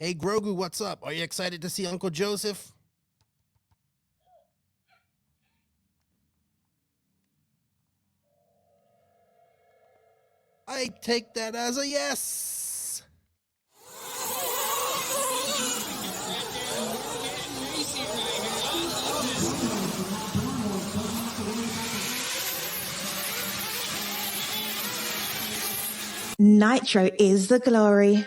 Hey Grogu, what's up? Are you excited to see Uncle Joseph? I take that as a yes. Nitro is the glory.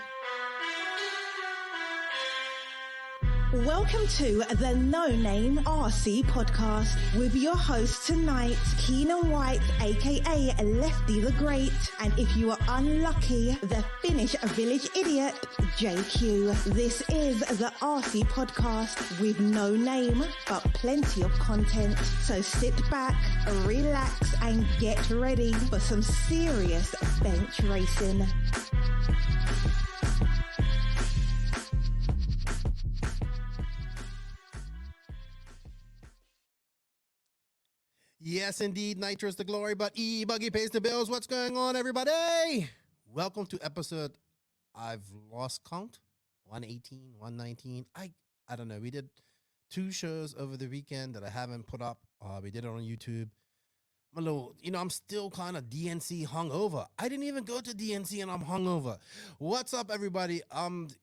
Welcome to the No Name RC podcast with your host tonight, Keenan White, aka Lefty the Great, and if you are unlucky, the Finnish village idiot, JQ. This is the RC podcast with no name, but plenty of content. So sit back, relax, and get ready for some serious bench racing. Yes, indeed, Nitro's the glory, but E-Buggy pays the bills. What's going on, everybody? Welcome to episode, I've lost count, 118, 119. I don't know. We did 2 shows over the weekend that I haven't put up. We did it on YouTube. I'm a little, I'm still kind of DNC hungover. I didn't even go to DNC and I'm hungover. What's up, everybody?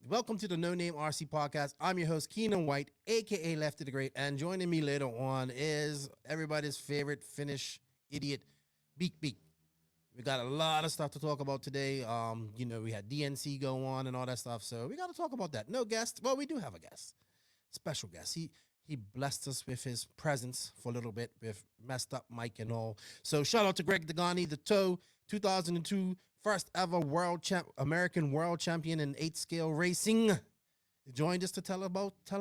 Welcome to the No Name RC podcast. I'm your host, Keenan White, aka Lefty the Great, and joining me later on is everybody's favorite Finnish idiot, Beak Beak. We got a lot of stuff to talk about today. We had DNC go on and all that stuff, so we got to talk about that. No guest. Well, we do have a guest, special guest. He blessed us with his presence for a little bit with messed up mic and all. So shout out to Greg Degani, the toe, 2002 first ever American world champion in 8 scale racing. He joined us to tell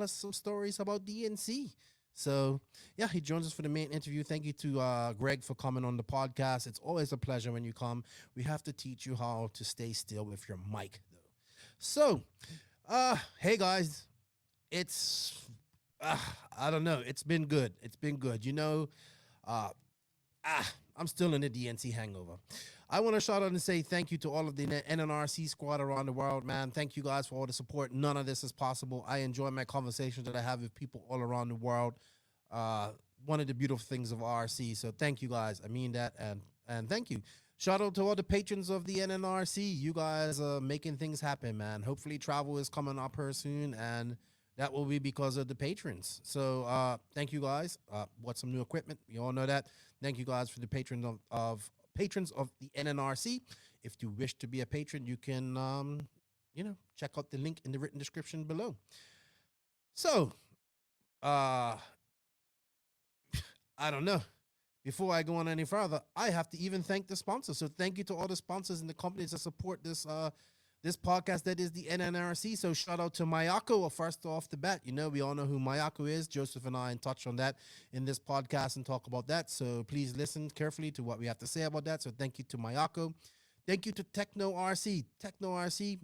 us some stories about DNC. So yeah, he joins us for the main interview. Thank you to Greg for coming on the podcast. It's always a pleasure when you come. We have to teach you how to stay still with your mic though. So, hey guys, it's I don't know. It's been good. I'm still in the DNC hangover. I want to shout out and say thank you to all of the NNRC squad around the world, man. Thank you guys for all the support. None of this is possible. I enjoy my conversations that I have with people all around the world. One of the beautiful things of RC. So thank you guys. I mean that. And thank you. Shout out to all the patrons of the NNRC. You guys are making things happen, man. Hopefully travel is coming up here soon, and that will be because of the patrons. So thank you guys. Bought some new equipment. You all know that. Thank you guys for the patrons of the NNRC. If you wish to be a patron, you can check out the link in the written description below. So I don't know. Before I go on any further, I have to even thank the sponsors. So thank you to all the sponsors and the companies that support this podcast that is the NNRC. So shout out to Mayako first off the bat. We all know who Mayako is. Joseph and I touch on that in this podcast and talk about that. So please listen carefully to what we have to say about that. So thank you to Mayako. Thank you to Tekno RC. Tekno RC,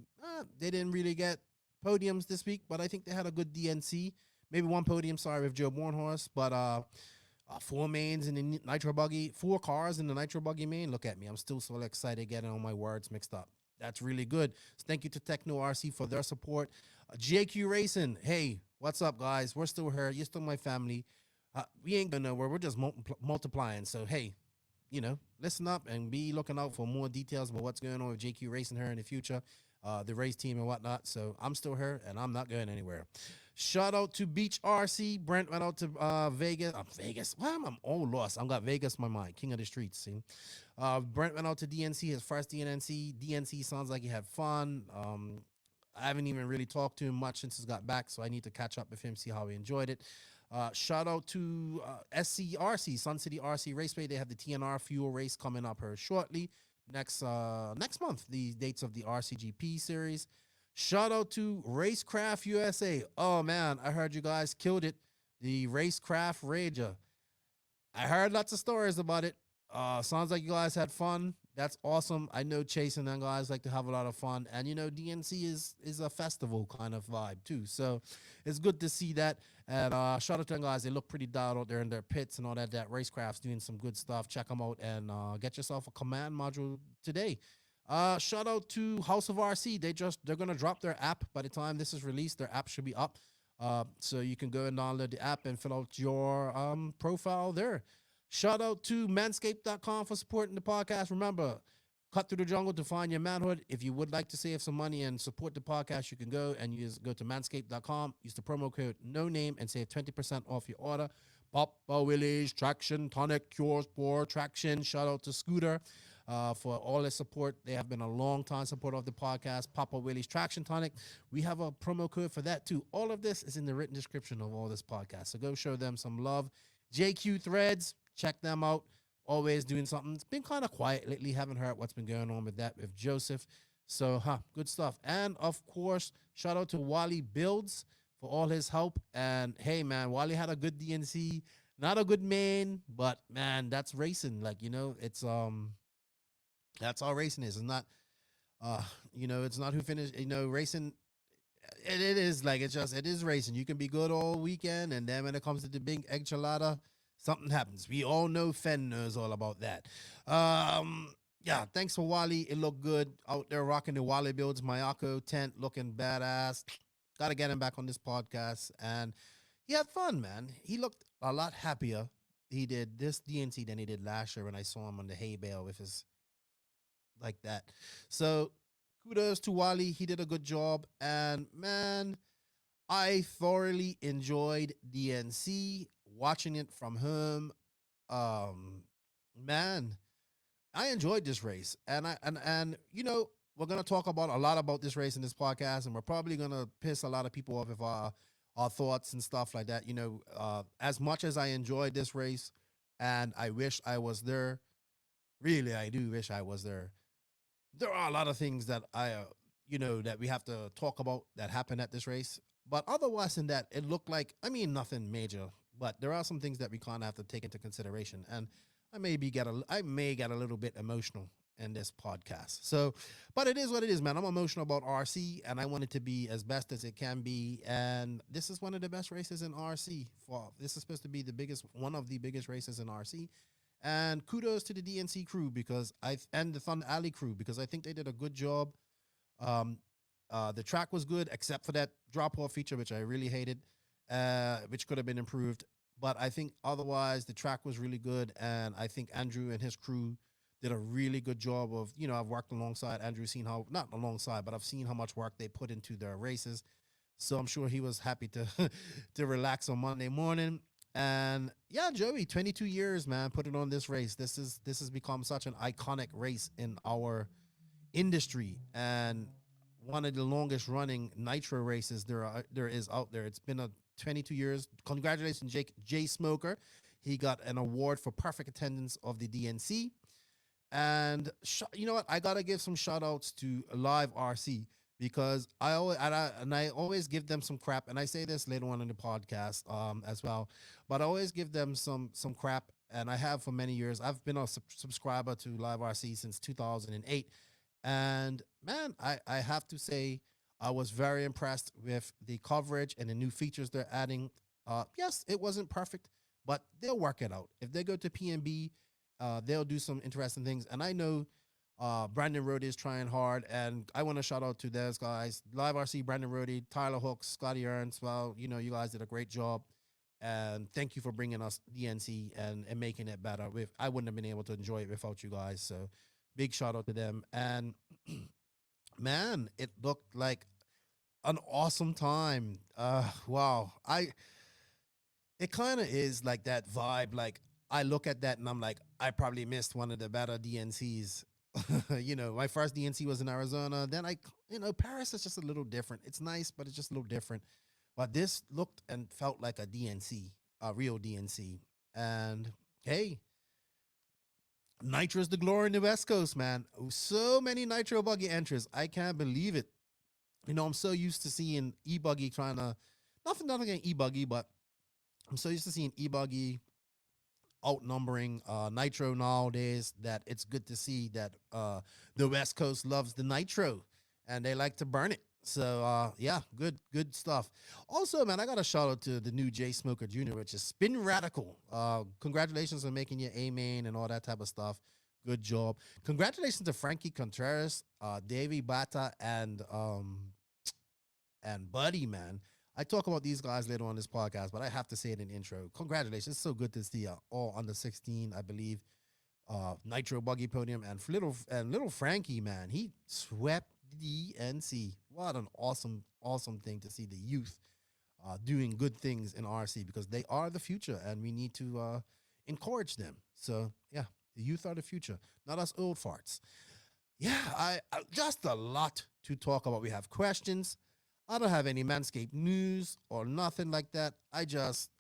they didn't really get podiums this week, but I think they had a good DNC. Maybe one podium, with Joe Bornhorst, but 4 mains in the Nitro buggy, 4 cars in the Nitro buggy main. Look at me. I'm still so excited getting all my words mixed up. That's really good. So thank you to Tekno RC for their support. JQ Racing. Hey, what's up, guys? We're still here. You're still my family. We ain't going nowhere. We're just multiplying. So, hey, listen up and be looking out for more details about what's going on with JQ Racing here in the future, the race team and whatnot. So I'm still here and I'm not going anywhere. Shout out to Beach RC. Brent went out to Vegas. Vegas. Well, I'm all lost. I've got Vegas in my mind. King of the streets. See? Brent went out to DNC, his first DNC. DNC sounds like he had fun. I haven't even really talked to him much since he got back, so I need to catch up with him, see how he enjoyed it. Shout out to SCRC, Sun City RC Raceway. They have the TNR Fuel Race coming up here shortly. Next month, the dates of the RCGP series. Shout out to Racecraft USA. Oh, man, I heard you guys killed it. The Racecraft Rager. I heard lots of stories about it. Sounds like you guys had fun. That's awesome. I know Chase and them guys like to have a lot of fun. And, DNC is a festival kind of vibe, too. So it's good to see that. And shout out to them guys. They look pretty dialed out there in their pits and all that. That Racecraft's doing some good stuff. Check them out and get yourself a command module today. Shout out to House of RC. They're gonna drop their app by the time this is released. Their app should be up. So you can go and download the app and fill out your profile there. Shout out to manscaped.com for supporting the podcast. Remember, cut through the jungle to find your manhood. If you would like to save some money and support the podcast, you can go to manscaped.com, use the promo code no name and save 20% off your order. Papa Willie's Traction Tonic Cure Sport Traction. Shout out to Scooter for all his support. They have been a long time supporter of the podcast. Papa Willie's Traction Tonic. We have a promo code for that too. All of this is in the written description of all this podcast. So go show them some love. JQ Threads, check them out. Always doing something. It's been kind of quiet lately. Haven't heard what's been going on with that with Joseph. So, good stuff. And of course, shout out to Wally Builds for all his help. And hey, man, Wally had a good DNC. Not a good main, but man, that's racing. Like, it's that's all racing is. It's not it's not who finished, racing. It is like it is racing. You can be good all weekend, and then when it comes to the big egg chelada, something happens. We all know Fen knows all about that. Yeah, thanks for Wally. It looked good out there rocking the Wally Builds Mayako tent, looking badass. Got to get him back on this podcast, and he had fun, man. He looked a lot happier. He did this DNC than he did last year when I saw him on the hay bale with his like that. So kudos to Wally. He did a good job, and man, I thoroughly enjoyed DNC watching it from home. Man, I enjoyed this race, and we're gonna talk about a lot about this race in this podcast, and we're probably gonna piss a lot of people off with our thoughts and stuff like that. As much as I enjoyed this race, and I wish I was there. Really, I do wish I was there. There are a lot of things that that we have to talk about that happened at this race. But otherwise than that, it looked like, nothing major. But there are some things that we kind of have to take into consideration. And I may get a little bit emotional in this podcast. So, but it is what it is, man. I'm emotional about RC, and I want it to be as best as it can be. And this is one of the best races in RC. This is supposed to be one of the biggest races in RC. And kudos to the DNC crew and the Thunder Alley crew, because I think they did a good job. The track was good, except for that drop-off feature, which I really hated, which could have been improved. But I think otherwise the track was really good, and I think Andrew and his crew did a really good job of, I've worked alongside Andrew, not alongside, but I've seen how much work they put into their races. So I'm sure he was happy to to relax on Monday morning. And yeah, Joey, 22 years, man, put it on this race. This has become such an iconic race in our industry, and one of the longest running Nitro races there is out there. It's been 22 years. Congratulations, Jay Smoker. He got an award for perfect attendance of the DNC. And you know what? I gotta give some shout outs to Live RC, because I always give them some crap, and I say this later on in the podcast as well, but I always give them some crap, and I have for many years. I've been a subscriber to Live RC since 2008, and man, I have to say I was very impressed with the coverage and the new features they're adding. Yes, it wasn't perfect, but they'll work it out. If they go to PNB, they'll do some interesting things, and I know Brandon Rohde is trying hard, and I want to shout out to those guys. Live RC, Brandon Rohde, Tyler Hooks, Scotty Ernst. Well, you guys did a great job, and thank you for bringing us DNC and making it better. I wouldn't have been able to enjoy it without you guys, so big shout out to them. And man, it looked like an awesome time. Wow. It kind of is like that vibe. Like, I look at that and I'm like, I probably missed one of the better DNCs. My first DNC was in Arizona. Then Paris is just a little different. It's nice, but it's just a little different. But this looked and felt like a DNC, a real DNC. And hey, Nitro's the glory in the West Coast, man. So many Nitro buggy entries. I can't believe it. I'm so used to seeing e-buggy nothing against e-buggy, but I'm so used to seeing e-buggy outnumbering Nitro nowadays, that it's good to see that the West Coast loves the Nitro and they like to burn it. So yeah, good stuff. Also, man, I got a shout out to the new Jay Smoker Jr., which is Spin Radical. Congratulations on making your A main and all that type of stuff. Good job. Congratulations to Frankie Contreras, Davey Bata, and Buddy, man. I talk about these guys later on this podcast, but I have to say it in intro. Congratulations. It's so good to see all under 16, I believe. Nitro buggy podium and little Frankie, man. He swept the NC. What an awesome thing to see the youth doing good things in RC, because they are the future and we need to encourage them. So yeah, the youth are the future, not us old farts. Yeah, I just a lot to talk about. We have questions. I don't have any Manscaped news or nothing like that. I just,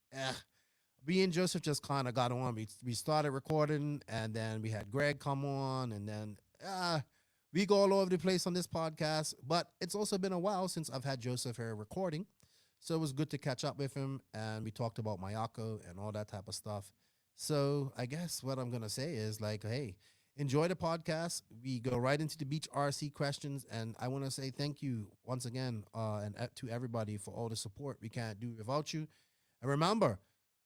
me and Joseph just kind of got on. We started recording, and then we had Greg come on, and then we go all over the place on this podcast. But it's also been a while since I've had Joseph here recording, so it was good to catch up with him, and we talked about Mayako and all that type of stuff. So I guess what I'm gonna say is like, hey, enjoy the podcast. We go right into the Beach RC questions, and I want to say thank you once again, to everybody for all the support. We can't do without you. And remember,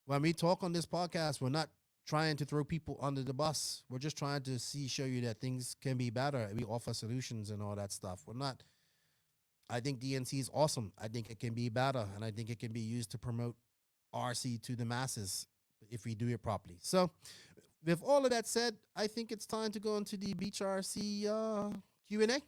when we talk on this podcast, we're not trying to throw people under the bus. We're just trying to show you that things can be better. We offer solutions and all that stuff. We're not. I think DNC is awesome. I think it can be better, and I think it can be used to promote RC to the masses if we do it properly. So, with all of that said, I think it's time to go into the Beach RC Q&A.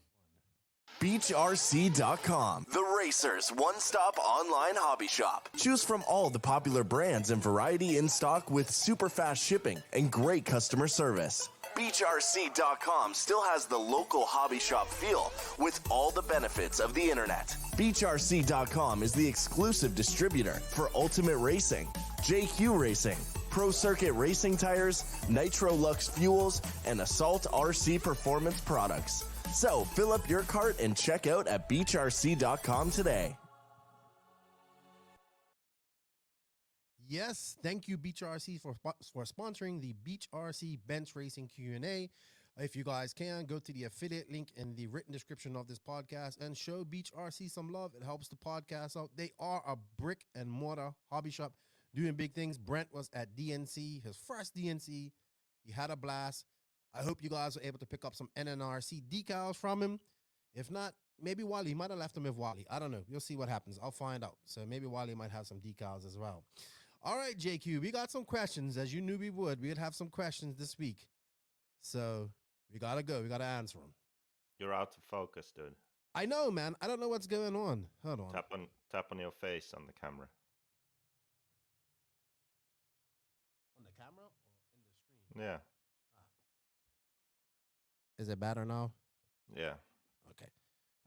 BeachRC.com, the racers' one-stop online hobby shop. Choose from all the popular brands and variety in stock with super fast shipping and great customer service. BeachRC.com still has the local hobby shop feel with all the benefits of the internet. BeachRC.com is the exclusive distributor for Ultimate Racing, JQ Racing, Pro Circuit Racing Tires, Nitro Lux Fuels, and Assault RC Performance products. So fill up your cart and check out at BeachRC.com today. Yes, thank you Beach RC for sponsoring the Beach RC Bench Racing Q&A. If you guys can, go to the affiliate link in the written description of this podcast and show Beach RC some love. It helps the podcast out. They are a brick and mortar hobby shop doing big things. Brent was at DNC, his first DNC. He had a blast. I hope you guys were able to pick up some NNRC decals from him. If not, maybe Wally might have left them with Wally. I don't know. You'll see what happens. I'll find out. So maybe Wally might have some decals as well. All right, JQ, we got some questions. As you knew we would. We'd have some questions this week. So we got to go. We got to answer them. You're out of focus, dude. I know, man. I don't know what's going on. Hold on. Tap on your face on the camera. On the camera or in the screen? Yeah. Is it better now? Yeah. Okay.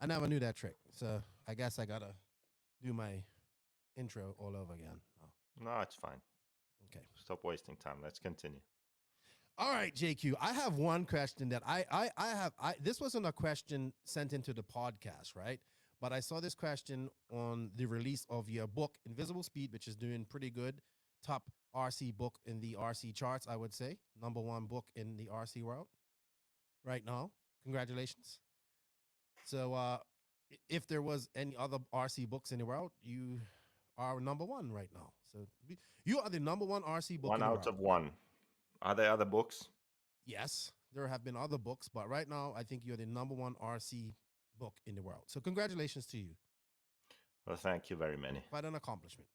I never knew that trick. So I guess I got to do my intro all over again. Oh. No, it's fine. Okay. Stop wasting time. Let's continue. All right, JQ. I have one question that I have. This wasn't a question sent into the podcast, right? But I saw this question on the release of your book, Invisible Speed, which is doing pretty good. Top RC book in the RC charts, I would say. #1 book in the RC world right now. Congratulations. So if there was any other RC books in the world, you are #1 right now. So you are the #1 RC book. One out of one. Are there other books? Yes, there have been other books, but right now I think you're the #1 RC book in the world. So congratulations to you. Well, thank you very many. Quite an accomplishment.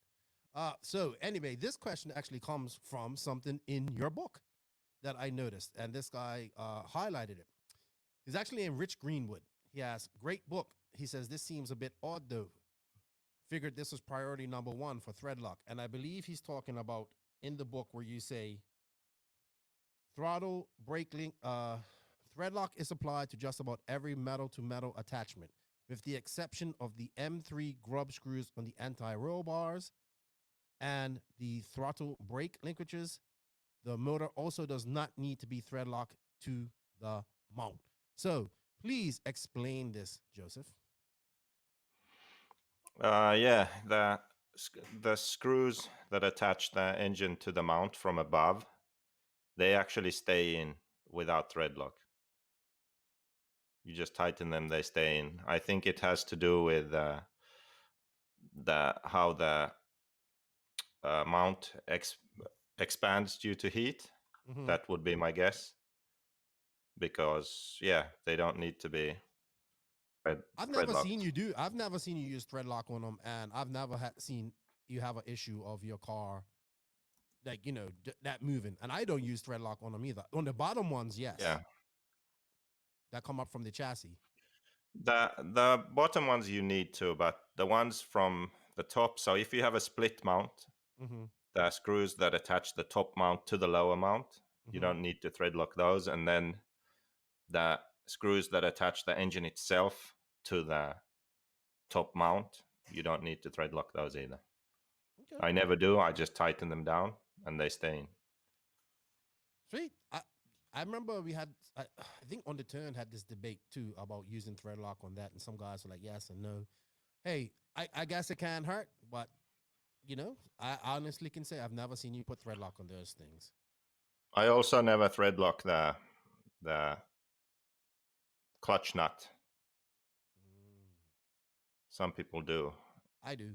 So anyway, this question actually comes from something in your book that I noticed, and this guy highlighted it. He's actually in Rich Greenwood. He has great book. He says this seems a bit odd though. Figured this was priority #1 for threadlock, and I believe he's talking about in the book where you say throttle brake link threadlock is applied to just about every metal to metal attachment, with the exception of the M3 grub screws on the anti-roll bars and the throttle brake linkages. The motor also does not need to be threadlocked to the mount. So please explain this, Joseph. Yeah, the screws that attach the engine to the mount from above, they actually stay in without threadlock. You just tighten them, they stay in. I think it has to do with how the mount expands due to heat. Mm-hmm. That would be my guess. because they don't need to be I've thread never locked. seen you use thread lock on them, and I've never seen you have an issue of your car, like that moving. And I don't use thread lock on them either. On the bottom ones, yes. Yeah. That come up from the chassis. The bottom ones you need to, but the ones from the top. So if you have a split mount, the screws that attach the top mount to the lower mount, you don't need to thread lock those. And then the screws that attach the engine itself to the top mount, you don't need to thread lock those either. Okay. I never do. I just tighten them down and they stay in. Sweet. I remember we had, I think On the Turn had this debate too about using thread lock on that, and some guys were like yes and no. Hey, I guess it can hurt, but I honestly can say I've never seen you put thread lock on those things. I also never thread lock the clutch nut. Some people do. I do.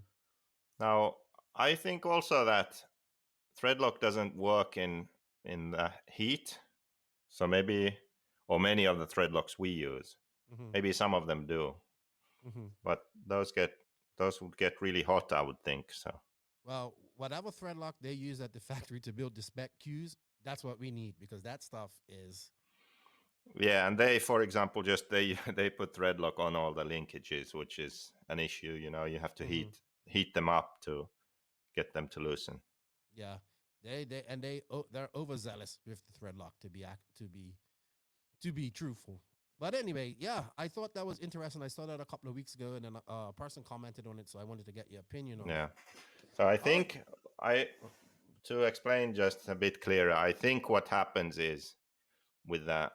Now, I think also that thread lock doesn't work in the heat. So maybe, or many of the thread locks we use, maybe some of them do, but those would get really hot, I would think. So, well, whatever thread lock they use at the factory to build the spec cues, that's what we need, because that stuff is. Yeah, and they, for example, just they put thread lock on all the linkages, which is an issue. You have to heat them up to get them to loosen. Yeah. They're overzealous with the thread lock to be truthful. But anyway, yeah, I thought that was interesting. I saw that a couple of weeks ago, and then a person commented on it, so I wanted to get your opinion on it. Yeah. So I think to explain just a bit clearer, I think what happens is with the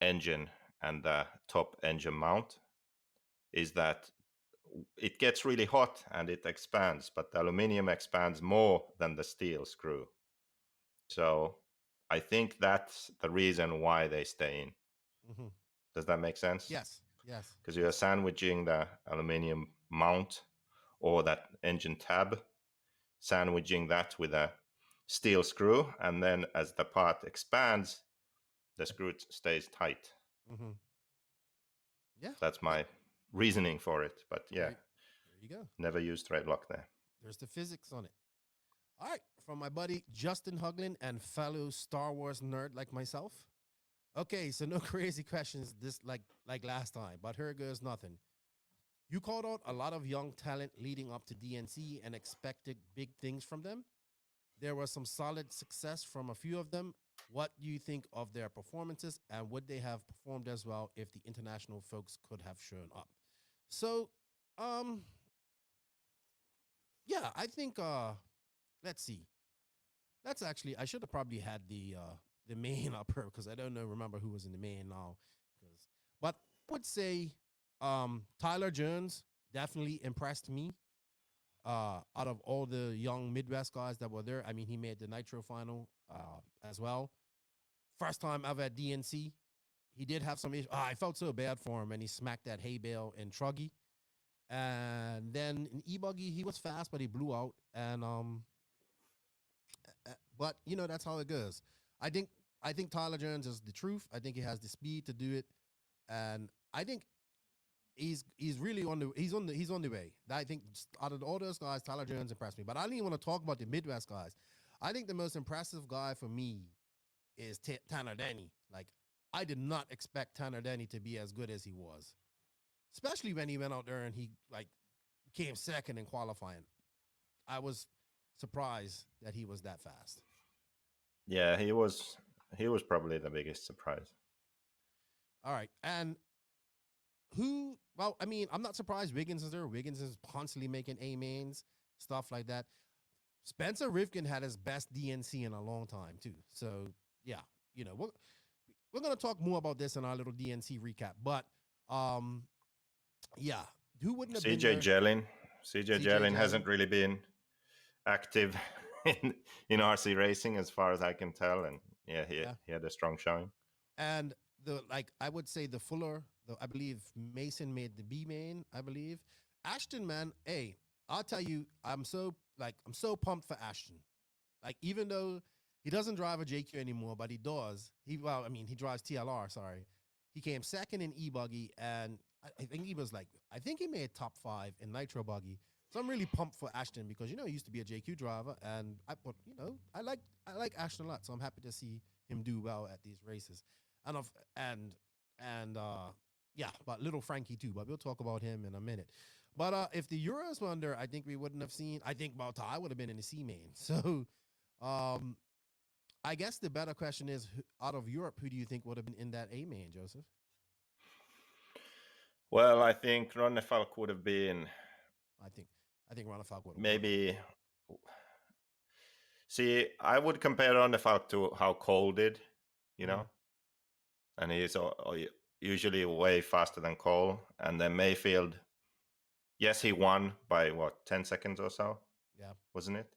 engine and the top engine mount is that it gets really hot and it expands, but the aluminium expands more than the steel screw. So I think that's the reason why they stay in. Does that make sense? Yes. Because you're sandwiching the aluminium mount or that engine tab, sandwiching that with a steel screw, and then as the part expands, the screw stays tight. Yeah. That's my reasoning for it. But yeah. There you go. Never use thread lock there. There's the physics on it. All right. From my buddy Justin Huglin and fellow Star Wars nerd like myself. Okay, so no crazy questions this like last time, but here goes nothing. You called out a lot of young talent leading up to DNC and expected big things from them. There was some solid success from a few of them. What do you think of their performances, and would they have performed as well if the international folks could have shown up? So, yeah, I think let's see. That's actually, I should have probably had the main up here, because I don't remember who was in the main now. But I would say Tyler Jones definitely impressed me. Out of all the young Midwest guys that were there, I mean, he made the Nitro final as well. First time ever at DNC. He did have some issues. I felt so bad for him, and he smacked that hay bale in Truggy. And then in E-Buggy, he was fast, but he blew out. And but that's how it goes. I think Tyler Jones is the truth. I think he has the speed to do it, and I think he's really on the way. I think out of all those guys, Tyler Jones impressed me. But I don't even want to talk about the Midwest guys. I think the most impressive guy for me is Tanner Denny. Like, I did not expect Tanner Denny to be as good as he was, especially when he went out there and he came second in qualifying. I was surprised that he was that fast. Yeah, he was probably the biggest surprise. All right. And who, well, I mean, I'm not surprised Wiggins is there. Wiggins is constantly making A-mains, stuff like that. Spencer Rivkin had his best DNC in a long time, too. So, yeah, we're going to talk more about this in our little DNC recap. But, yeah, who wouldn't have been there? CJ Jellin hasn't really been active in RC racing as far as I can tell. And, he had a strong showing. And I would say the Fuller, I believe Mason made the B main, I believe. Ashton, man, hey, I'll tell you, I'm so pumped for Ashton. Like, even though He doesn't drive a JQ anymore, but he does. He drives TLR. Sorry, he came second in e-buggy, and I think he made top 5 in Nitro buggy. So I'm really pumped for Ashton because he used to be a JQ driver, and I like Ashton a lot. So I'm happy to see him do well at these races, but little Frankie too. But we'll talk about him in a minute. But if the Euros were under, I think we wouldn't have seen. I think Baltai would have been in the C main. So, I guess the better question is, out of Europe, who do you think would have been in that A main, Joseph? Well, I think Ronnefalk would have been. I think Ronnefalk would have maybe. See, I would compare Ronnefalk to how Cole did, and he's usually way faster than Cole. And then Mayfield, yes, he won by 10 seconds or so. Yeah, wasn't it?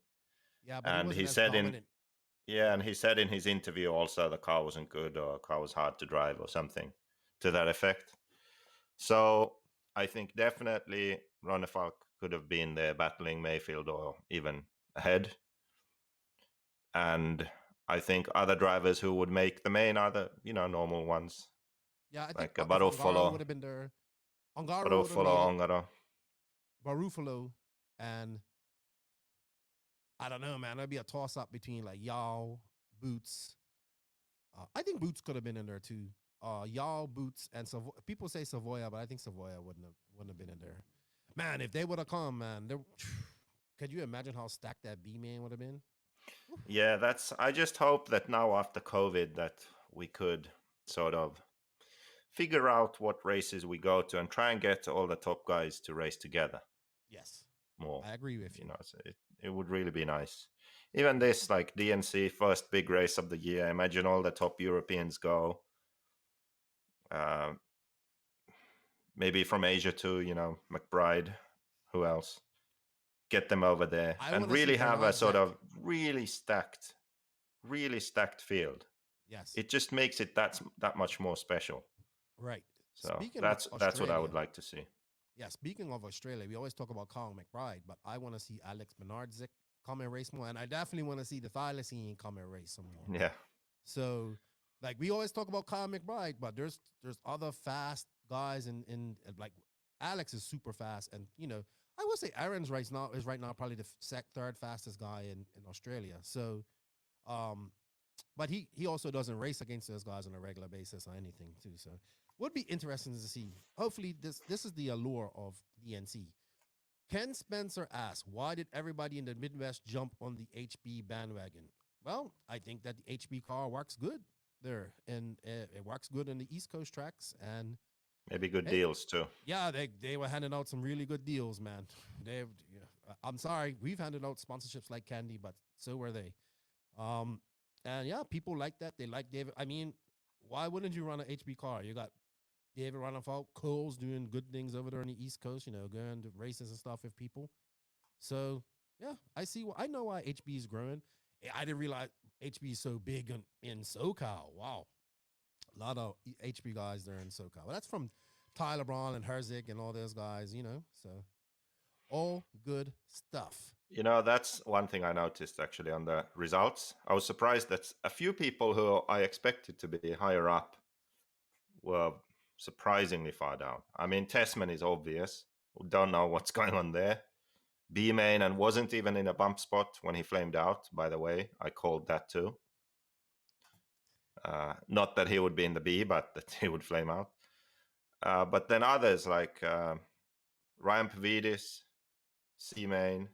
Yeah, but and he said and he said in his interview also the car wasn't good or the car was hard to drive or something to that effect. So I think definitely Ronnefalk could have been there battling Mayfield or even ahead. And I think other drivers who would make the main are the normal ones. Yeah, I like think Barufalo would have been there. Ongaro would have made Ongaro. Barufalo, and I don't know, man. That'd be a toss-up between like Yao, Boots. I think Boots could have been in there too. Yao, Boots, and people say Savoya, but I think Savoya wouldn't have been in there. Man, if they would have come, man, could you imagine how stacked that B main would have been? Yeah, I just hope that now after COVID that we could sort of figure out what races we go to and try and get all the top guys to race together. Yes. More. I agree with you. It would really be nice. Even this, like DNC, first big race of the year. Imagine all the top Europeans go. Maybe from Asia too, McBride. Who else? Get them over there and really have a sort of really stacked field. Yes. It just makes it that much more special. Right. So that's what I would like to see. Yeah, speaking of Australia, we always talk about Colin McBride, but I want to see Alex Bernardzik come and race more, and I definitely want to see the Thylacine come and race some more. Yeah. So, like, we always talk about Colin McBride, but there's other fast guys, in like Alex is super fast, and I would say Aaron's right now probably the third fastest guy in Australia. So, but he also doesn't race against those guys on a regular basis or anything too. So would be interesting to see. Hopefully this is the allure of DNC. Ken Spencer asks, why did everybody in the Midwest jump on the HB bandwagon? Well, I think that the HB car works good there, and it works good on the East Coast tracks, and maybe good deals too. Yeah, they were handing out some really good deals, man. I'm sorry, we've handed out sponsorships like candy, but so were they. And yeah, people like that. They like David. I mean, why wouldn't you run an HB car? You got David Ronnefalk, Cole's doing good things over there on the East Coast, going to races and stuff with people. So yeah, I know why HB is growing. I didn't realize HB is so big in SoCal. Wow. A lot of HB guys there in SoCal. Well, that's from Tyler Braun and Herzig and all those guys, so all good stuff. That's one thing I noticed actually on the results. I was surprised that a few people who I expected to be higher up were surprisingly far down. I mean, Tessman is obvious. We don't know what's going on there. B-main and wasn't even in a bump spot when he flamed out, by the way. I called that too. Not that he would be in the B, but that he would flame out. But then others like Ryan Pavidis, C-main,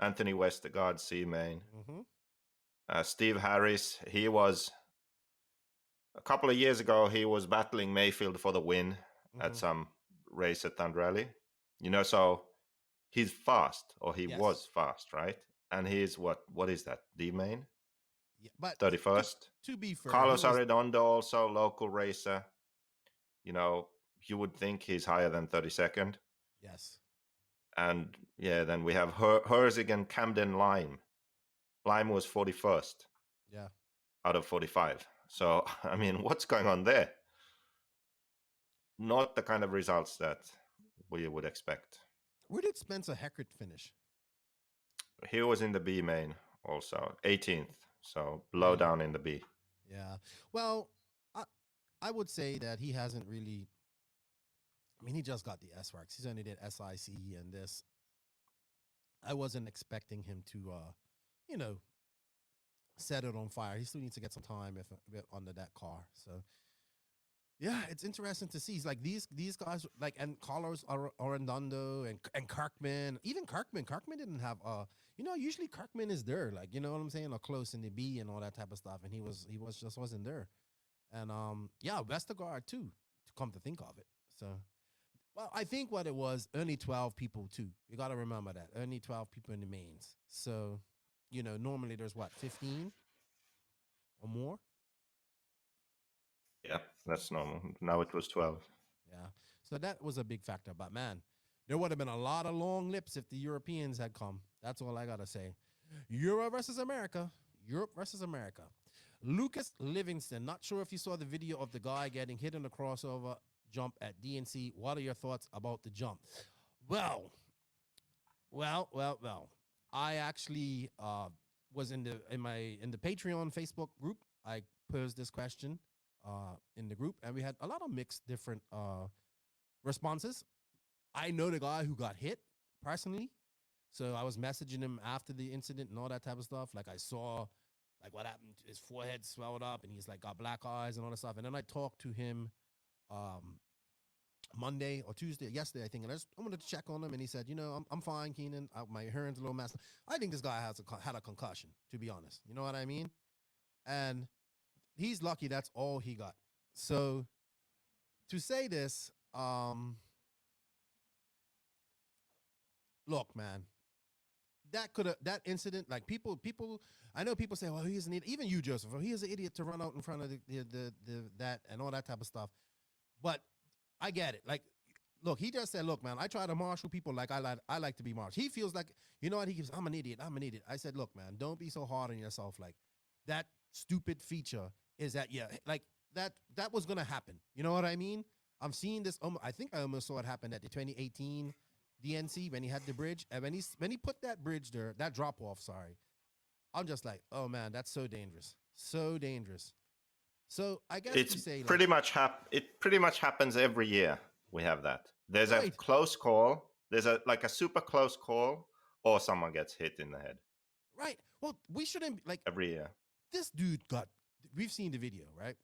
Anthony Westergaard, C-main. Mm-hmm. Steve Harris, he was, a couple of years ago, he was battling Mayfield for the win at some race at Thunder Rally. So he's fast, or he was fast, right? And he's what is that, D-main? Yeah, but 31st. To be fair, Carlos Arredondo, also local racer. You would think he's higher than 32nd. Yes. And yeah, then we have Herzig and Camden Lime. Lime was 41st. Yeah. Out of 45. So, I mean, what's going on there? Not the kind of results that we would expect. Where did Spencer Heckert finish? He was in the B main also, 18th. So low down in the B. Yeah. Well, I would say that he hasn't really. I mean, he just got the S Works. He's only did SIC and this. I wasn't expecting him to, you know, set it on fire. He still needs to get some time if under that car. So yeah, it's interesting to see. It's like these guys like and Carlos Arredondo and Kirkman, even Kirkman. Kirkman didn't have usually Kirkman is there, like, you know what I'm saying, or close in the B and all that type of stuff, and he wasn't there. And yeah, Westergaard too, to come to think of it. So well, I think what it was, only 12 people too. You got to remember that. Only 12 people in the mains. So, normally there's what, 15 or more? Yeah, that's normal. Now it was 12. Yeah. So that was a big factor. But man, there would have been a lot of long lips if the Europeans had come. That's all I got to say. Europe versus America. Lucas Livingston. Not sure if you saw the video of the guy getting hit in the crossover jump at DNC. What are your thoughts about the jump? Well. I actually was in the Patreon Facebook group. I posed this question in the group, and we had a lot of mixed different responses. I know the guy who got hit personally, so I was messaging him after the incident and all that type of stuff. Like, I saw like what happened. His forehead swelled up, and he's like got black eyes and all that stuff. And then I talked to him Monday or Tuesday, yesterday, I think, and I wanted to check on him, and he said, I'm fine, Keenan. My hearing's a little messed up. I think this guy had a concussion, to be honest. You know what I mean? And he's lucky that's all he got. So to say this, look, man, that incident, like people, I know people say, well, he's an idiot. Even you, Joseph, well, he is an idiot to run out in front of the that and all that type of stuff. But I get it. Like, look, he just said, look, man, I try to marshal people like I like to be marshaled. He feels like, you know what? He keeps, I'm an idiot. I said, look, man, don't be so hard on yourself. Like, that stupid feature is that, yeah, like that was going to happen. You know what I mean? I'm seeing this. I think I almost saw it happen at the 2018 DNC when he had the bridge. And when he put that bridge there, that drop off, sorry, I'm just like, oh man, that's so dangerous. So dangerous. So I guess It's you say, pretty much it pretty much happens every year. We have that. There's a close call. There's a super close call, or someone gets hit in the head. Right. Well, we shouldn't like every year. This dude we've seen the video, right?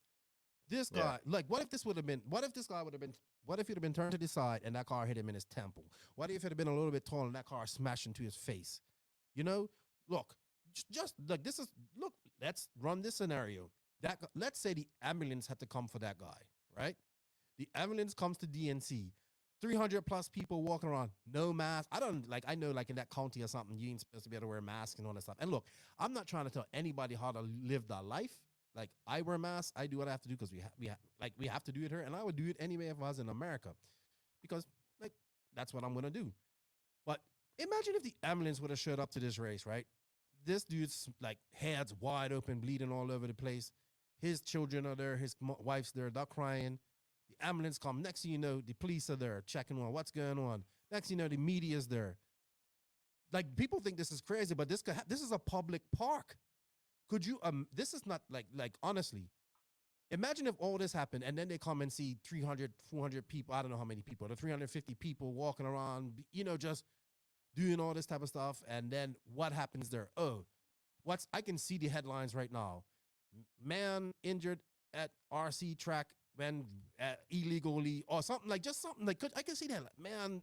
This guy, like, what if he'd have been turned to the side and that car hit him in his temple? What if it had been a little bit taller and that car smashed into his face? Look, just like let's run this scenario. Let's say the ambulance had to come for that guy, right? The ambulance comes to DNC, 300 plus people walking around, no mask. I know like in that county or something, you ain't supposed to be able to wear a mask and all that stuff. And look, I'm not trying to tell anybody how to live their life. Like, I wear masks, I do what I have to do because we have to do it here, and I would do it anyway if I was in America, because like that's what I'm gonna do. But imagine if the ambulance would have showed up to this race, right? This dude's like head's wide open, bleeding all over the place. His children are there. His wife's there. They're crying. The ambulance come. Next thing you know, the police are there checking on what's going on. Next thing you know, the media's there. Like, people think this is crazy, but this is a public park. Could you? This is not like honestly. Imagine if all this happened and then they come and see 300, 400 people. I don't know how many people. The 350 people walking around, just doing all this type of stuff. And then what happens there? I can see the headlines right now. Man injured at RC track when illegally, or something like, just something like, I can see that, like, man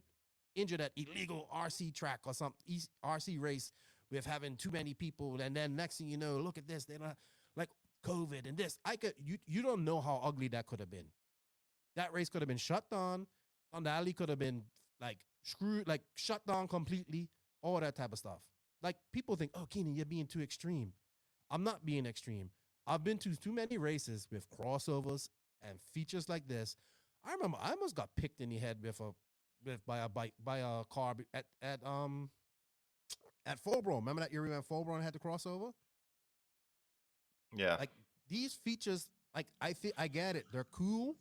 injured at illegal RC track or some RC race with having too many people. And then next thing you know, look at this, they're not like COVID and this. You don't know how ugly that could have been. That race could have been shut down. On the alley could have been like screwed, like shut down completely, all that type of stuff. Like, people think, oh, Keenan, you're being too extreme. I'm not being extreme. I've been to too many races with crossovers and features like this. I remember I almost got picked in the head by a car at Fulbro. Remember that year we went Fulbro and had the crossover? Yeah. Like, these features, like, I get it. They're cool,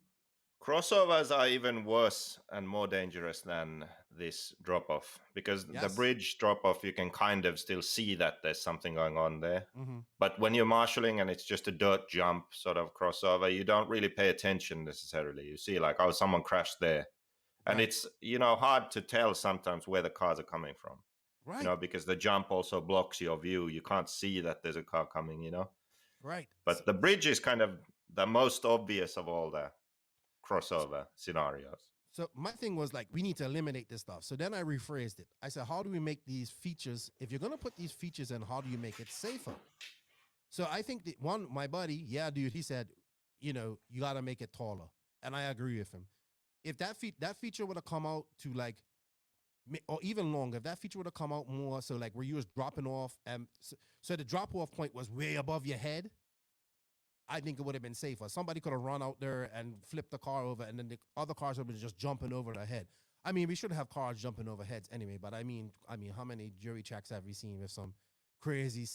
Crossovers are even worse and more dangerous than this drop off, because the Yes. bridge drop off, you can kind of still see that there's something going on there. Mm-hmm. But when you're marshalling and it's just a dirt jump sort of crossover, you don't really pay attention necessarily. You see, like, oh, someone crashed there. And Right. it's, hard to tell sometimes where the cars are coming from, Right. because the jump also blocks your view. You can't see that there's a car coming, Right. But the bridge is kind of the most obvious of all the crossover scenarios. So my thing was like, we need to eliminate this stuff. So then I rephrased it. I said, how do we make these features? If you're gonna put these features in, how do you make it safer? So I think that my buddy, yeah, dude, he said, you gotta make it taller, and I agree with him. If that feature would have come out to like, or even longer, if that feature would have come out more, so like where you was dropping off, and so the drop off point was way above your head, I think it would have been safer. Somebody could have run out there and flipped the car over, and then the other cars would have been just jumping over their head. I mean, we should have cars jumping over heads anyway, but I mean, how many jury tracks have we seen with some crazy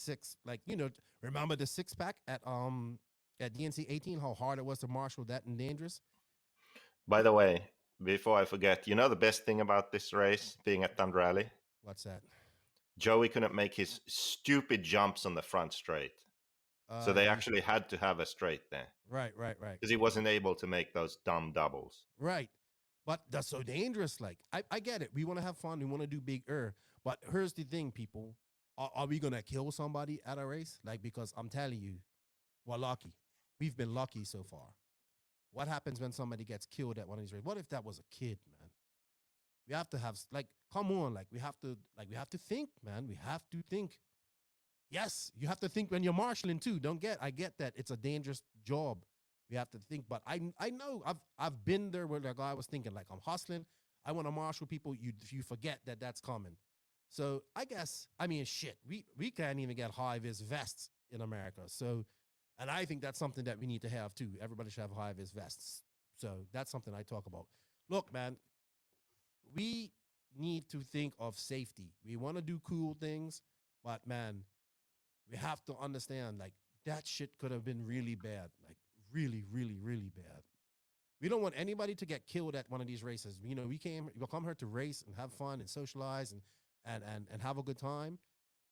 remember the 6-pack at DNC 18, how hard it was to marshal that and dangerous? By the way, before I forget, the best thing about this race being at Thunder Rally? What's that? Joey couldn't make his stupid jumps on the front straight. So they actually had to have a straight there. Right. Because he wasn't able to make those dumb doubles. Right. But that's so dangerous. Like, I get it. We want to have fun. We want to do big But here's the thing, people. Are we going to kill somebody at a race? Like, because I'm telling you, we're lucky. We've been lucky so far. What happens when somebody gets killed at one of these races? What if that was a kid, man? We have to have, like, come on. We have to think, man. We have to think. Yes, you have to think when you're marshalling too. I get that it's a dangerous job. We have to think, but I know I've been there where the guy was thinking, like, I'm hustling, I want to marshal people. You forget that that's coming. So I guess, I mean, shit, we can't even get high-vis vests in America. So, and I think that's something that we need to have too. Everybody should have high-vis vests. So that's something I talk about. Look, man, we need to think of safety. We want to do cool things, but man, we have to understand, like, that shit could have been really bad, like really, really, really bad. We don't want anybody to get killed at one of these races. We come here to race and have fun and socialize and have a good time.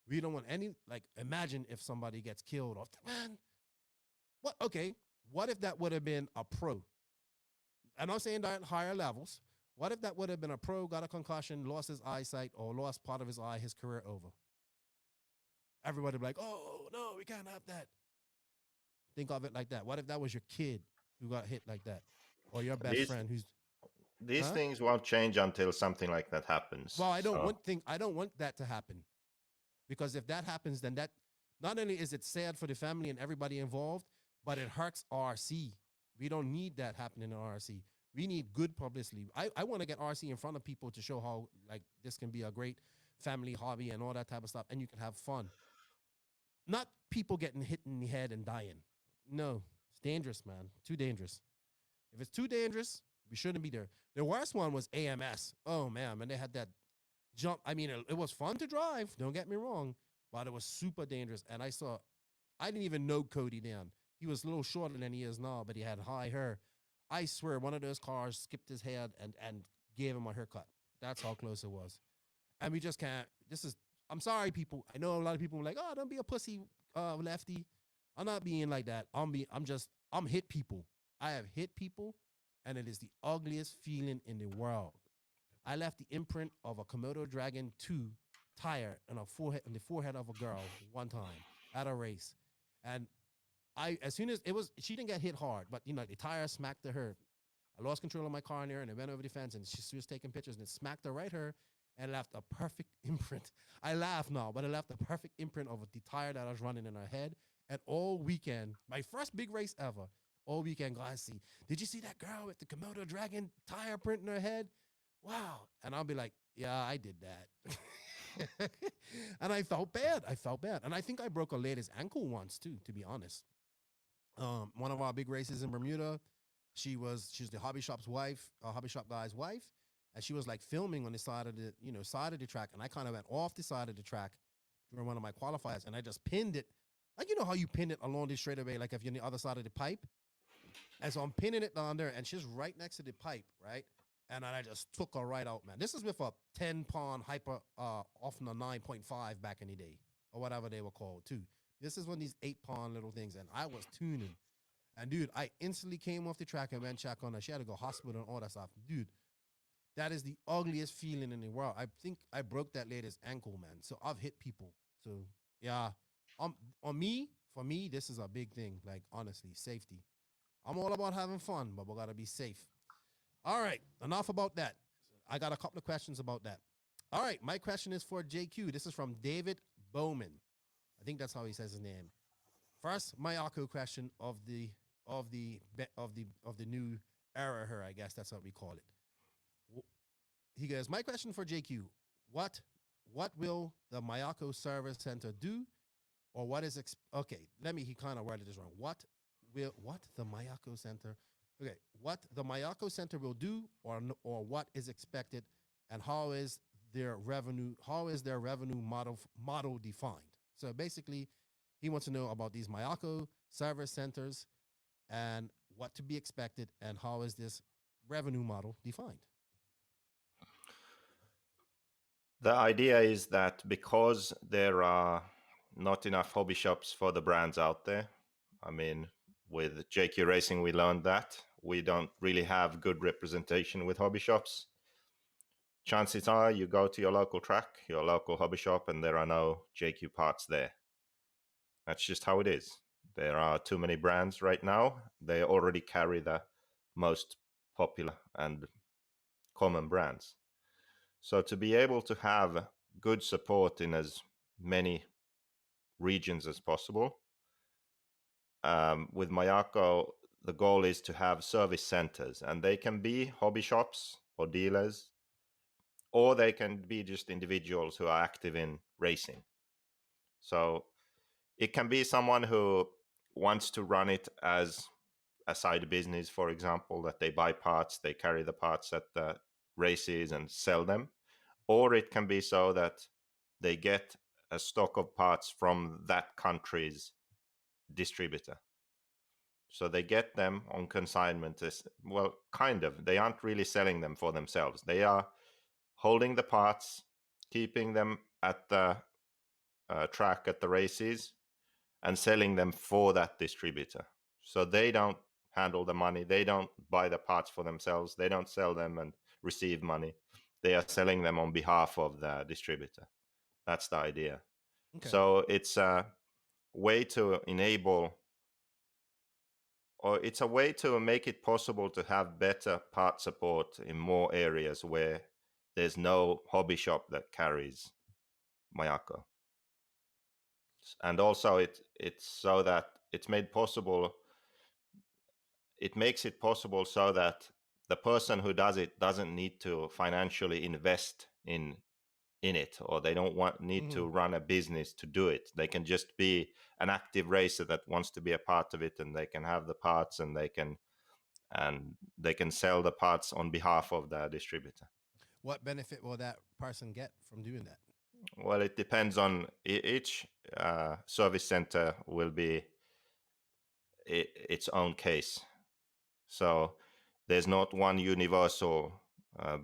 We don't want any, like, imagine if somebody gets killed off, man. What if that would have been a pro? I'm not saying that at higher levels. What if that would have been a pro, got a concussion, lost his eyesight, or lost part of his eye, his career over? Everybody would be like, oh, no, we can't have that. Think of it like that. What if that was your kid who got hit like that? Or your best friend who's... These things won't change until something like that happens. Well, I don't want that to happen. Because if that happens, then that... Not only is it sad for the family and everybody involved, but it hurts RC. We don't need that happening in RC. We need good publicity. I want to get RC in front of people to show how, like, this can be a great family hobby and all that type of stuff, and you can have fun. Not people getting hit in the head and dying. No, it's dangerous, man. Too dangerous. If it's too dangerous, we shouldn't be there. The worst one was AMS. Oh, man, they had that jump. I mean, it was fun to drive. Don't get me wrong, but it was super dangerous. And I didn't even know Cody then. He was a little shorter than he is now, but he had high hair. I swear one of those cars skipped his head and gave him a haircut. That's how close it was. And we just can't. I'm sorry, people. I know a lot of people are like, oh, don't be a pussy, lefty. I'm not being like that. I'm hit people. I have hit people, and it is the ugliest feeling in the world. I left the imprint of a Komodo Dragon 2 tire in the forehead of a girl one time at a race. And as soon as she didn't get hit hard, but the tire smacked her. I lost control of my car in there, and I went over the fence, and she was taking pictures, and it smacked her right here. And left a perfect imprint. I laugh now, but it left a perfect imprint of the tire that I was running in her head. And all weekend, my first big race ever, all weekend, guys, did you see that girl with the Komodo Dragon tire print in her head? Wow. And I'll be like, yeah, I did that. And I felt bad. And I think I broke a lady's ankle once too, to be honest. One of our big races in Bermuda, she's the hobby shop guy's wife. And she was like filming on the side of the track. And I kind of went off the side of the track during one of my qualifiers. And I just pinned it. Like, how you pin it along the straightaway, like if you're on the other side of the pipe. And so I'm pinning it down there, and she's right next to the pipe, right? And then I just took her right out, man. This is with a 10-pound hyper, often a 9.5 back in the day, or whatever they were called, too. This is one of these 8-pound little things, and I was tuning. And, dude, I instantly came off the track and went check on her. She had to go hospital and all that stuff. Dude, that is the ugliest feeling in the world. I think I broke that lady's ankle, man. So I've hit people. So, yeah. For me, this is a big thing. Like, honestly, safety. I'm all about having fun, but we got to be safe. All right, enough about that. I got a couple of questions about that. All right, my question is for JQ. This is from David Bowman. I think that's how he says his name. First, Mayako question of the new era here. I guess that's what we call it. He goes, my question for JQ: What will the Mayako Service Center do, or what is he kind of worded this wrong. What the Mayako Center? Okay, what the Mayako Center will do, or what is expected, and how is their revenue model defined? So basically, he wants to know about these Mayako service centers and what to be expected, and how is this revenue model defined? The idea is that because there are not enough hobby shops for the brands out there, I mean, with JQ Racing, we learned that we don't really have good representation with hobby shops. Chances are you go to your local track, your local hobby shop, and there are no JQ parts there. That's just how it is. There are too many brands right now. They already carry the most popular and common brands. So to be able to have good support in as many regions as possible, with Mayako, the goal is to have service centers, and they can be hobby shops or dealers, or they can be just individuals who are active in racing. So it can be someone who wants to run it as a side business, for example, that they buy parts, they carry the parts at the races and sell them. Or it can be so that they get a stock of parts from that country's distributor. So they get them on consignment. Well, kind of. They aren't really selling them for themselves. They are holding the parts, keeping them at the track at the races, and selling them for that distributor. So they don't handle the money. They don't buy the parts for themselves. They don't sell them and receive money. They are selling them on behalf of the distributor. That's the idea. Okay. So it's a way to enable, or it's a way to make it possible to have better part support in more areas where there's no hobby shop that carries Mayako. And also it's so that it's made possible, it makes it possible so that the person who does it doesn't need to financially invest in it, or they don't need to run a business to do it. They can just be an active racer that wants to be a part of it, and they can have the parts, and they can sell the parts on behalf of the distributor. What benefit will that person get from doing that? Well, it depends on each service center will be its own case. So there's not one universal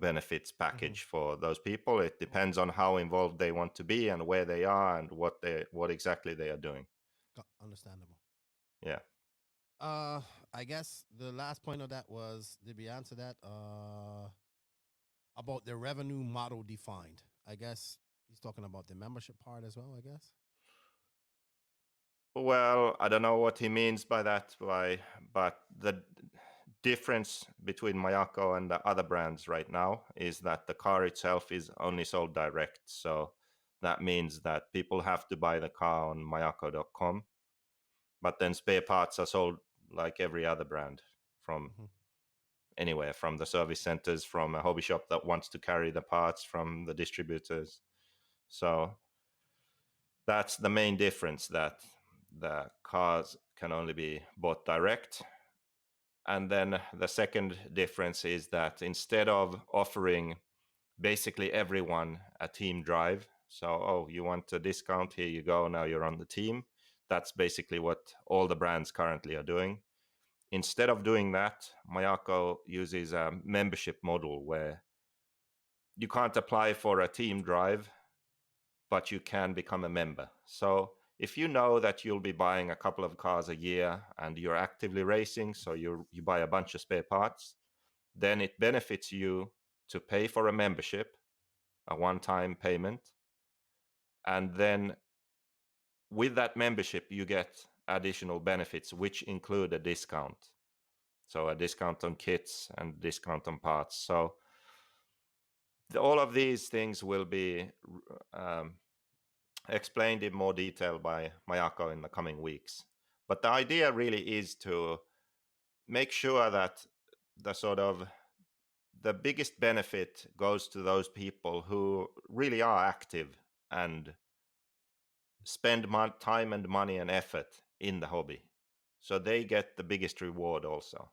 benefits package for those people. It depends on how involved they want to be and where they are and what exactly they are doing. Understandable. Yeah. I guess the last point of that was, did we answer that? About the revenue model defined. I guess he's talking about the membership part as well, I guess. Well, I don't know what he means by that, but the difference between Mayako and the other brands right now is that the car itself is only sold direct. So that means that people have to buy the car on mayako.com, but then spare parts are sold like every other brand from anywhere, from the service centers, from a hobby shop that wants to carry the parts, from the distributors. So that's the main difference, that the cars can only be bought direct. And then the second difference is that instead of offering basically everyone a team drive, so, you want a discount, here you go, now you're on the team. That's basically what all the brands currently are doing. Instead of doing that, Mayako uses a membership model where you can't apply for a team drive, but you can become a member. So if you know that you'll be buying a couple of cars a year and you're actively racing, so you buy a bunch of spare parts, then it benefits you to pay for a membership, a one-time payment. And then with that membership, you get additional benefits, which include a discount. So a discount on kits and discount on parts. So all of these things will be explained in more detail by Mayako in the coming weeks. But the idea really is to make sure that the biggest benefit goes to those people who really are active and spend time and money and effort in the hobby. So they get the biggest reward also.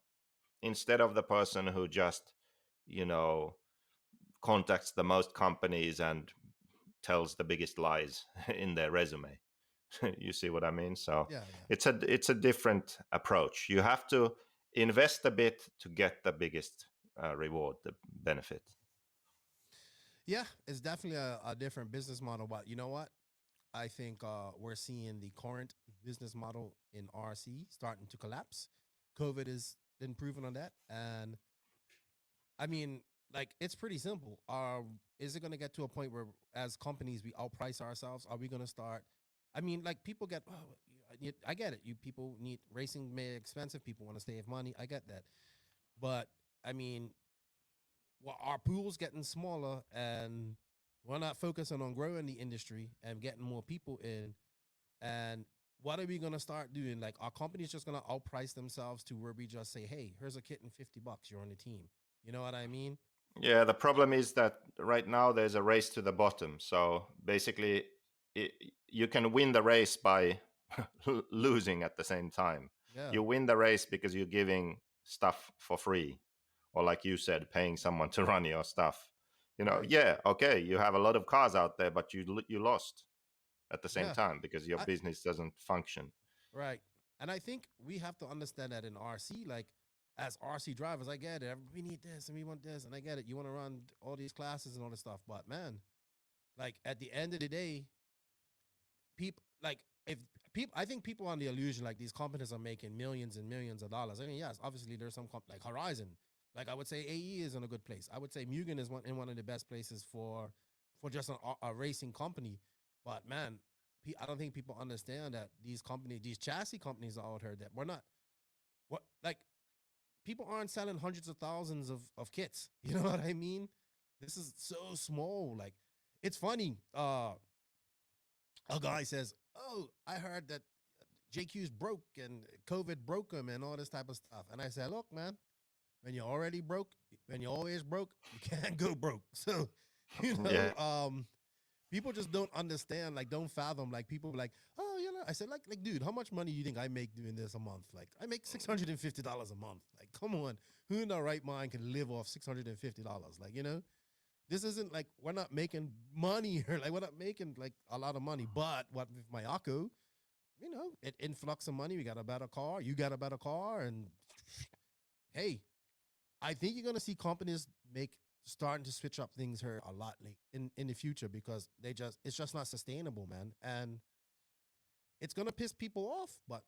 Instead of the person who just, contacts the most companies and tells the biggest lies in their resume. You see what I mean? So Yeah, it's a different approach. You have to invest a bit to get the biggest reward, the benefit. yeah. It's definitely a different business model, but you know what? I think we're seeing the current business model in RC starting to collapse. COVID has been proven on that, and I mean, like it's pretty simple. Is it going to get to a point where, as companies, we outprice ourselves? Are we going to start? I mean, like people get. Oh, I get it. You people need racing may expensive. People want to save money. I get that, but I mean, well, our pool's getting smaller, and we're not focusing on growing the industry and getting more people in. And what are we gonna start doing? Like, our company's just gonna outprice themselves to where we just say, "Hey, here's a kit and $50. You're on the team." You know what I mean? Yeah, the problem is that right now there's a race to the bottom. So basically, you can win the race by losing at the same time. Yeah. You win the race because you're giving stuff for free, or like you said, paying someone to run your stuff. Right. Yeah, okay, you have a lot of cars out there, but you lost at the same Yeah. time because your I, business doesn't function. right. And I think we have to understand that in RC, like as RC drivers, I get it. We need this and we want this, and I get it. You want to run all these classes and all this stuff, but man, like at the end of the day, people like if people I think people on the illusion like these companies are making millions and millions of dollars. I mean, yes, obviously there's some like Horizon. Like I would say AE is in a good place. I would say Mugen is one of the best places for just a racing company. But man, I don't think people understand that these companies, these chassis companies are out here that we're not what like people aren't selling hundreds of thousands of kits. You know what I mean? This is so small. Like it's funny. A guy says, "Oh, I heard that JQ's broke and COVID broke him and all this type of stuff." And I said, "Look, man, when you're already broke, when you're always broke, you can't go broke." So, Yeah. people just don't understand, like, don't fathom. Like, people be like, "Oh, you know," I said, like, dude, how much money do you think I make doing this a month? Like, I make $650 a month. Like, come on, who in their right mind can live off $650? Like, this isn't like we're not making money here. Like we're not making like a lot of money. But what with Mayako, it influx of money. We got a better car. You got a better car, and hey, I think you're gonna see companies starting to switch up things here a lot late in the future because it's just not sustainable, man. And it's gonna piss people off. But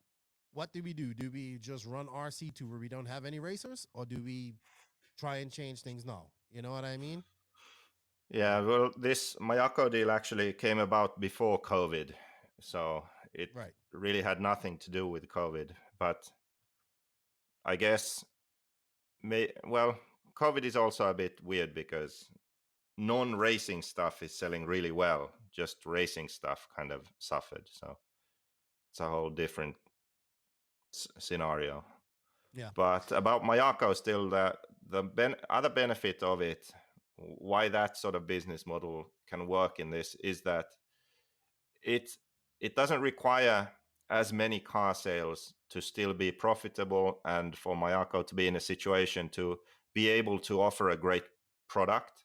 what do we do? Do we just run RC to where we don't have any racers, or do we try and change things now? You know what I mean? Yeah, well, this Mayako deal actually came about before COVID, so it Right. really had nothing to do with COVID. But I guess, well, COVID is also a bit weird because non-racing stuff is selling really well. Just racing stuff kind of suffered, so it's a whole different scenario. Yeah. But about Mayako, still the other benefit of it, why that sort of business model can work in this is that it it doesn't require as many car sales to still be profitable and for Mayako to be in a situation to be able to offer a great product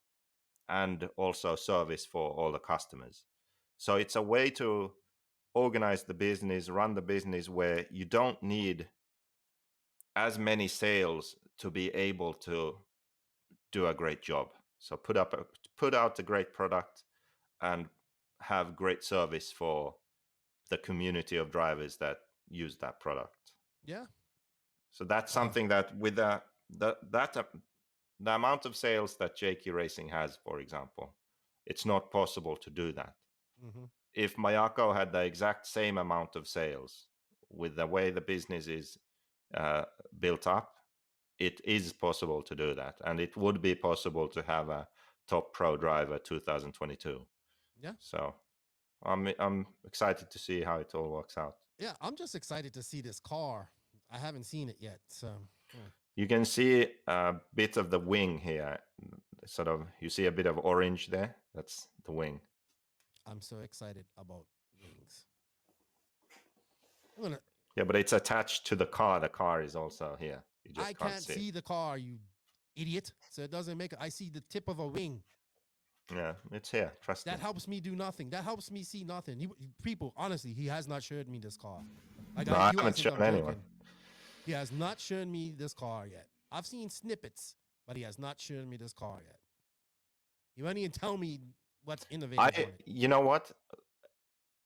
and also service for all the customers. So it's a way to organize the business, run the business where you don't need as many sales to be able to do a great job. So put out a great product and have great service for the community of drivers that use that product. Yeah. So that's something that with the amount of sales that JQ Racing has, for example, it's not possible to do that. Mm-hmm. If Mayako had the exact same amount of sales with the way the business is built up, it is possible to do that. And it would be possible to have a top pro driver 2022. Yeah. So I'm excited to see how it all works out. Yeah, I'm just excited to see this car. I haven't seen it yet, so you can see a bit of the wing here. Sort of, you see a bit of orange there. That's the wing. I'm so excited about wings. Yeah, but it's attached to the car. The car is also here. You just I can't see the car, you idiot. So it doesn't make it. I see the tip of a wing. Yeah, it's here. Trust me. That helps me do nothing. That helps me see nothing. People, honestly, he has not showed me this car. I haven't shown anyone. He has not shown me this car yet. I've seen snippets, but he has not shown me this car yet. He won't even tell me what's innovative on it. You know what?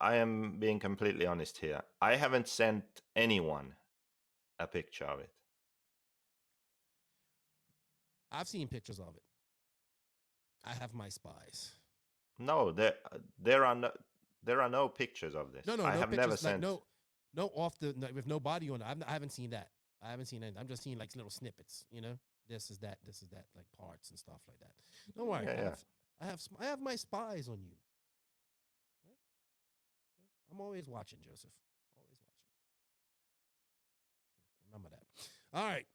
I am being completely honest here. I haven't sent anyone a picture of it. I've seen pictures of it. I have my spies. No, there are no pictures of this. No, I have pictures, never sent. No, off the with no body on it. I haven't seen that. I haven't seen anything. I'm just seeing like little snippets. You know, this is that, like parts and stuff like that. Don't worry. Yeah. I have my spies on you. I'm always watching, Joseph. Always watching. Remember that. All right.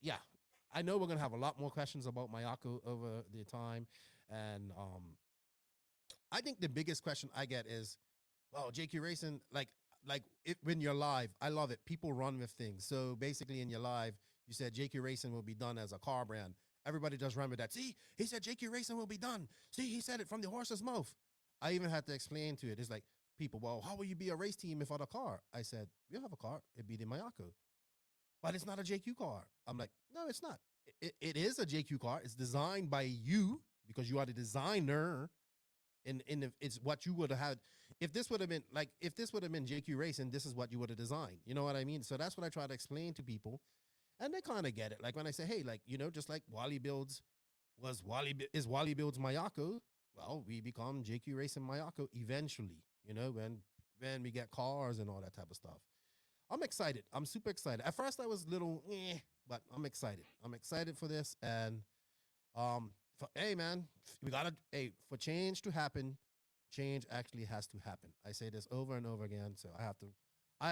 Yeah. I know we're gonna have a lot more questions about Mayako over the time, and I think the biggest question I get is, well, JQ Racing, when you're live, I love it. People run with things. So basically, in your live, you said JQ Racing will be done as a car brand. Everybody does run with that. See, he said JQ Racing will be done. See, he said it from the horse's mouth. I even had to explain to it. It's like, people, well, how will you be a race team without a car? I said, we'll have a car. It'd be the Mayako. But it's not a JQ car. I'm like, no, it's not. It is a JQ car. It's designed by you because you are the designer. It's what you would have had. If this would have been JQ Racing, this is what you would have designed. You know what I mean? So that's what I try to explain to people. And they kind of get it. Like when I say, hey, just like Wally Builds is Wally Builds Mayako. Well, we become JQ Racing Mayako eventually, when we get cars and all that type of stuff. I'm excited. I'm super excited. At first I was little, but I'm excited. I'm excited for this. And for change to happen, change actually has to happen. I say this over and over again, so I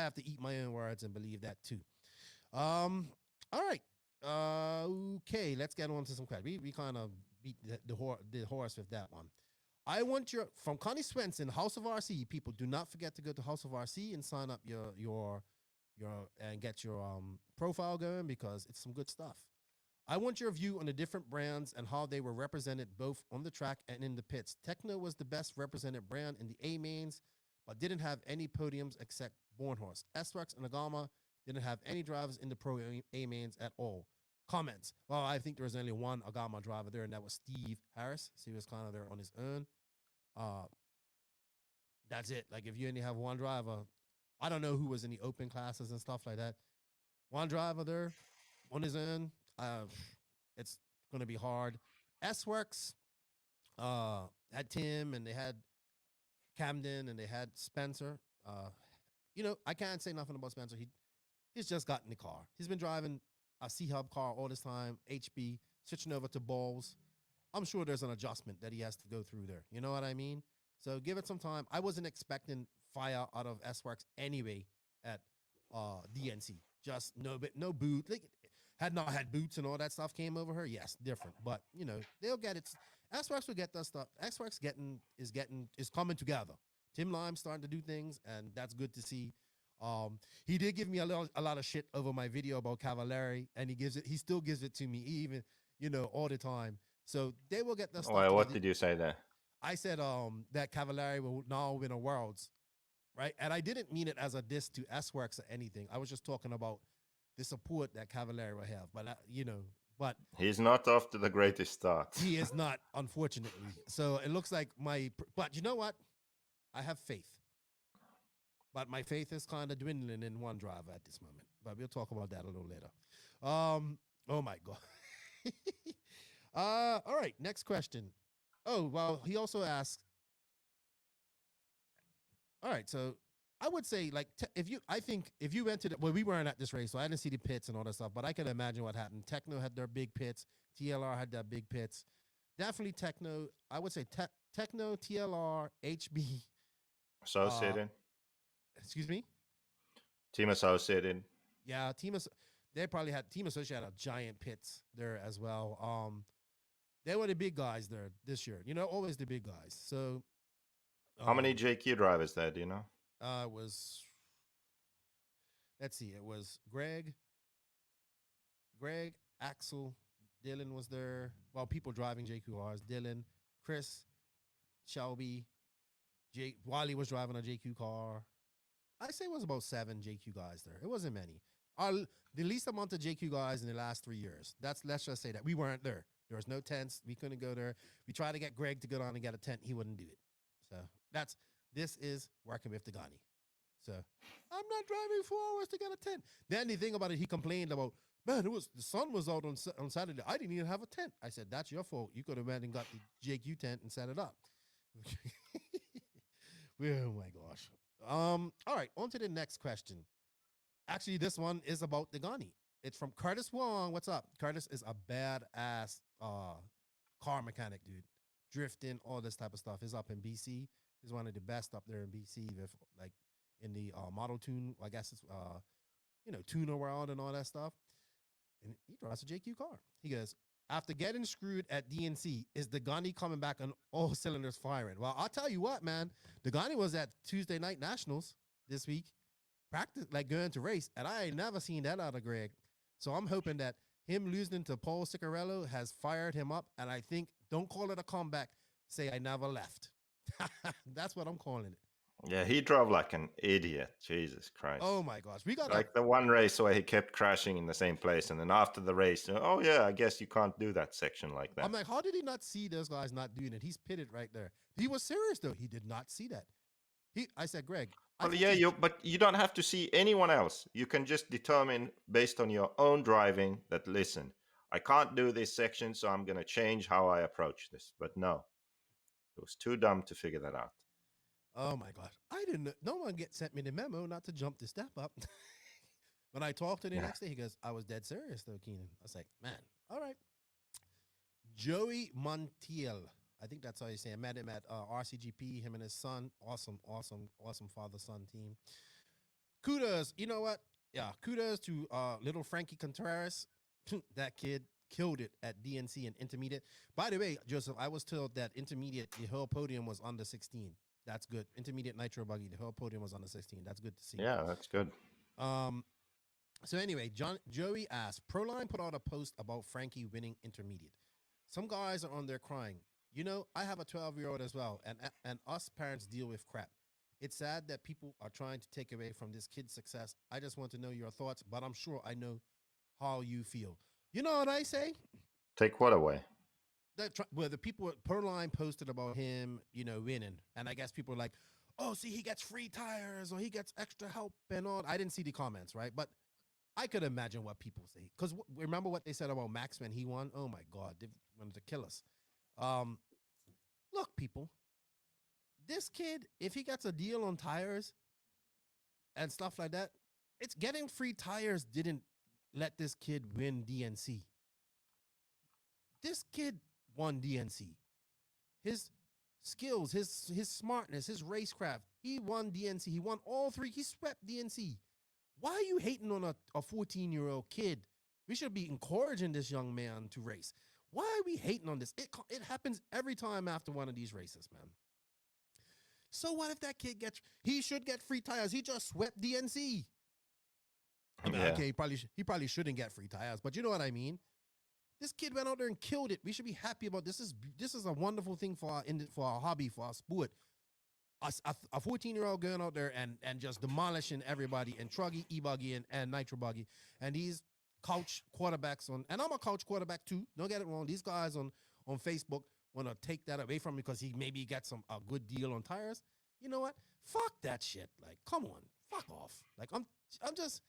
have to eat my own words and believe that too. All right. Okay, let's get on to some questions. We kind of beat the horse with that one. I want from Connie Swenson, House of RC. People, do not forget to go to House of RC and sign up your and get your profile going, because it's some good stuff. I want your view on the different brands and how they were represented both on the track and in the pits. Tekno was the best represented brand in the A-mains, but didn't have any podiums except Bornhorst. S-Works and Agama didn't have any drivers in the pro A-mains at all. Comments. Well, I think there was only one Agama driver there, and that was Steve Harris. So he was kind of there on his own. That's it. Like, if you only have one driver, I don't know who was in the open classes and stuff like that. One driver there on his own, it's going to be hard. S-Works had Tim, and they had Camden, and they had Spencer. I can't say nothing about Spencer. He's just got in the car. He's been driving a C-Hub car all this time, HB, switching over to balls. I'm sure there's an adjustment that he has to go through there. You know what I mean? So give it some time. I wasn't expecting fire out of S-Works anyway at DNC. Just no boot. Like, had not had boots and all that stuff came over her. Yes, different. But they'll get it. S-Works will get that stuff. S-Works is coming together. Tim Lime's starting to do things, and that's good to see. He did give me a lot of shit over my video about Cavallari, and he still gives it to me, even all the time. So they will get that stuff. What did you say there? I said that Cavallari will now win a Worlds, right? And I didn't mean it as a diss to S-Works or anything. I was just talking about the support that Cavallari will have. But, but He's not off to the greatest start. he is not, unfortunately. So it looks like but you know what? I have faith. But my faith is kind of dwindling in one driver at this moment. But we'll talk about that a little later. Oh my God. All right, next question. Oh, well, he also asked. All right, so I would say, like, if you went to we weren't at this race, so I didn't see the pits and all that stuff, but I can imagine what happened. Tekno had their big pits. TLR had their big pits. Definitely Tekno. I would say Tekno, TLR, HB. Associated. Excuse me? Team Associated. Yeah, they probably had Team Associated had a giant pits there as well. They were the big guys there this year. Always the big guys. So how many JQ drivers there, do you know? It was, let's see, it was Greg, Axel, Dylan was there. Well, people driving JQRs, Dylan, Chris, Shelby, Wally was driving a JQ car. I say it was about 7 JQ guys there. It wasn't many. The least amount of JQ guys in the last 3 years. Let's just say that we weren't there. There was no tents. We couldn't go there. We tried to get Greg to go down and get a tent. He wouldn't do it. So this is working with Degani. So I'm not driving 4 hours to get a tent. Then the thing about it, he complained about, man, the sun was out on Saturday. I didn't even have a tent. I said, that's your fault. You could have went and got the JQ tent and set it up. Oh my gosh. All right, on to the next question. Actually, this one is about Degani. It's from Curtis Wong. What's up? Curtis is a badass car mechanic, dude. Drifting, all this type of stuff. He's up in BC. He's one of the best up there in BC with, like, in the model tune. I guess it's tuner world and all that stuff. And he drives a JQ car. He goes, after getting screwed at DNC, is Degani coming back on all cylinders firing? Well, I'll tell you what, man. Degani was at Tuesday Night Nationals this week, practice, like going to race, and I ain't never seen that out of Greg. So I'm hoping that him losing to Paul Ciccarello has fired him up, and I think, don't call it a comeback, say I never left. That's what I'm calling it. Yeah, he drove like an idiot. Jesus Christ. Oh my gosh. We got like the one race where he kept crashing in the same place. And then after the race, oh yeah, I guess you can't do that section like that. I'm like, how did he not see those guys not doing it? He's pitted right there. He was serious though. He did not see that. I said, Greg. Well, yeah, but you don't have to see anyone else. You can just determine based on your own driving that, listen, I can't do this section, so I'm going to change how I approach this. But no, it was too dumb to figure that out. Oh my gosh. I didn't know. No one sent me the memo not to jump the step up. When I talked to the next day, he goes, I was dead serious though, Keenan. I was like, man, all right. Joey Montiel. I think that's how you say it. I met him at RCGP, him and his son. Awesome father-son team. Kudos. You know what? Yeah, kudos to little Frankie Contreras. That kid killed it at DNC and intermediate. By the way, Joseph, I was told that intermediate, the whole podium was under 16. That's good. Intermediate Nitro buggy, the whole podium was under 16. That's good to see. Yeah, that's good. So anyway, Joey asked, Proline put out a post about Frankie winning intermediate. Some guys are on there crying. I have a 12-year-old as well, and us parents deal with crap. It's sad that people are trying to take away from this kid's success. I just want to know your thoughts, but I'm sure I know how you feel. You know what I say? Take what away? The people at Proline posted about him, winning. And I guess people are like, oh, see, he gets free tires or he gets extra help and all. I didn't see the comments, right? But I could imagine what people say. Because remember what they said about Max when he won? Oh, my God. They wanted to kill us. Look, people, this kid, if he gets a deal on tires and stuff like that, it's getting free tires didn't let this kid win DNC. This kid won DNC. His skills, his smartness, his racecraft, he won DNC. He won all 3. He swept DNC. Why are you hating on a 14-year-old kid? We should be encouraging this young man to race. Why are we hating on this? It happens every time after one of these races, man. So what if that kid he should get free tires. He just swept DNC. I mean, okay, he probably shouldn't get free tires, but you know what I mean? This kid went out there and killed it. We should be happy about this. This is a wonderful thing for our hobby, for our sport. a 14-year-old going out there and just demolishing everybody in Truggy, E-Buggy, and Nitro Buggy. And these couch quarterbacks and I'm a couch quarterback too. Don't get it wrong. These guys on Facebook want to take that away from me because he maybe got a good deal on tires. You know what? Fuck that shit. Like, come on. Fuck off. Like, I'm just,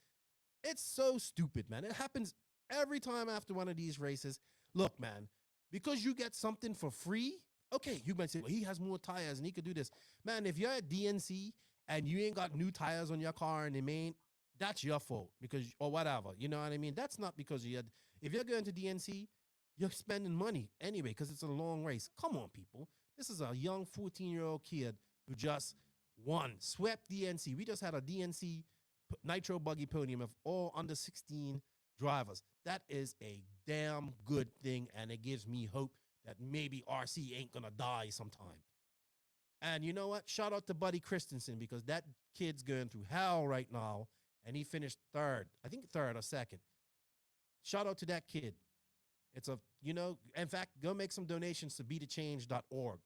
it's so stupid, man. It happens every time after one of these races. Look, man, because you get something for free, okay, you might say, well, he has more tires and he could do this. Man, if you're at DNC and you ain't got new tires on your car and they main, that's your fault because, or whatever. You know what I mean? That's not because if you're going to DNC, you're spending money anyway because it's a long race. Come on, people. This is a young 14-year-old kid who just swept DNC. We just had a DNC Nitro Buggy podium of all under 16 drivers. That is a damn good thing, and it gives me hope that maybe RC ain't gonna die sometime. And you know what? Shout out to Buddy Christensen because that kid's going through hell right now, and he finished third. I think third or second. Shout out to that kid. It's in fact, go make some donations to BeTheChange.org.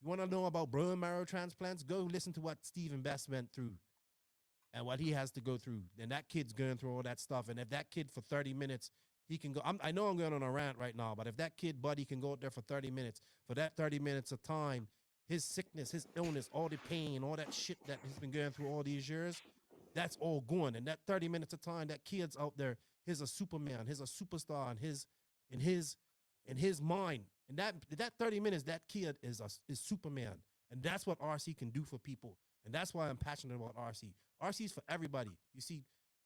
You want to know about bone marrow transplants? Go listen to what Stephen Best went through and what he has to go through. And that kid's going through all that stuff. And if that kid for 30 minutes, he can go. I know I'm going on a rant right now, but if that kid, Buddy, can go out there for 30 minutes, for that 30 minutes of time, his sickness, his illness, all the pain, all that shit that he's been going through all these years, that's all gone. And that 30 minutes of time, that kid's out there, he's a Superman, he's a superstar in his mind. And that 30 minutes, that kid is Superman. And that's what RC can do for people. And that's why I'm passionate about RC. RC is for everybody. You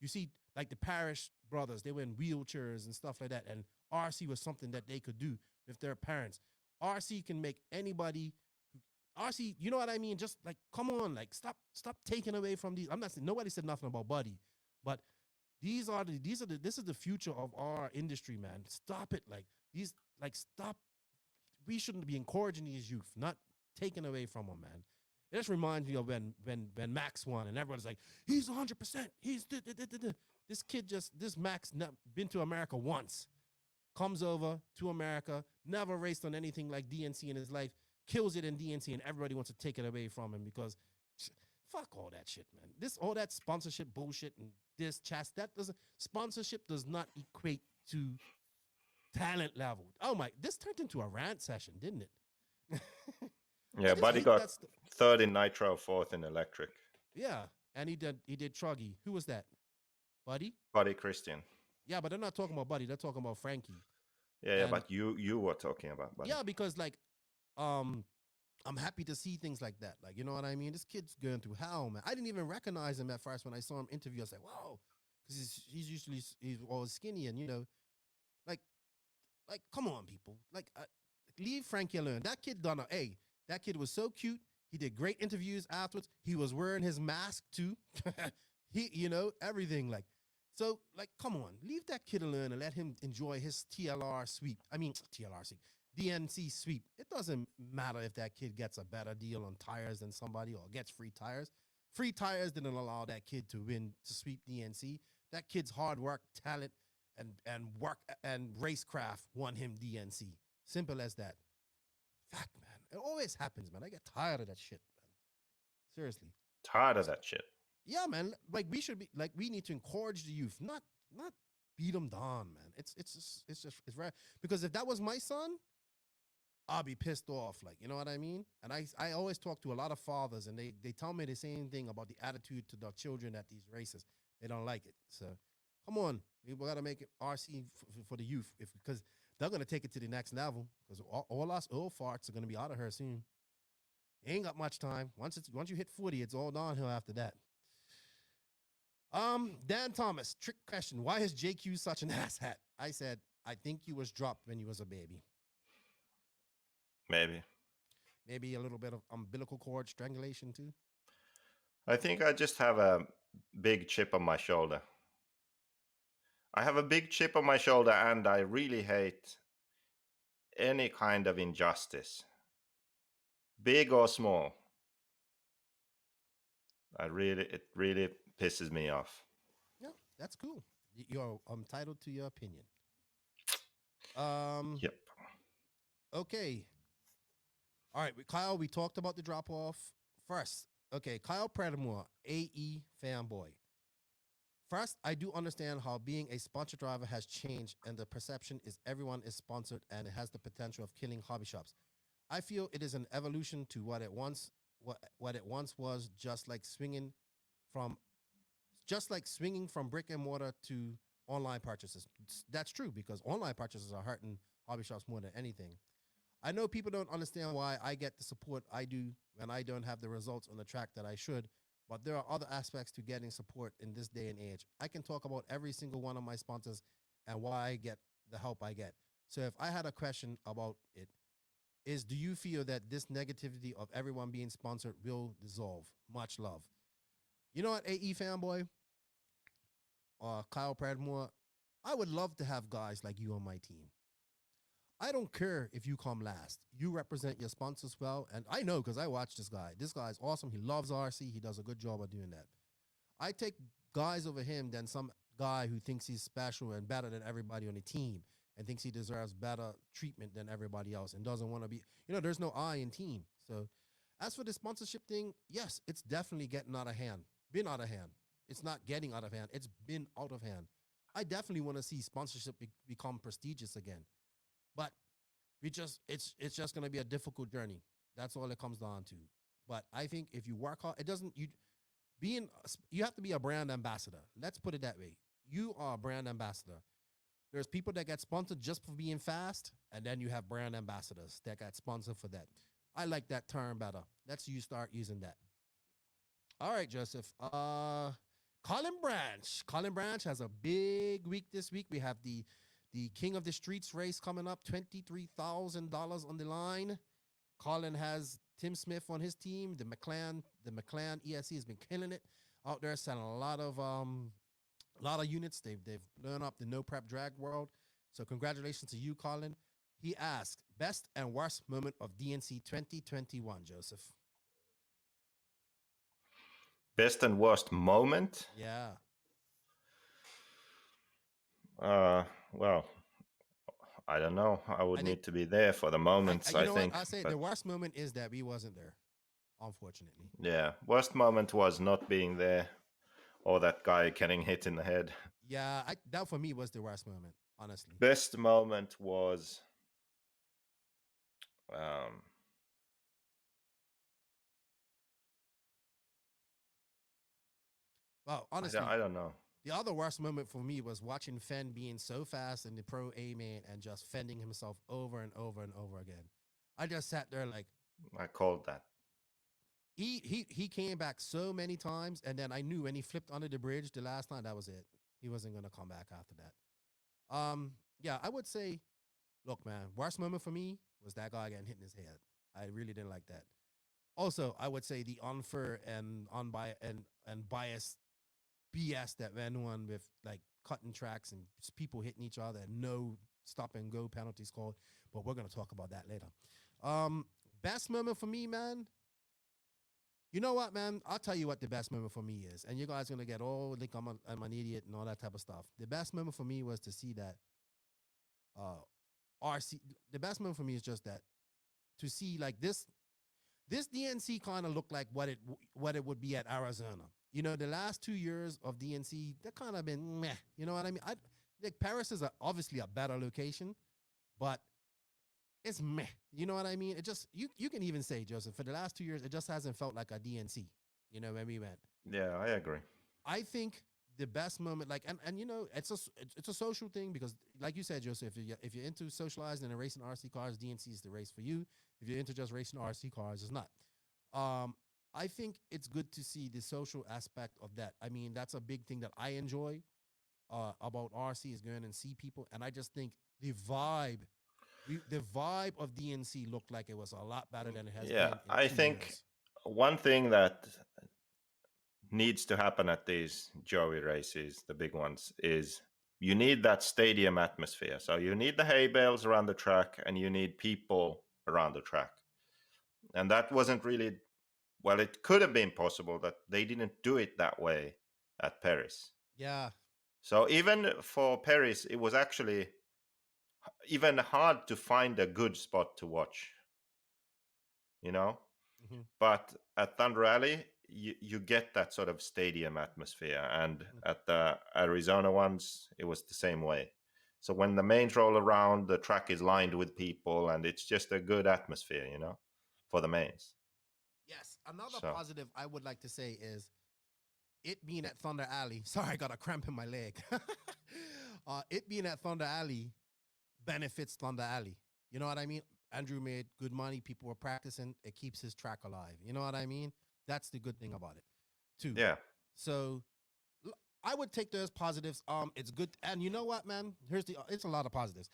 see, like the Parrish brothers, they were in wheelchairs and stuff like that. And RC was something that they could do with their parents. RC can make anybody. RC, you know what I mean? Just like, come on, like stop taking away from these. I'm not saying nobody said nothing about Buddy, but this is the future of our industry, man. Stop it, stop. We shouldn't be encouraging these youth, not taking away from them, man. It just reminds me of when Max won and everybody's like, he's 100%. He's this kid this Max been to America once, comes over to America, never raced on anything like DNC in his life, kills it in DNC, and everybody wants to take it away from him because fuck all that shit, man. All that sponsorship bullshit and sponsorship does not equate to talent level. Oh my, this turned into a rant session, didn't it? Yeah, Buddy got third in Nitro, fourth in Electric. Yeah, and he did Truggy. Who was that? Buddy? Buddy Christian. Yeah, but they're not talking about Buddy. They're talking about Frankie. Yeah, but you were talking about Buddy. Yeah, because I'm happy to see things like that. Like, you know what I mean? This kid's going through hell, man. I didn't even recognize him at first when I saw him interview. I was like, whoa, because he's always skinny and like come on, people. Like, leave Frankie alone. That kid that kid was so cute. He did great interviews afterwards. He was wearing his mask too. Everything so come on, leave that kid alone and let him enjoy his DNC sweep. It doesn't matter if that kid gets a better deal on tires than somebody or gets free tires. Free tires didn't allow that kid to sweep DNC. That kid's hard work, talent, and work and racecraft won him DNC. Simple as that. Fuck, man. It always happens, man. I get tired of that shit, man. Seriously. Tired of that shit. Yeah, man. Like we need to encourage the youth, not beat them down, man. It's rare. Because if that was my son, I'll be pissed off. Like, you know what I mean? And I always talk to a lot of fathers and they tell me the same thing about the attitude to their children at these races. They don't like it. So come on. We got to make it RC for the youth because they're going to take it to the next level because all us old farts are going to be out of her soon. Ain't got much time. Once you hit 40, it's all downhill after that. Dan Thomas, trick question. Why is JQ such an asshat? I said, I think you was dropped when you was a baby. Maybe a little bit of umbilical cord strangulation too. I think I just have a big chip on my shoulder. I have a big chip on my shoulder and I really hate any kind of injustice, big or small. It really pisses me off. Yeah, that's cool. You're entitled to your opinion. Yep. Okay. All right, Kyle, we talked about the drop off first. Okay, Kyle Predamore, AE fanboy. First, I do understand how being a sponsor driver has changed, and the perception is everyone is sponsored and it has the potential of killing hobby shops. I feel it is an evolution to what it once was, from just like swinging from brick and mortar to online purchases. That's true because online purchases are hurting hobby shops more than anything. I know people don't understand why I get the support I do when I don't have the results on the track that I should, but there are other aspects to getting support in this day and age. I can talk about every single one of my sponsors and why I get the help I get. So if I had a question about it, is do you feel that this negativity of everyone being sponsored will dissolve? Much love. You know what, AE fanboy, Kyle Pradmore, I would love to have guys like you on my team. I don't care if you come last. You represent your sponsors well. And I know because I watch this guy. This guy's awesome. He loves RC. He does a good job of doing that. I take guys over him than some guy who thinks he's special and better than everybody on the team and thinks he deserves better treatment than everybody else and doesn't want to be, there's no I in team. So as for the sponsorship thing, yes, it's definitely getting out of hand. Been out of hand. It's not getting out of hand. It's been out of hand. I definitely want to see sponsorship become prestigious again. But it's just going to be a difficult journey. That's all it comes down to. But I think if you work hard, you have to be a brand ambassador. Let's put it that way. You are a brand ambassador. There's people that get sponsored just for being fast, and then you have brand ambassadors that got sponsored for that. I like that term better. Let's start using that. All right, Joseph. Colin Branch. Colin Branch has a big week this week. We have the King of the Streets race coming up, $23,000 on the line. Colin has Tim Smith on his team. The McLaren ESC has been killing it out there, selling a lot of units. They've blown up the no prep drag world. So congratulations to you, Colin. He asked, best and worst moment of DNC 2021, Joseph. Best and worst moment? Yeah. Well, I don't know. I would need to be there for the moments, I think. I say the worst moment is that we wasn't there, unfortunately. Yeah. Worst moment was not being there or that guy getting hit in the head. Yeah, that for me was the worst moment, honestly. Best moment was well, honestly, I don't know. The other worst moment for me was watching Fenn being so fast in the Pro A-Main and just fending himself over and over and over again. I just sat there like... I called that. He came back so many times, and then I knew when he flipped under the bridge the last time, that was it. He wasn't going to come back after that. Yeah, I would say, look, man, worst moment for me was that guy getting hit in his head. I really didn't like that. Also, I would say the unfair and biased BS that went on with like cutting tracks and people hitting each other and no stop and go penalties called. But we're going to talk about that later. Best moment for me, man. You know what, man? I'll tell you what the best moment for me is. And you guys are going to get all like I'm an idiot and all that type of stuff. The best moment for me was to see that RC. The best moment for me is just that to see like this DNC kind of looked like what it would be at Arizona. The last 2 years of DNC, that kind of been meh. You know what I mean? I think Paris is obviously a better location, but it's meh. You know what I mean? It just you can even say, Joseph, for the last 2 years, it just hasn't felt like a DNC. When we went. Yeah, I agree. I think the best moment, like, and it's a social thing because, like you said, Joseph, if you're into socializing and racing RC cars, DNC is the race for you. If you're into just racing RC cars, it's not. I think it's good to see the social aspect of that. I mean, that's a big thing that I enjoy about RC is going and see people. And I just think the vibe of DNC looked like it was a lot better than it has been. Yeah, I think one thing that needs to happen at these Joey races, the big ones, is you need that stadium atmosphere. So you need the hay bales around the track and you need people around the track. And that wasn't really... Well, it could have been possible that they didn't do it that way at Paris. Yeah. So even for Paris, it was actually even hard to find a good spot to watch. you know. Mhm. But at Thunder Alley, you get that sort of stadium atmosphere, and at the Arizona ones, it was the same way. So when the mains roll around, the track is lined with people, and it's just a good atmosphere, you know, for the mains. Yes. Another So positive I would like to say is it being at Thunder Alley. Sorry, I got a cramp in my leg. It being at Thunder Alley benefits Thunder Alley. You know what I mean? Andrew made good money. People were practicing. It keeps his track alive. You know what I mean? That's the good thing about it, too. yeah, So I would take those positives. It's good, and you know what, man? It's a lot of positives.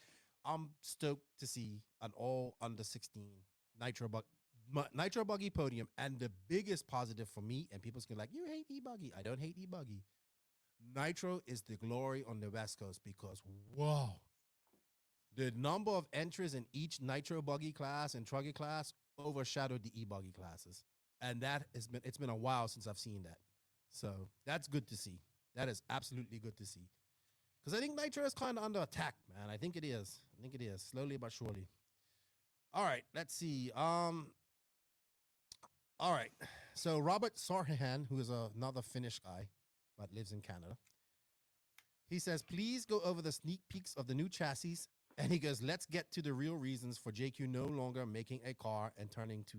I'm stoked to see an all under 16 nitro bug. Nitro buggy podium, and the biggest positive for me, and people's gonna like, you hate e-buggy. I don't hate e-buggy. Nitro is the glory on the West Coast because whoa, the number of entries in each nitro buggy class and truggy class overshadowed the e-buggy classes, and it's been a while since I've seen that. So that's good to see. That is absolutely good to see because I think nitro is kind of under attack, man. I think it is. I think it is slowly but surely. All right, let's see. All right. So Robert Sarhan, who is another Finnish guy but lives in Canada, he says, please go over the sneak peeks of the new chassis. And he goes, let's get to the real reasons for JQ no longer making a car and turning to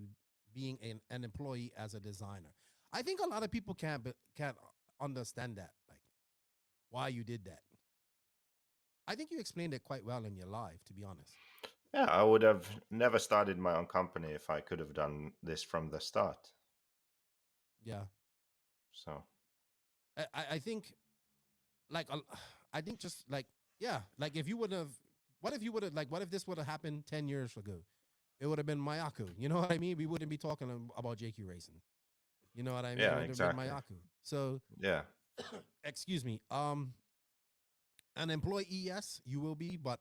being an employee as a designer. I think a lot of people can't understand that, like why you did that. I think you explained it quite well in your live, to be honest. yeah, I would have never started my own company if I could have done this from the start. Yeah. So I think like I think just like yeah, like if you would have, what if you would have like, what if this would have happened 10 years ago? It would have been Mayaku. You know what I mean? We wouldn't be talking about JQ racing. You know what I mean? It yeah, would have been exactly. Mayaku. So, Yeah, excuse me. An employee, yes, you will be, but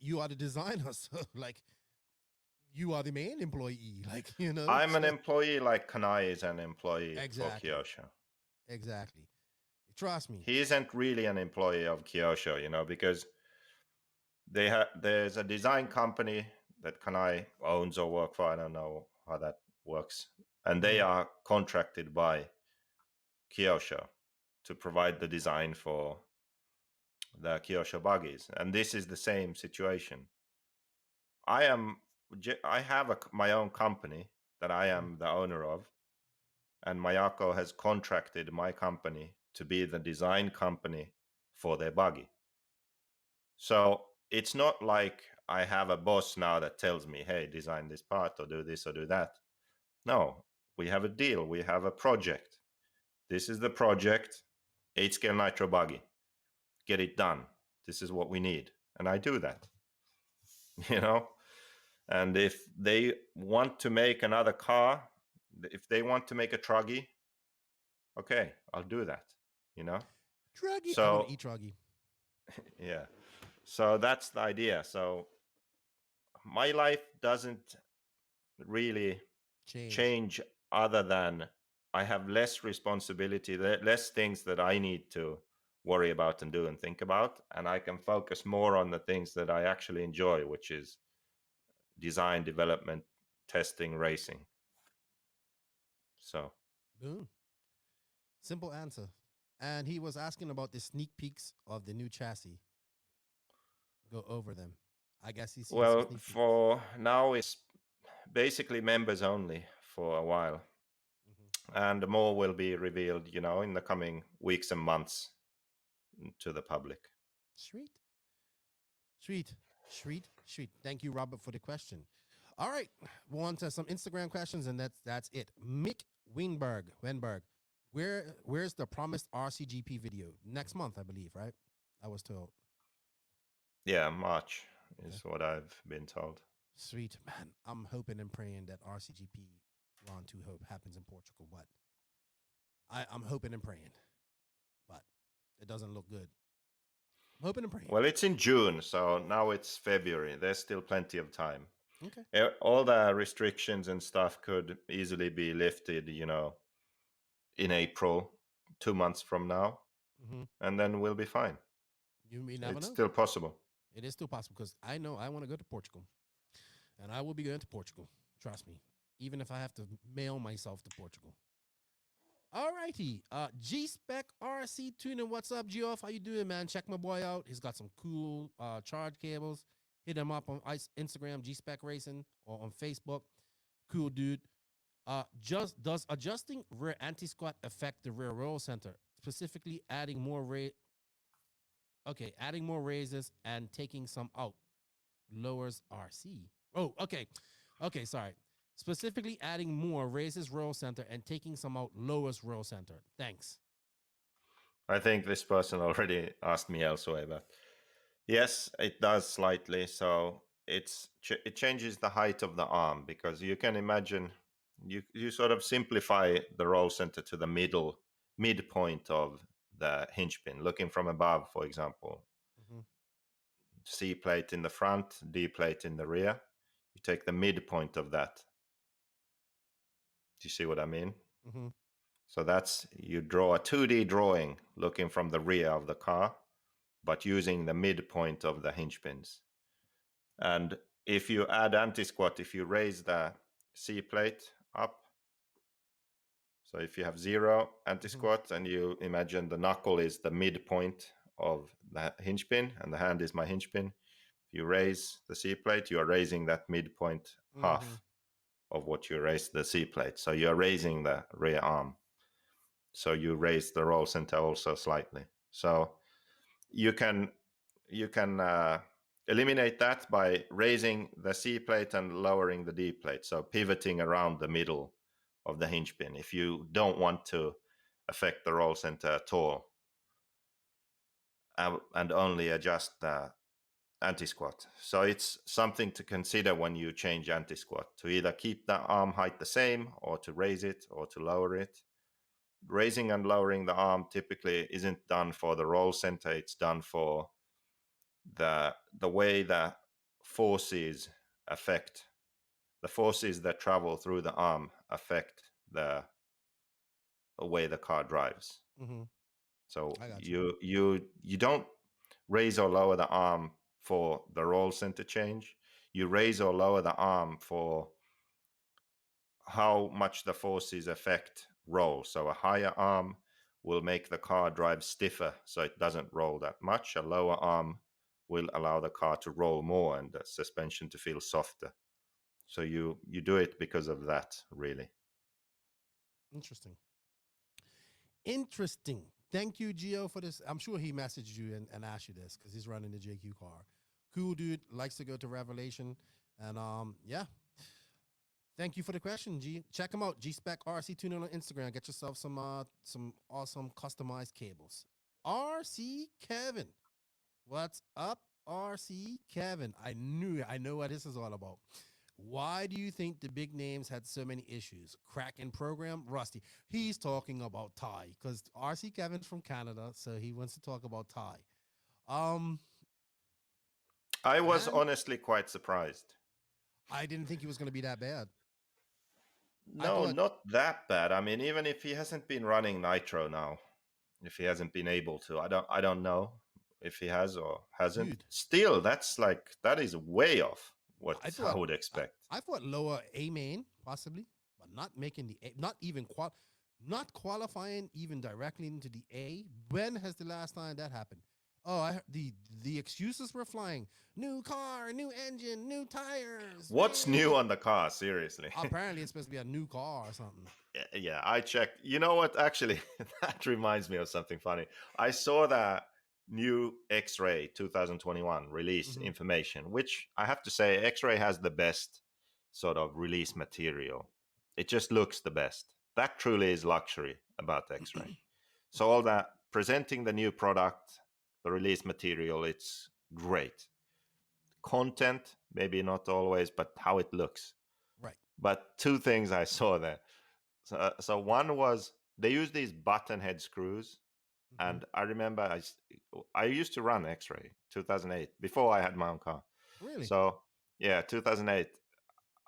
you are the designer, so like you are the main employee, like you know. I'm an So, employee like Kanai is an employee for exactly, Kyosho. exactly. Trust me. He isn't really an employee of Kyosho, you know, because there's a design company that Kanai owns or work for. I don't know how that works, and they Mhm. are contracted by Kyosho to provide the design for the Kyosho buggies, and this is the same situation. I am I have my own company that I Mhm. am the owner of, and Mayako has contracted my company to be the design company for their buggy. So it's not like I have a boss now that tells me, hey, design this part or do this or do that. No, we have a deal, we have a project. This is the project, 8 scale nitro buggy. Get it done. This is what we need. And I do that, you know? And if they want to make another car, if they want to make a truggy, okay, I'll do that, you know? Druggy. I want to So, eat druggy. yeah. So that's the idea. So my life doesn't really Change. change other than I have less responsibility, less things that I need to worry about and do and think about. And I can focus more on the things that I actually enjoy, which is design, development, testing, racing. So, Boom. Simple answer. And he was asking about the sneak peeks of the new chassis. Go over them. I guess he's seen some well, sneak peeks. for now, it's basically members only for a while. Mhm. And more will be revealed, you know, in the coming weeks and months to the public. Sweet. Sweet. Sweet. Sweet. Thank you, Robert, for the question. All right. We're on to some Instagram questions, and that's it. Mick Wenberg. Where's the promised RCGP video? Next month, I believe, right? I was told. Yeah, March Okay. is what I've been told. Sweet. Man, I'm hoping and praying that RCGP Round 2 Hope happens in Portugal, but I'm hoping and praying. But it doesn't look good. I'm hoping and praying. Well, it's in June, so now it's February. There's still plenty of time. Okay. All the restrictions and stuff could easily be lifted, you know, in April, 2 months from now, Mm-hmm. and then we'll be fine. You may never It's know. still possible. It is still possible because I know I want to go to Portugal, and I will be going to Portugal. Trust me. even if I have to mail myself to Portugal. All righty. G-Spec RC Tuning. What's up, Geoff? How you doing, man? Check my boy out. He's got some cool charge cables. Hit him up on Instagram, G-Spec Racing, or on Facebook. Cool dude. Just does adjusting rear anti-squat affect the rear roll center, specifically adding more adding more raises and taking some out lowers RC. Oh, okay. Okay, sorry. Specifically adding more raises roll center and taking some out lowers roll center. Thanks. I think this person already asked me elsewhere, but yes, it does slightly. So it changes the height of the arm, because you can imagine you sort of simplify the roll center to the midpoint of the hinge pin, looking from above, for example. Mm-hmm. C plate in the front, D plate in the rear. You take the midpoint of that. Do you see what I mean? Mm-hmm. So that's, you draw a 2D drawing looking from the rear of the car, but using the midpoint of the hinge pins. And if you add anti-squat, if you raise the C plate up, so if you have 0 anti-squat and you imagine the knuckle is the midpoint of the hinge pin and the hand is my hinge pin, if you raise the C plate, you are raising that midpoint half of what you raise the C plate. So you are raising the rear arm. So you raise the roll center also slightly. So you can eliminate that by raising the C plate and lowering the D plate. So pivoting around the middle of the hinge pin if you don't want to affect the roll center at all, and only adjust the anti-squat. So it's something to consider when you change anti-squat, to either keep the arm height the same or to raise it or to lower it. Raising and lowering the arm typically isn't done for the roll center, it's done for the way the forces that travel through the arm affect the way the car drives. Mm-hmm. So I got you don't raise or lower the arm for the roll center change. You raise or lower the arm for how much the forces affect roll. So a higher arm will make the car drive stiffer, so it doesn't roll that much. A lower arm will allow the car to roll more and the suspension to feel softer. So you do it because of that, really. Interesting. Thank you, Gio, for this. I'm sure he messaged you and asked you this because he's running the JQ car. Cool dude, likes to go to Revelation. And yeah. Thank you for the question, G. Check him out, G-Spec RC Tuning on Instagram. Get yourself some awesome customized cables. RC Kevin. What's up, RC Kevin? I know what this is all about. Why do you think the big names had so many issues? Cracking program, rusty. He's talking about Thai because RC Kevin's from Canada, so he wants to talk about Thai. I was honestly quite surprised. I didn't think he was going to be that bad. No, not that bad. I mean, even if he hasn't been running Nitro now, if he hasn't been able to, I don't know if he has or hasn't. Dude. Still, that is way off what I would expect. I thought lower A main possibly, but not making the A, not qualifying even directly into the A. When has the last time that happened? Oh, I heard the excuses were flying. New car, new engine, new tires. What's new on the car? Seriously. Apparently, it's supposed to be a new car or something. Yeah, I checked. You know what? Actually, that reminds me of something funny. I saw that new X-Ray 2021 release information, which I have to say, X-Ray has the best sort of release material. It just looks the best. That truly is luxury about X-Ray. So all that, presenting the new product, the release material, it's great. Content, maybe not always, but how it looks. Right. But two things I saw there. So one was they use these button head screws. And I remember I used to run X-Ray 2008 before I had my own car. Really? So yeah, 2008.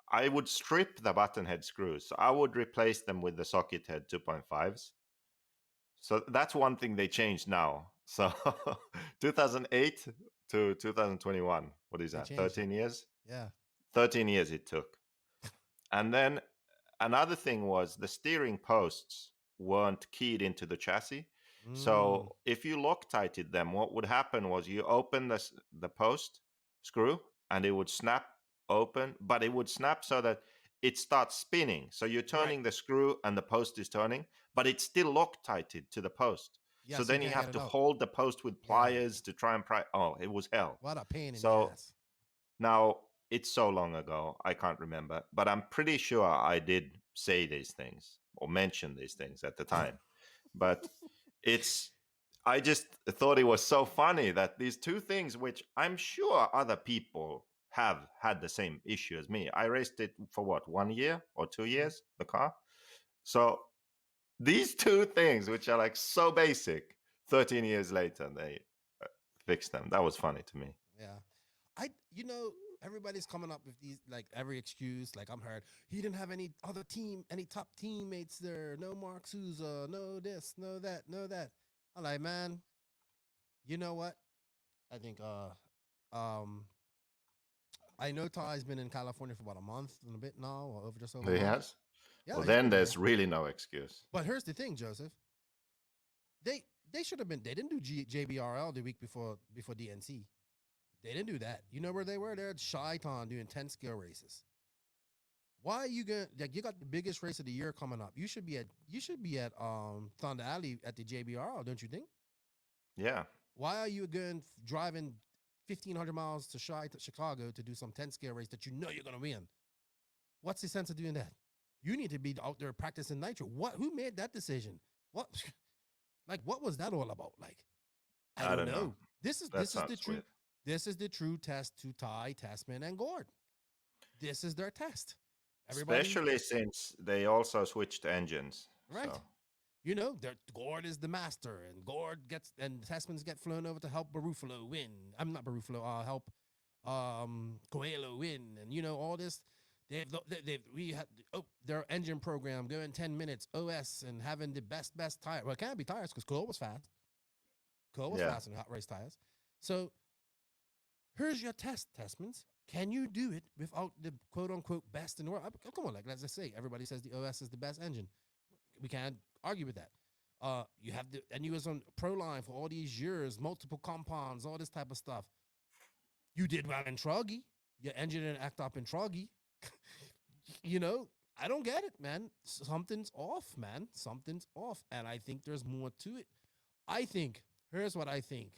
I would strip the button head screws. So I would replace them with the socket head 2.5s. So that's one thing they changed now. So 2008 to 2021. What is that? 13 years? Yeah. 13 years it took. And then another thing was the steering posts weren't keyed into the chassis. Mm. So if you Loctited them, what would happen was you open the post screw and it would snap open, but it would snap so that it starts spinning. So you're turning the screw and the post is turning, but it's still Loctited to the post. Yeah, so so then you you can't have get to it out. hold the post with pliers to try and pry. Oh, it was hell. What a pain in the So ass. now it's so long ago, I can't remember, but I'm pretty sure I did say these things or mention these things at the time. But I just thought it was so funny that these two things, which I'm sure other people have had the same issue as me. I raced it for what, 1 year or 2 years, the car. So these two things, which are like so basic, 13 years later, they fixed them. That was funny to me. Yeah. Everybody's coming up with these, like, every excuse. Like, I'm heard, he didn't have any top teammates there. No Mark Souza, no this, no that, no that. I'm like, man, you know what? I think, I know Ty's been in California for about a month and a bit now, or over just over a He month. has? Yeah, Well, he's then been there. there's really no excuse. But here's the thing, Joseph. They should have been. They didn't do JBRL the week before DNC. They didn't do that. You know where they were? They're at Chi-Town doing 10 scale races. Why are you gonna, like, you got the biggest race of the year coming up? You should be at Thunder Alley at the JBRL, don't you think? Yeah. Why are you driving 1,500 miles to Chicago to do some 10 scale race that you know you're gonna win? What's the sense of doing that? You need to be out there practicing Nitro. Who made that decision? What what was that all about? Like, I don't know. This is the true. This is the true test to Ty, Testman, and Gord. This is their test. Especially since they also switched engines. Right. So. You know, Gord is the master, and Testmans get flown over to help Barufalo win. I'm not Barufalo. Help Coelho win, and all this. We had their engine program going 10 minutes OS and having the best tire. Well, it can't be tires because Cole was fast. Cole was fast in hot race tires. So here's your test, Testmans. Can you do it without the quote unquote best in the world? Come on, like, let's just say everybody says the OS is the best engine. We can't argue with that. And you was on Pro Line for all these years, multiple compounds, all this type of stuff. You did well in Truggy. Your engine didn't act up in Truggy. I don't get it, man. Something's off, man. Something's off. And I think there's more to it. Here's what I think.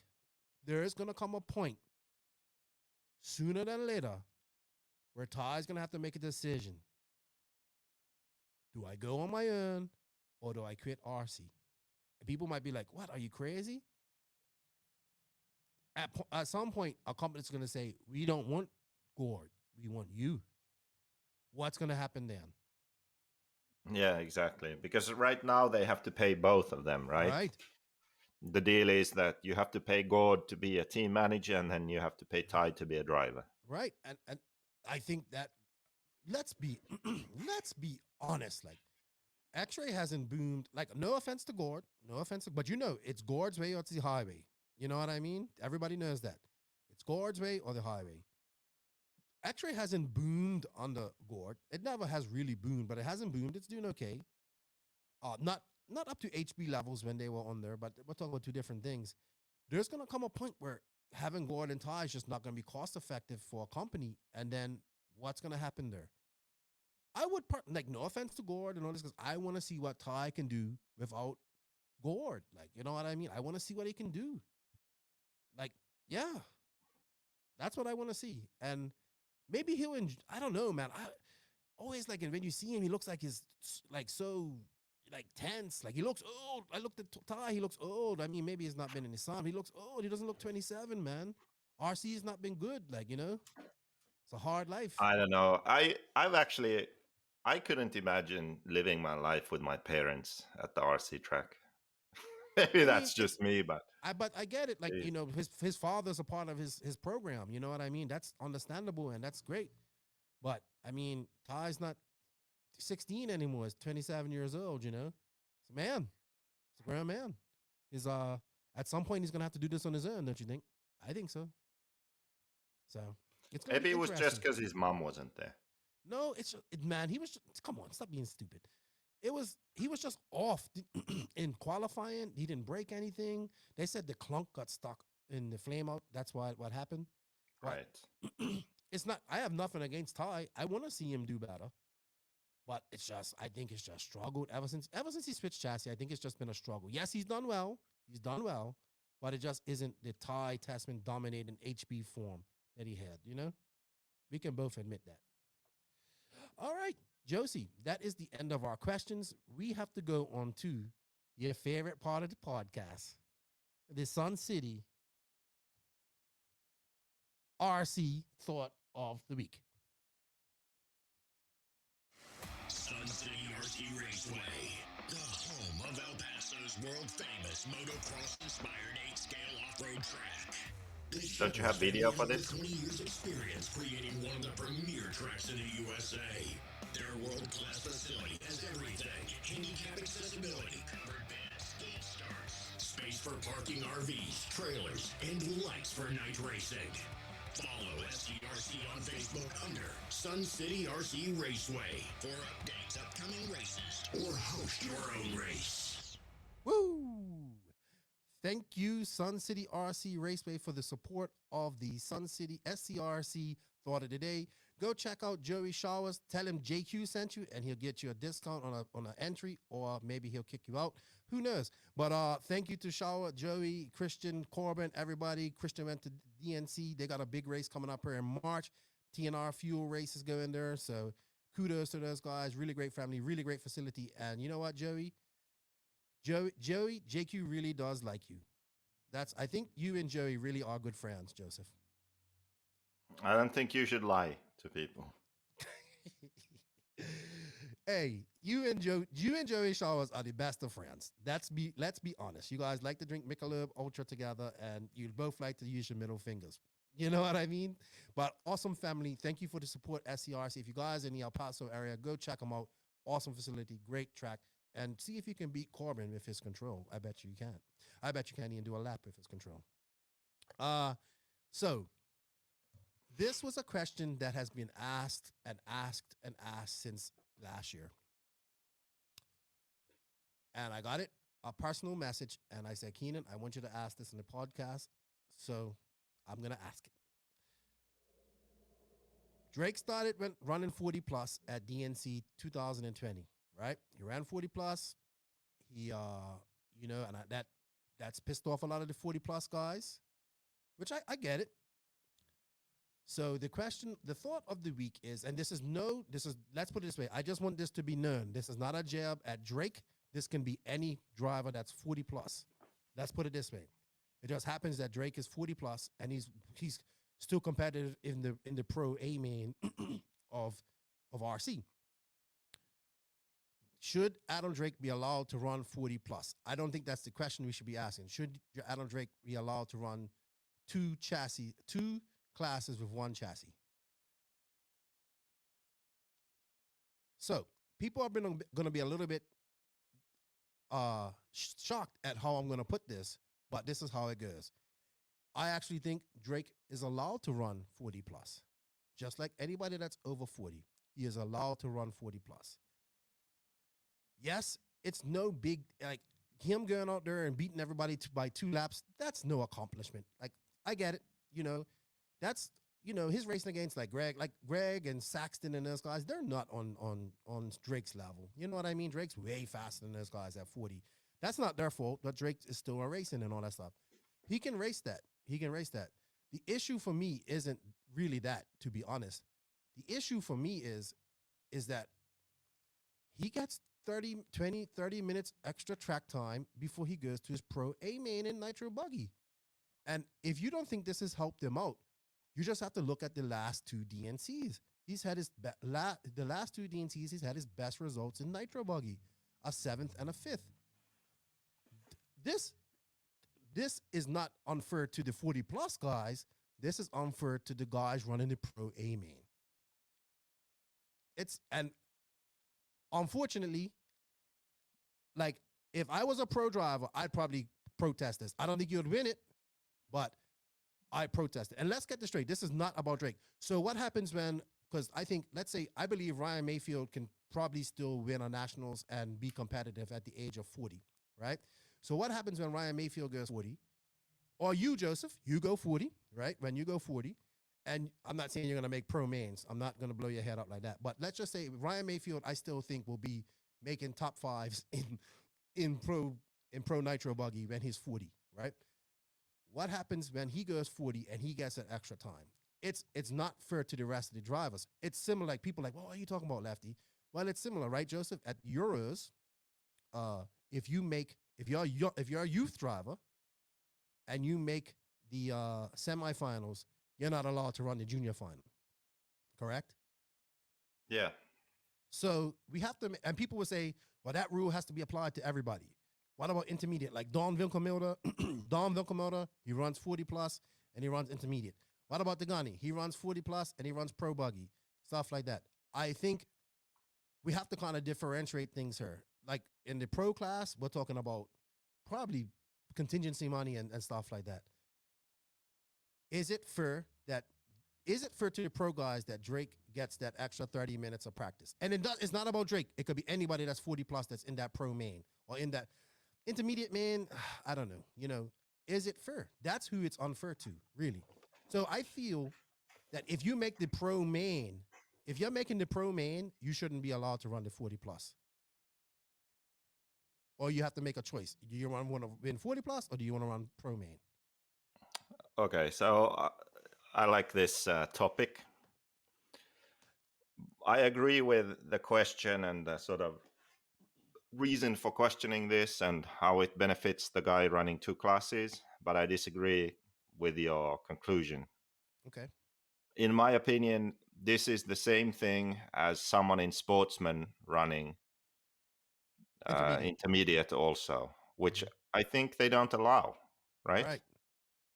There is going to come a point sooner than later where Ty's going to have to make a decision. Do I go on my own or do I quit RC? And people might be like, what, are you crazy? At some point, a company's going to say, we don't want Gord. We want you. What's going to happen then? Yeah, exactly. Because right now they have to pay both of them, right? Right. The deal is that you have to pay Gord to be a team manager, and then you have to pay Ty to be a driver. Right. And I think that let's be honest. Like, X-Ray hasn't boomed. Like, no offense to Gord, but it's Gord's way or it's the highway. You know what I mean? Everybody knows that. It's Gord's way or the highway. X-Ray hasn't boomed under Gord. It never has really boomed, but it hasn't boomed. It's doing okay. Not up to HB levels when they were on there, but we're talking about two different things. There's going to come a point where having Gord and Ty is just not going to be cost effective for a company. And then what's going to happen there? I would, no offense to Gord and all this, because I want to see what Ty can do without Gord. Like, you know what I mean? I want to see what he can do. Like, yeah, that's what I want to see. And maybe he'll, I don't know, man. I always, like, when you see him, he looks like he's like so, like, tense. Like, he looks old. I looked at Ty, he looks old. I mean, maybe he's not been in his son. He looks old. He doesn't look 27, man. RC has not been good. Like, it's a hard life. I don't know. I couldn't imagine living my life with my parents at the RC track. Maybe that's just me, but I get it. Like, his father's a part of his program. You know what I mean? That's understandable and that's great. But I mean, Ty's not 16 anymore. He's 27 years old. It's a man. It's a grown man. At some point he's gonna have to do this on his own, don't you think? I think so. So it's maybe it was just because his mom wasn't there. No, man. He was come on, stop being stupid. He was just off in qualifying. He didn't break anything. They said the clunk got stuck in the flame out. That's what happened. But Right. it's not. I have nothing against Ty. I want to see him do better. But it's just, I think it's just struggled ever since he switched chassis. I think it's just been a struggle. Yes, he's done well. He's done well, but it just isn't the Ty Tessman dominating HB form that he had. You know, we can both admit that. All right, Josie, that is the end of our questions. We have to go on to your favorite part of the podcast, the Sun City RC thought of the week. Sun City RC Raceway, the home of El Paso's world-famous motocross-inspired 8-scale off-road track. Don't you have video for this? 20 years experience creating one of the premier tracks in the USA. Their world-class facility has everything: handicap accessibility, covered beds, skate starts, space for parking RVs, trailers, and lights for night racing. Follow SCRC on Facebook under Sun City RC Raceway for updates, upcoming races, or host your own race. Woo! Thank you, Sun City RC Raceway, for the support of the Sun City SCRC Thought of the Day. Go check out Joey Showers. Tell him JQ sent you, and he'll get you a discount on an entry, or maybe he'll kick you out. Who knows? But thank you to Shower, Joey, Christian, Corbin, everybody. Christian went to DNC. They got a big race coming up here in March. TNR Fuel race is going there. So kudos to those guys. Really great family, really great facility. And you know what, Joey, JQ really does like you. I think you and Joey really are good friends, Joseph. I don't think you should lie to people. Hey, you and Joey Showers are the best of friends. Let's be honest. You guys like to drink Michelob Ultra together, and you both like to use your middle fingers. You know what I mean? But awesome family. Thank you for the support, SCRC. If you guys in the El Paso area, go check them out. Awesome facility, great track, and see if you can beat Corbin with his control. I bet you can. I bet you can't even do a lap with his control. So this was a question that has been asked and asked and asked since last year. And I got a personal message, and I said, Keenan, I want you to ask this in the podcast, so I'm going to ask it. Drake started running 40 plus at DNC 2020, right? He ran 40 plus. He, that's pissed off a lot of the 40 plus guys, which I get it. So the thought of the week is, and let's put it this way. I just want this to be known. This is not a jab at Drake. This can be any driver that's 40 plus. Let's put it this way. It just happens that Drake is 40 plus, and he's still competitive in the pro A main of RC. Should Adam Drake be allowed to run 40 plus? I don't think that's the question we should be asking. Should Adam Drake be allowed to run two classes with one chassis? So people are going to be a little bit shocked at how I'm going to put this, but this is how it goes. I actually think Drake is allowed to run 40 plus. Just like anybody that's over 40, he is allowed to run 40 plus. Yes, it's no big, like him going out there and beating everybody by 2 laps. That's no accomplishment. Like, I get it. That's, his racing against like Greg and Saxton and those guys, they're not on Drake's level. You know what I mean? Drake's way faster than those guys at 40. That's not their fault, but Drake is still racing and all that stuff. He can race that. The issue for me isn't really that, to be honest. The issue for me is that he gets 30 minutes extra track time before he goes to his pro A main in Nitro buggy. And if you don't think this has helped him out, you just have to look at the last 2 DNCs. He's had the last 2 DNCs, he's had his best results in Nitro buggy, a 7th and a 5th. This is not unfair to the 40 plus guys. This is unfair to the guys running the pro A main. And unfortunately, like if I was a pro driver, I'd probably protest this. I don't think you'd win it, but I protest it. And let's get this straight. This is not about Drake. So what happens when because I think, let's say, I believe Ryan Mayfield can probably still win on nationals and be competitive at the age of 40, right? So what happens when Ryan Mayfield goes 40? Or you, Joseph, you go 40, right? When you go 40, and I'm not saying you're going to make pro mains. I'm not going to blow your head up like that. But let's just say Ryan Mayfield, I still think will be making top fives in pro Nitro buggy when he's 40, right? What happens when he goes 40 and he gets that extra time? It's not fair to the rest of the drivers. It's similar, like people like, well, what are you talking about, Lefty? Well, it's similar, right, Joseph? At Euros, if you're a youth driver and you make the semifinals, you're not allowed to run the junior final. Correct? Yeah. So we have to, and people would say, well, that rule has to be applied to everybody. What about intermediate? Like Don Vinkelmelder, he runs 40 plus and he runs intermediate. What about Degani? He runs 40 plus and he runs pro buggy, stuff like that. I think we have to kind of differentiate things here. Like in the pro class, we're talking about probably contingency money and stuff like that. Is it fair to the pro guys that Drake gets that extra 30 minutes of practice? And it's not about Drake. It could be anybody that's 40 plus that's in that pro main or in that intermediate main. I don't know. Is it fair? That's who it's unfair to, really. So I feel that if you make the pro main, if you're making the pro main, you shouldn't be allowed to run the 40 plus. Or you have to make a choice. Do you want to win 40 plus or do you want to run pro main? Okay, so I like this topic. I agree with the question and the sort of reason for questioning this and how it benefits the guy running two classes, but I disagree with your conclusion. Okay. In my opinion, this is the same thing as someone in sportsman running intermediate also, which I think they don't allow, right? Right.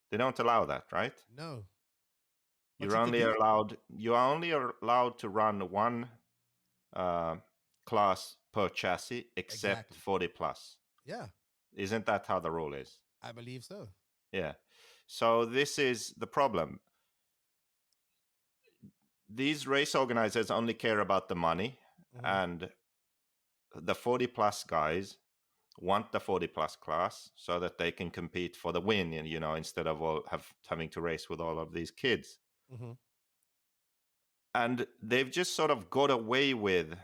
They don't allow that, right? No. You're only allowed to run one class per chassis, except Exactly. 40 plus. Yeah. Isn't that how the rule is? I believe so. Yeah. So this is the problem. These race organizers only care about the money, and the 40 plus guys want the 40 plus class so that they can compete for the win, instead of having to race with all of these kids. And they've just sort of got away with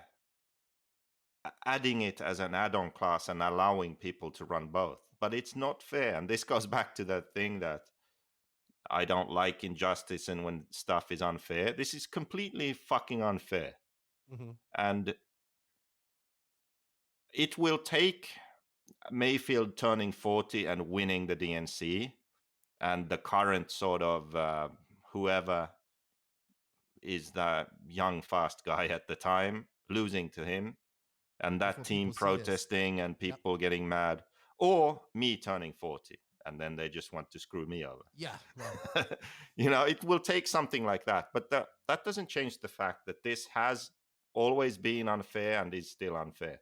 adding it as an add-on class and allowing people to run both. But it's not fair. And this goes back to that thing that I don't like injustice and when stuff is unfair. This is completely fucking unfair. And it will take Mayfield turning 40 and winning the DNC and the current sort of whoever is the young fast guy at the time losing to him, and that team protesting and people getting mad, or me turning 40 and then they just want to screw me over. Yeah. Right. It will take something like that, but that doesn't change the fact that this has always been unfair and is still unfair.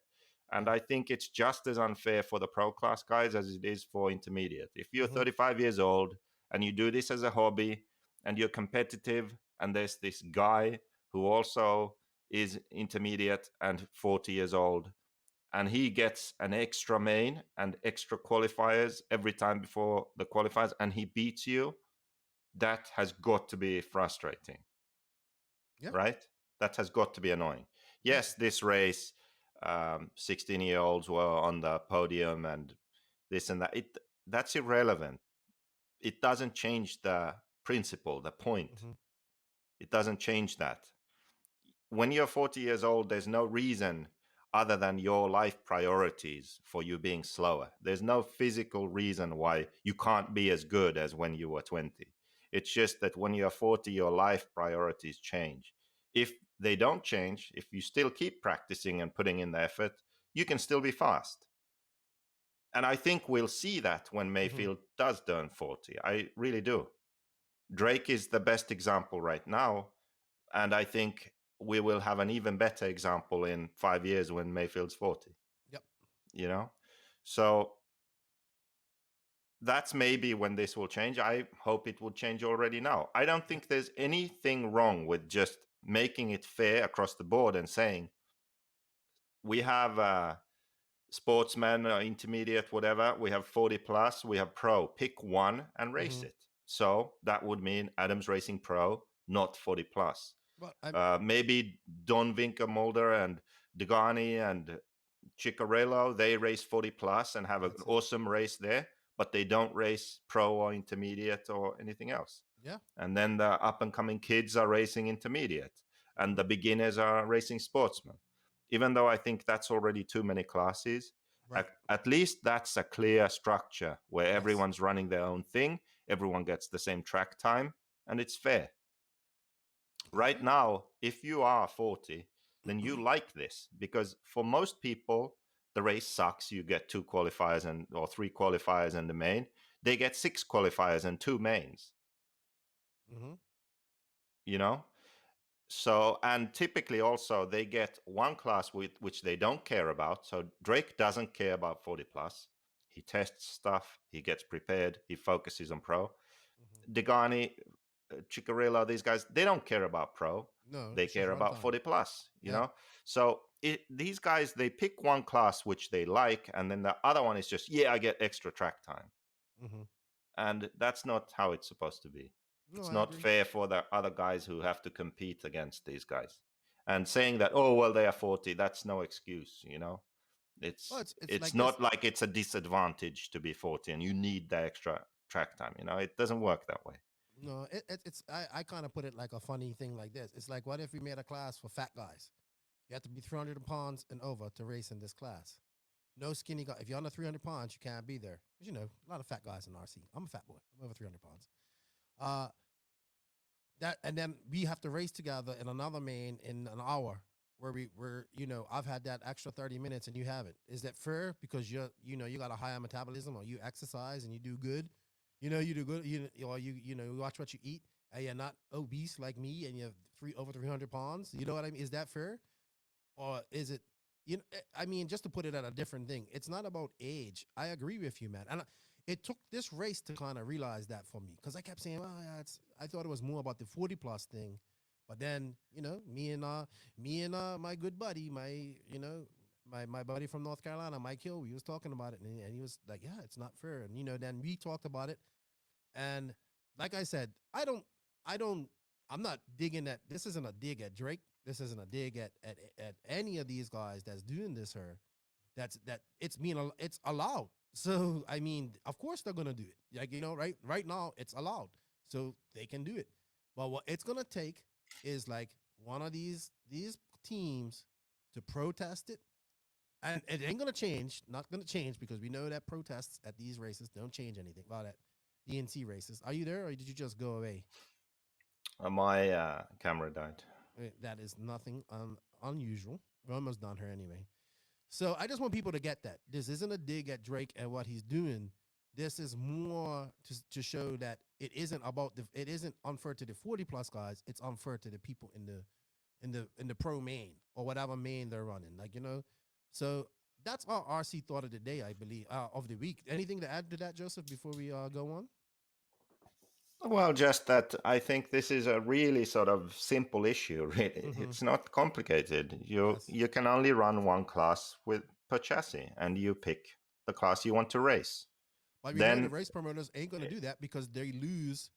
And I think it's just as unfair for the pro class guys as it is for intermediate. If you're 35 years old and you do this as a hobby and you're competitive, and there's this guy who also is intermediate and 40 years old, and he gets an extra main and extra qualifiers every time before the qualifiers, and he beats you, that has got to be frustrating. Yeah. Right? That has got to be annoying. Yes, this race, 16-year-olds were on the podium and this and that. That's irrelevant. It doesn't change the principle, the point. It doesn't change that. When you're 40 years old, there's no reason other than your life priorities for you being slower. There's no physical reason why you can't be as good as when you were 20. It's just that when you're 40, your life priorities change. If they don't change, if you still keep practicing and putting in the effort, you can still be fast. And I think we'll see that when Mayfield does turn 40. I really do. Drake is the best example right now. And I think we will have an even better example in 5 years when Mayfield's 40. Yep. So that's maybe when this will change. I hope it will change already now. I don't think there's anything wrong with just making it fair across the board and saying we have sportsman, intermediate, whatever. We have 40 plus. We have pro. Pick one and race it. So that would mean Adams Racing Pro, not 40 plus. Well, maybe Don Vinker and Degani and Ciccarello, they race 40 plus and have an awesome race there, but they don't race pro or intermediate or anything else. Yeah. And then the up and coming kids are racing intermediate and the beginners are racing sportsman. Even though I think that's already too many classes, Right. at least that's a clear structure where everyone's running their own thing, everyone gets the same track time, and it's fair. Right now, if you are 40, then you like this, because for most people, the race sucks. You get 2 qualifiers or 3 qualifiers and the main. They get 6 qualifiers and 2 mains. You know? So, and typically also they get one class which they don't care about. So Drake doesn't care about 40 plus. He tests stuff. He gets prepared. He focuses on pro. Degani, Ciccarello, these guys, they don't care about pro. No, they care about time. 40 plus, you know? So these guys, they pick one class which they like, and then the other one is just, I get extra track time. And that's not how it's supposed to be. No, it's not fair for the other guys who have to compete against these guys. And saying that, oh, well, they are 40, that's no excuse, you know? It's like not like it's a disadvantage to be 40 and you need the extra track time, you know? It doesn't work that way. No, I kind of put it like a funny thing like this. It's like, what if we made a class for fat guys? You have to be 300 pounds and over to race in this class. No skinny guy. If you're under 300 pounds, you can't be there. Because, you know, a lot of fat guys in RC. I'm a fat boy. I'm over 300 pounds. And then we have to race together in another main in an hour where you know, I've had that extra 30 minutes and you haven't. Is that fair? Because you got a higher metabolism, or you exercise and you do good. You know, you do good. You watch what you eat, and you're not obese like me, and you're over 300 pounds. You know what I mean? Is that fair, or is it? You know, I mean, just to put it at a different thing, it's not about age. I agree with you, man. And it took this race to kind of realize that for me, because I kept saying, well, yeah, I thought it was more about the 40 plus thing, but then, you know, me and my good buddy, my buddy from North Carolina, Mike Hill, we was talking about it, and he was like, yeah, it's not fair. And, you know, then we talked about it. And like I said, I'm not digging at, this isn't a dig at Drake. This isn't a dig at any of these guys that's doing this here. It's allowed. So, I mean, of course they're going to do it. Like, you know, right now it's allowed. So they can do it. But what it's going to take is like one of these teams to protest it. And it ain't going to change, not going to change, because we know that protests at these races don't change anything about that. DNC races. Are you there, or did you just go away? My camera died. That is nothing unusual. We're almost done here anyway. So I just want people to get that. This isn't a dig at Drake and what he's doing. This is more to show that it isn't it isn't unfair to the 40 plus guys. It's unfair to the people in the pro main or whatever main they're running. Like, you know, so that's our RC thought of the day, I believe, of the week. Anything to add to that, Joseph, before we go on? Well, just that I think this is a really sort of simple issue. Really, it's not complicated. You can only run one class per chassis, and you pick the class you want to race. But we know the race promoters ain't going to do that because they lose.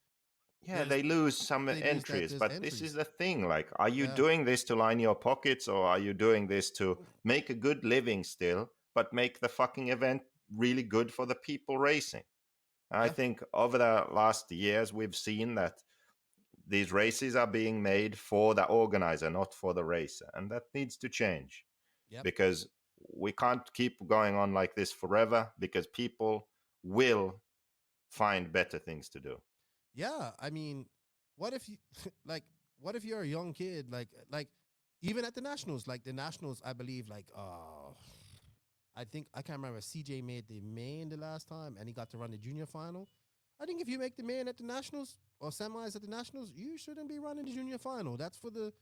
Yeah, they lose some entries, but this is the thing. Like, are you doing this to line your pockets, or are you doing this to make a good living still, but make the fucking event really good for the people racing? I think over the last years, we've seen that these races are being made for the organizer, not for the racer. And that needs to change because we can't keep going on like this forever, because people will find better things to do. Yeah. I mean, what if you what if you're a young kid, like even at the Nationals, I believe, I think, I can't remember, CJ made the main the last time and he got to run the junior final. I think if you make the main at the Nationals or semis at the Nationals, you shouldn't be running the junior final. That's for the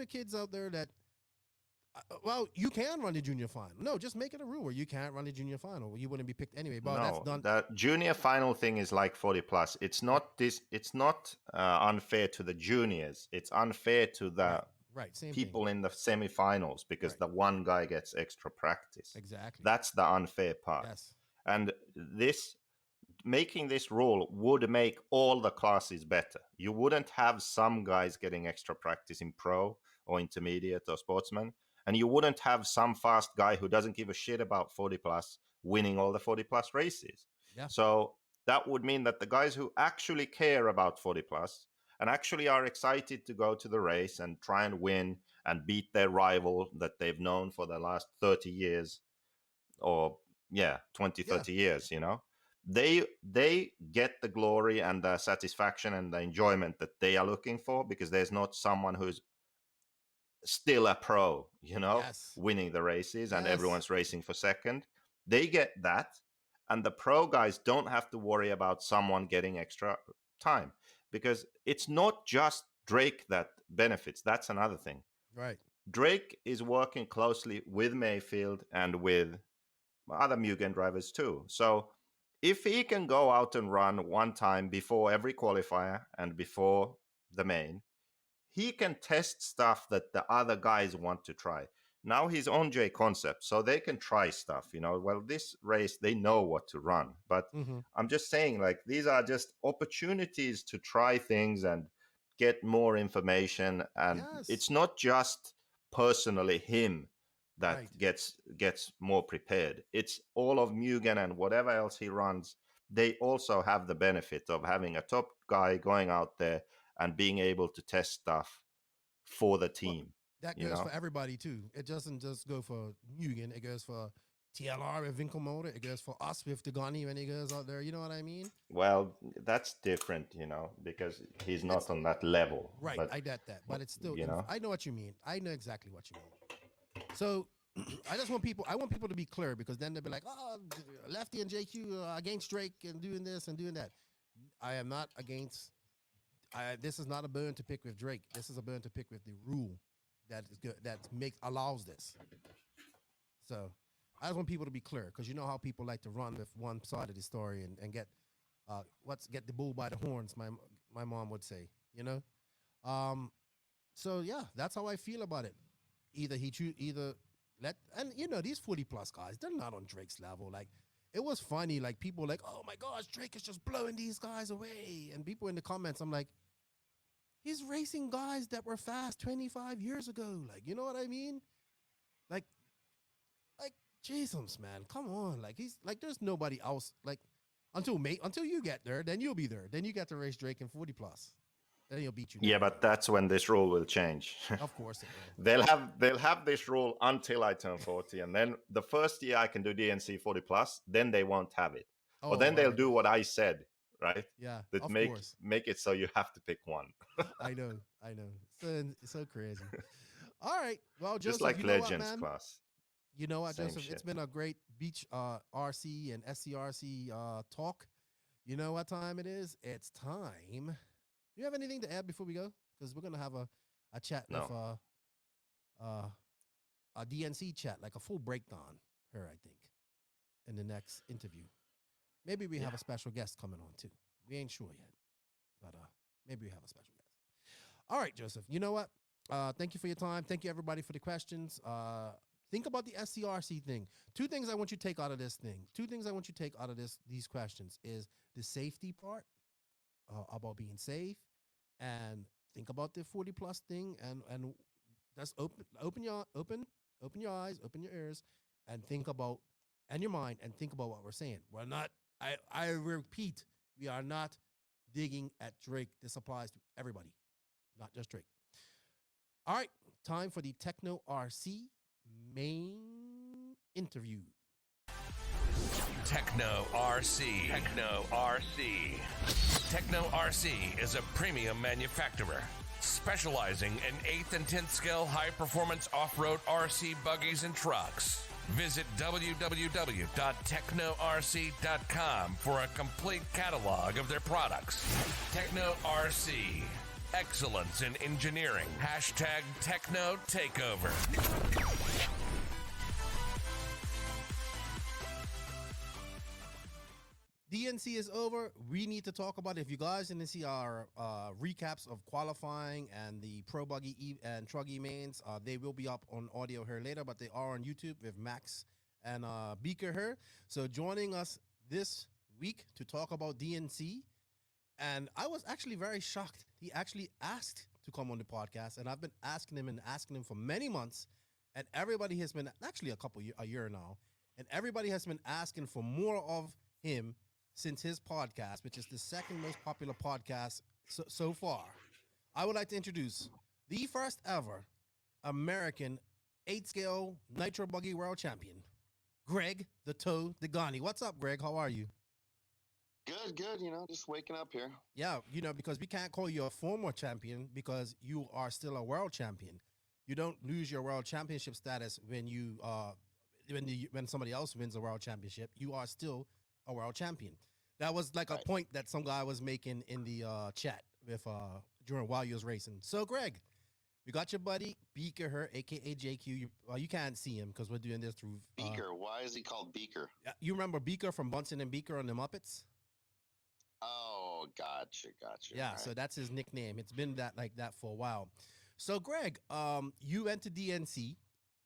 kids out there that Well, you can run the junior final. No, just make it a rule where you can't run the junior final. You wouldn't be picked anyway. But that's No, done. that junior final thing is like 40 plus. It's not this. It's not unfair to the juniors. It's unfair to the Right. Same people thing. in the semifinals because Right. the one guy gets extra practice. Exactly. That's the unfair part. Yes. And making this rule would make all the classes better. You wouldn't have some guys getting extra practice in pro or intermediate or sportsman, and you wouldn't have some fast guy who doesn't give a shit about 40 plus winning all the 40 plus races. Yeah. So that would mean that the guys who actually care about 40 plus and actually are excited to go to the race and try and win and beat their rival that they've known for the last 30 years or 30 years, they get the glory and the satisfaction and the enjoyment that they are looking for, because there's not someone who's still a pro, Yes. winning the races and Yes. everyone's racing for second. They get that, and the pro guys don't have to worry about someone getting extra time, because it's not just Drake that benefits. That's another thing. Right. Drake is working closely with Mayfield and with other Mugen drivers too. So if he can go out and run one time before every qualifier and before the main, he can test stuff that the other guys want to try. Now he's on J Concept, so they can try stuff, Well, this race, they know what to run. But Mm-hmm. I'm just saying, like, these are just opportunities to try things and get more information. And Yes. it's not just personally him that Right. gets more prepared. It's all of Mugen and whatever else he runs. They also have the benefit of having a top guy going out there and being able to test stuff for the team. That goes for everybody too. It doesn't just go for Mugen. It goes for TLR with Winkelmotor. It goes for us with Degani when he goes out there. You know what I mean? Well, that's different, because he's not on that level. Right. But, I get that, but it's still. you know. I know what you mean. I know exactly what you mean. So I want people to be clear, because then they'll be like, oh, Lefty and JQ are against Drake and doing this and doing that. I am not against. This is not a bone to pick with Drake. This is a bone to pick with the rule that is good, that allows this. So I just want people to be clear, because you know how people like to run with one side of the story and get the bull by the horns. My mom would say, So yeah, that's how I feel about it. These 40 plus guys, they're not on Drake's level. Like, it was funny. Like, people were like, oh my gosh, Drake is just blowing these guys away. And people in the comments, I'm like, he's racing guys that were fast 25 years ago. Like, you know what I mean? Like, Jesus, man, come on. Like, he's like, there's nobody else. Like, until you get there, then you'll be there. Then you get to race Drake in 40 plus. Then he'll beat you. Yeah, but that's when this rule will change. Of course it will. They'll have this rule until I turn 40, and then the first year I can do DNC 40 plus, then they won't have it. Or then they'll do what I said, right? Yeah, that of course. make it so you have to pick one. I know. It's so crazy. All right. Well, Joseph, just like you know Legends what, man? class. You know what, Same Joseph? shit. It's been a great beach RC and SCRC talk. You know what time it is? It's time. Do you have anything to add before we go? Because we're gonna have a chat with a DNC chat, like a full breakdown here, I think, in the next interview. Maybe we have a special guest coming on too. We ain't sure yet, but maybe we have a special guest. All right, Joseph. You know what? Thank you for your time. Thank you, everybody, for the questions. Think about the SCRC thing. Two things I want you to take out of this thing. These questions is the safety part, about being safe, and think about the 40 plus thing, and just open your eyes, open your ears, and think about, and your mind, and think about what we're saying. We're not. I repeat, we are not digging at Drake. This applies to everybody, not just Drake. All right, time for the Tekno RC main interview. Tekno RC. Tekno RC is a premium manufacturer specializing in 8th and 10th scale high-performance off-road RC buggies and trucks. Visit www.teknorc.com for a complete catalog of their products. Tekno RC. excellence in engineering. Hashtag Tekno Takeover. DNC is over. We need to talk about it. If you guys didn't see our recaps of qualifying and the Pro Buggy and Truggy mains, they will be up on audio here later, but they are on YouTube with Max and Beaker here. So joining us this week to talk about DNC. And I was actually very shocked. He actually asked to come on the podcast, and I've been asking him for many months. And everybody has been, actually a year now, and everybody has been asking for more of him since his podcast, which is the second most popular podcast so far. I would like to introduce the first ever American 8-scale Nitro Buggy World Champion, Greg the Toe Degani. What's up, Greg? How are you? Good. Just waking up here. Yeah, because we can't call you a former champion because you are still a world champion. You don't lose your world championship status when when somebody else wins a world championship. You are still a world champion. That was like a point that some guy was making in the chat with while you was racing. So, Greg, we got your buddy Beaker here, aka JQ. You can't see him because we're doing this through Beaker. Why is he called Beaker? You remember Beaker from Bunsen and Beaker on the Muppets? Oh, gotcha. Yeah, Right. so that's his nickname. It's been like that for a while. So, Greg, you went to DNC.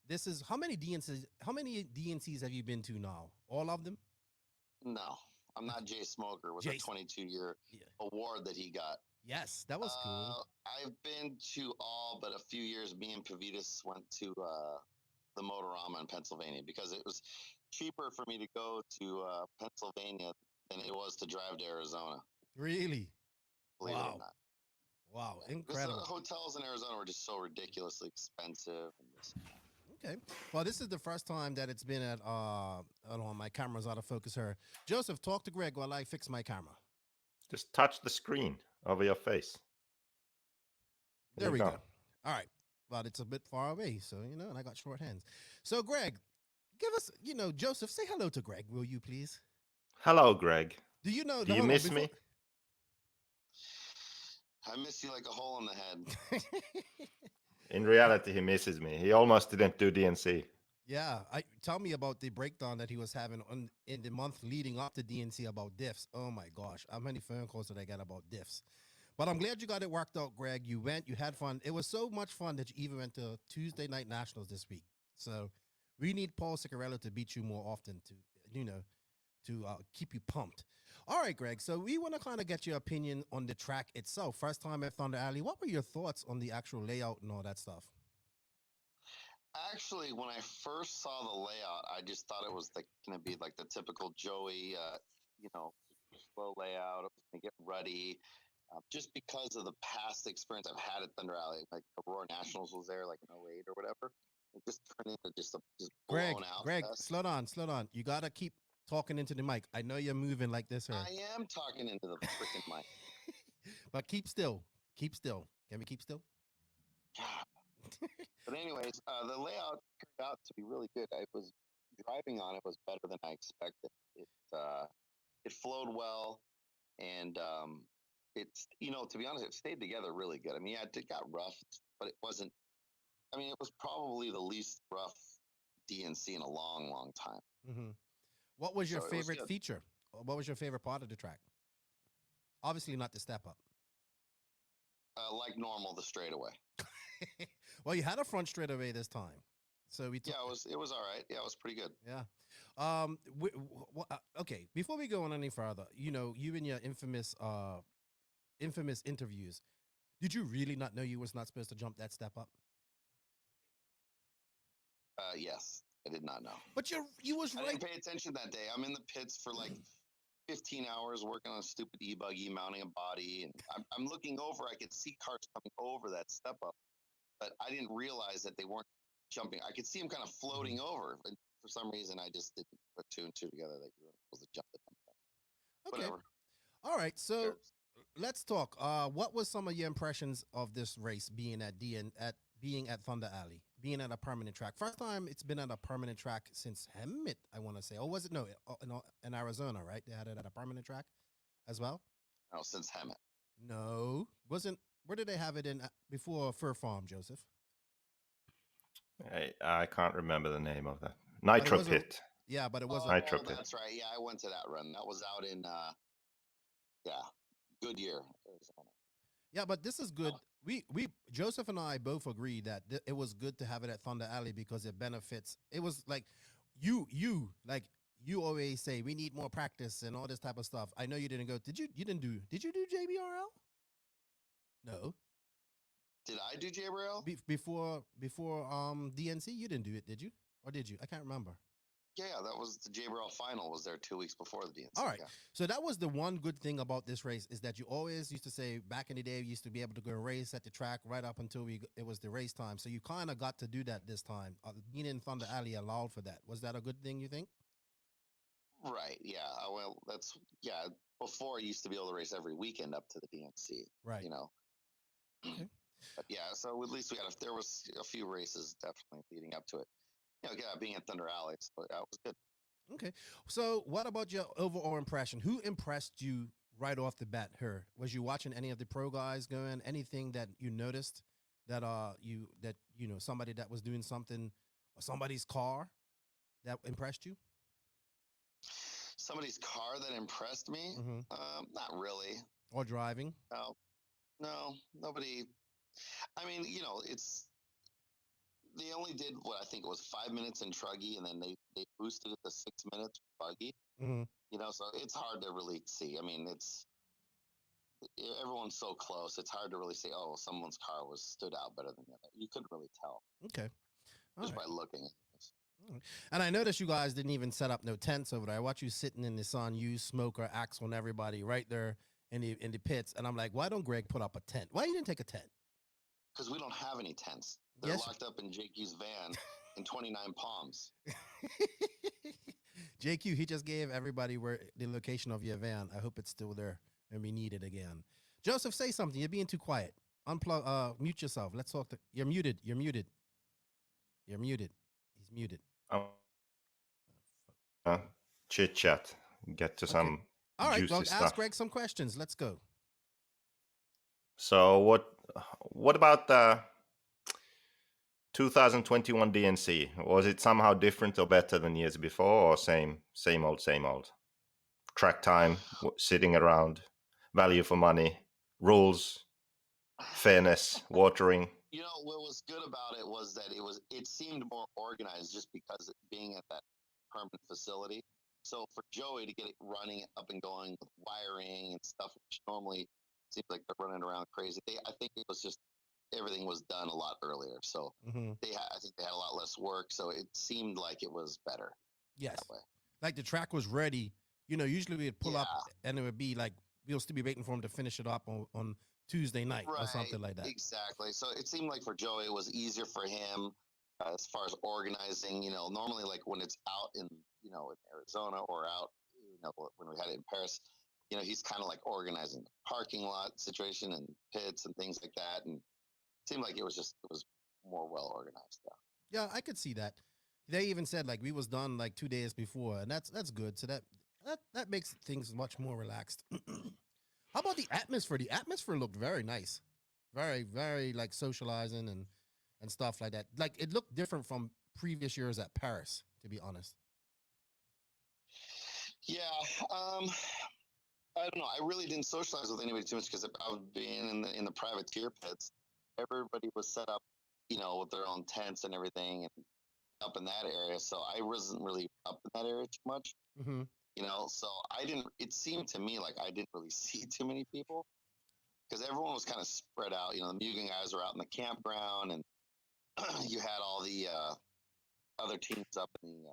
This is how many DNCs have you been to now? All of them? No, I'm not Jay Smoker with a 22-year award that he got. Yes, that was cool. I've been to all but a few years. Me and Pavitas went to the Motorama in Pennsylvania because it was cheaper for me to go to Pennsylvania than it was to drive to Arizona. Really? Believe it or not. Wow, incredible. The hotels in Arizona were just so ridiculously expensive. Okay. Well, this is the first time that it's been at hold on, my camera's out of focus here. Joseph, talk to Greg while I fix my camera. Just touch the screen over your face. There we go. All right. But it's a bit far away, so and I got short hands. So, Greg, give us, Joseph, say hello to Greg, will you please? Hello, Greg. Do you know? Do you miss me? I miss you like a hole in the head. In reality, he misses me. He almost didn't do DNC. Yeah, tell me about the breakdown that he was having in the month leading up to DNC about diffs. Oh my gosh, how many phone calls did I get about diffs? But I'm glad you got it worked out, Greg. You went, you had fun. It was so much fun that you even went to Tuesday Night Nationals this week. So we need Paul Ciccarello to beat you more often to keep you pumped. All right, Greg. So we want to kind of get your opinion on the track itself. First time at Thunder Alley. What were your thoughts on the actual layout and all that stuff? Actually, when I first saw the layout, I just thought it was going to be like the typical Joey, slow layout. It was going to get ruddy. Just because of the past experience I've had at Thunder Alley, like Aurora Nationals was there, like in 08 or whatever. It just turned into just blown out. Greg, fest. slow down. You got to keep talking into the mic. I know you're moving like this, sir. I am talking into the freaking mic. But keep still. Can we keep still? But anyways, the layout turned out to be really good. I was driving on it was better than I expected. It flowed well, and it's to be honest, it stayed together really good. I mean, yeah, it got rough, but it wasn't. I mean, it was probably the least rough DNC in a long, long time. Mm-hmm. What was your favorite feature? What was your favorite part of the track? Obviously, not the step up. Like normal, the straightaway. Well, you had a front straightaway this time, so it was all right. Yeah, it was pretty good. Yeah. Okay. Before we go on any further, you in your infamous interviews, did you really not know you was not supposed to jump that step up? Yes, I did not know. But you was right. I didn't pay attention that day. I'm in the pits for like 15 hours working on a stupid e-buggy, mounting a body, and I'm looking over. I could see cars coming over that step up, but I didn't realize that they weren't jumping. I could see them kind of floating over, and for some reason, I just didn't put two and two together that you were supposed to jump it. Okay. Whatever. All right. So let's talk. What was some of your impressions of this race being at Thunder Alley, being at a permanent track? First time it's been at a permanent track since Hemet, I want to say. Or was it in Arizona, right? They had it at a permanent track as well. No, since Hemet. No, wasn't Where did they have it in before Fur Farm, Joseph? I can't remember the name of that. But it Nitro was a Pit. yeah, but it was a Nitro Pit. That's right. Yeah, I went to that run. That was out in Goodyear, Arizona. yeah, but this is good. We Joseph and I both agree that it was good to have it at Thunder Alley because it benefits. It was like you always say we need more practice and all this type of stuff. I know you didn't go. Did you do JBRL? No. Did I do JBRL? Before DNC, you didn't do it, did you? Or did you? I can't remember. Yeah, that was the JBRL final. Was there 2 weeks before the DNC? All right. Yeah. So that was the one good thing about this race is that you always used to say back in the day, you used to be able to go race at the track right up until it was the race time. So you kind of got to do that this time. Being in Thunder Alley allowed for that. Was that a good thing, you think? Right. Yeah. Well, before I used to be able to race every weekend up to the DNC. Right. You know. Okay. But yeah, so at least there was a few races definitely leading up to it. Being at Thunder Alley, so that was good. Okay. So what about your overall impression? Who impressed you right off the bat? Was you watching any of the pro guys going? Anything that you noticed that somebody that was doing something or somebody's car that impressed you? Somebody's car that impressed me? Not really. Or driving? No, nobody. I mean, they only did what I think it was 5 minutes in Truggy, and then they boosted it to 6 minutes Buggy. Mm-hmm. So it's hard to really see. I mean, everyone's so close. It's hard to really say, oh, someone's car stood out better than the other. You couldn't really tell. Okay. Just by looking at this. And I noticed you guys didn't even set up no tents over there. I watch you sitting in the sun, you smoker, axe on everybody right there in the pits. And I'm like, why don't Greg put up a tent? Why you didn't take a tent? Because we don't have any tents. They're locked up in JQ's van in 29 Palms. JQ, he just gave everybody the location of your van. I hope it's still there and we need it again. Joseph, say something. You're being too quiet. Unplug. Mute yourself. Let's talk. You're muted. You're muted. You're muted. He's muted. Chit chat. Get to some. All right. Juicy Well, stuff. ask Greg some questions. Let's go. So what about the 2021 DNC? Was it somehow different or better than years before, or same old? Track time, sitting around, value for money, rules, fairness, watering. What was good about it was that it seemed more organized just because it being at that permanent facility. So for Joey to get it running up and going with wiring and stuff, which normally seems like they're running around crazy. I think it was just everything was done a lot earlier. So I think they had a lot less work. So it seemed like it was better. Yes. That way. Like the track was ready. Usually we'd pull up and it would be like, we'll still be waiting for him to finish it up on Tuesday night or something like that. Exactly. So it seemed like for Joey, it was easier for him as far as organizing. Normally like when it's out in Arizona or out, when we had it in Paris, he's kind of like organizing the parking lot situation and pits and things like that. And it seemed like it was more well organized. Yeah, I could see that. They even said like we was done like 2 days before, and that's good. So that makes things much more relaxed. How about the atmosphere? The atmosphere looked very nice, very, very like socializing and stuff like that. Like it looked different from previous years at Paris, to be honest. Yeah, I don't know. I really didn't socialize with anybody too much because I've been in the privateer pits. Everybody was set up, with their own tents and everything, and up in that area. So I wasn't really up in that area too much. Mm-hmm. So I didn't. It seemed to me like I didn't really see too many people because everyone was kind of spread out. The Mugen guys were out in the campground, and you had all the other teams up in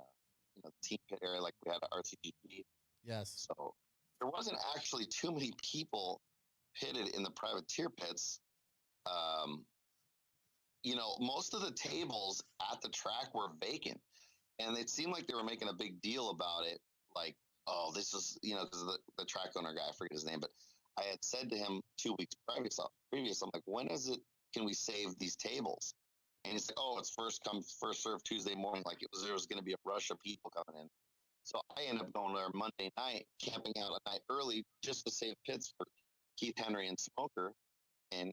the team pit area, like we had RCGP. Yes. So there wasn't actually too many people pitted in the privateer pits. Most of the tables at the track were vacant, and it seemed like they were making a big deal about it. Like, oh, this is, because the track owner guy, I forget his name, but I had said to him 2 weeks previous, I'm like, when is it, can we save these tables? And he's like, oh, it's first come, first serve Tuesday morning. Like there was going to be a rush of people coming in. So I ended up going there Monday night, camping out a night early just to save pits for Keith Henry and Smoker. and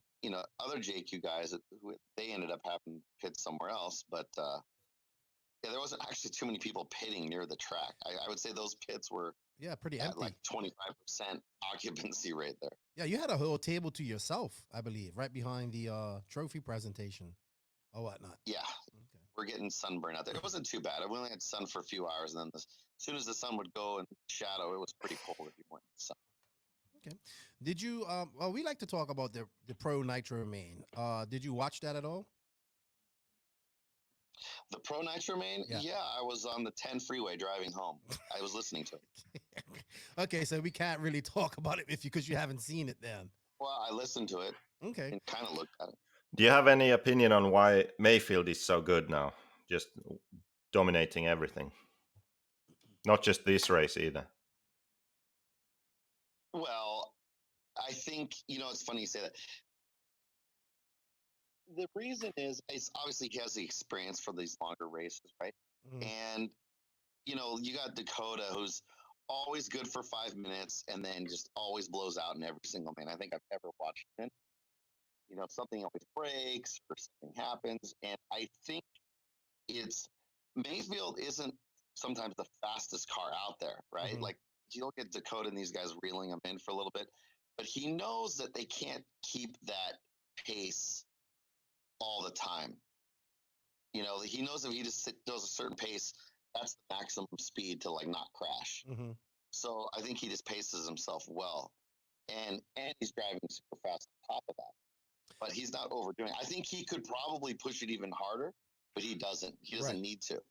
other JQ guys who they ended up having pit somewhere else, but yeah, there wasn't actually too many people pitting near the track. I would say those pits were pretty at empty. like 25% occupancy right there. Yeah, you had a whole table to yourself, I believe, right behind the trophy presentation or whatnot. Yeah, Okay. we're getting sunburn out there. It wasn't too bad. We only had sun for a few hours, and then as soon as the sun would go in shadow, it was pretty cold if you weren't in the sun. Okay. Did you well, we like to talk about the Pro Nitro main. Did you watch that at all? The Pro Nitro main? Yeah, I was on the 10 freeway driving home. I was listening to it. Okay, so we can't really talk about it because you haven't seen it then. Well, I listened to it. Okay. And kind of looked at it. Do you have any opinion on why Mayfield is so good now? Just dominating everything. Not just this race either. Well, I think, it's funny you say that. The reason is obviously he has the experience for these longer races, right? Mhm. And, you got Dakota, who's always good for 5 minutes and then just always blows out in every single man I think I've ever watched him. Something always breaks or something happens. And I think it's Mayfield isn't sometimes the fastest car out there, right? Mhm. Like you look at Dakota and these guys reeling him in for a little bit, but he knows that they can't keep that pace all the time. He knows if he just does a certain pace, that's the maximum speed to like not crash. Mhm. So I think he just paces himself well, and he's driving super fast on top of that. But he's not overdoing it. I think he could probably push it even harder, but he doesn't. He doesn't Right. need to.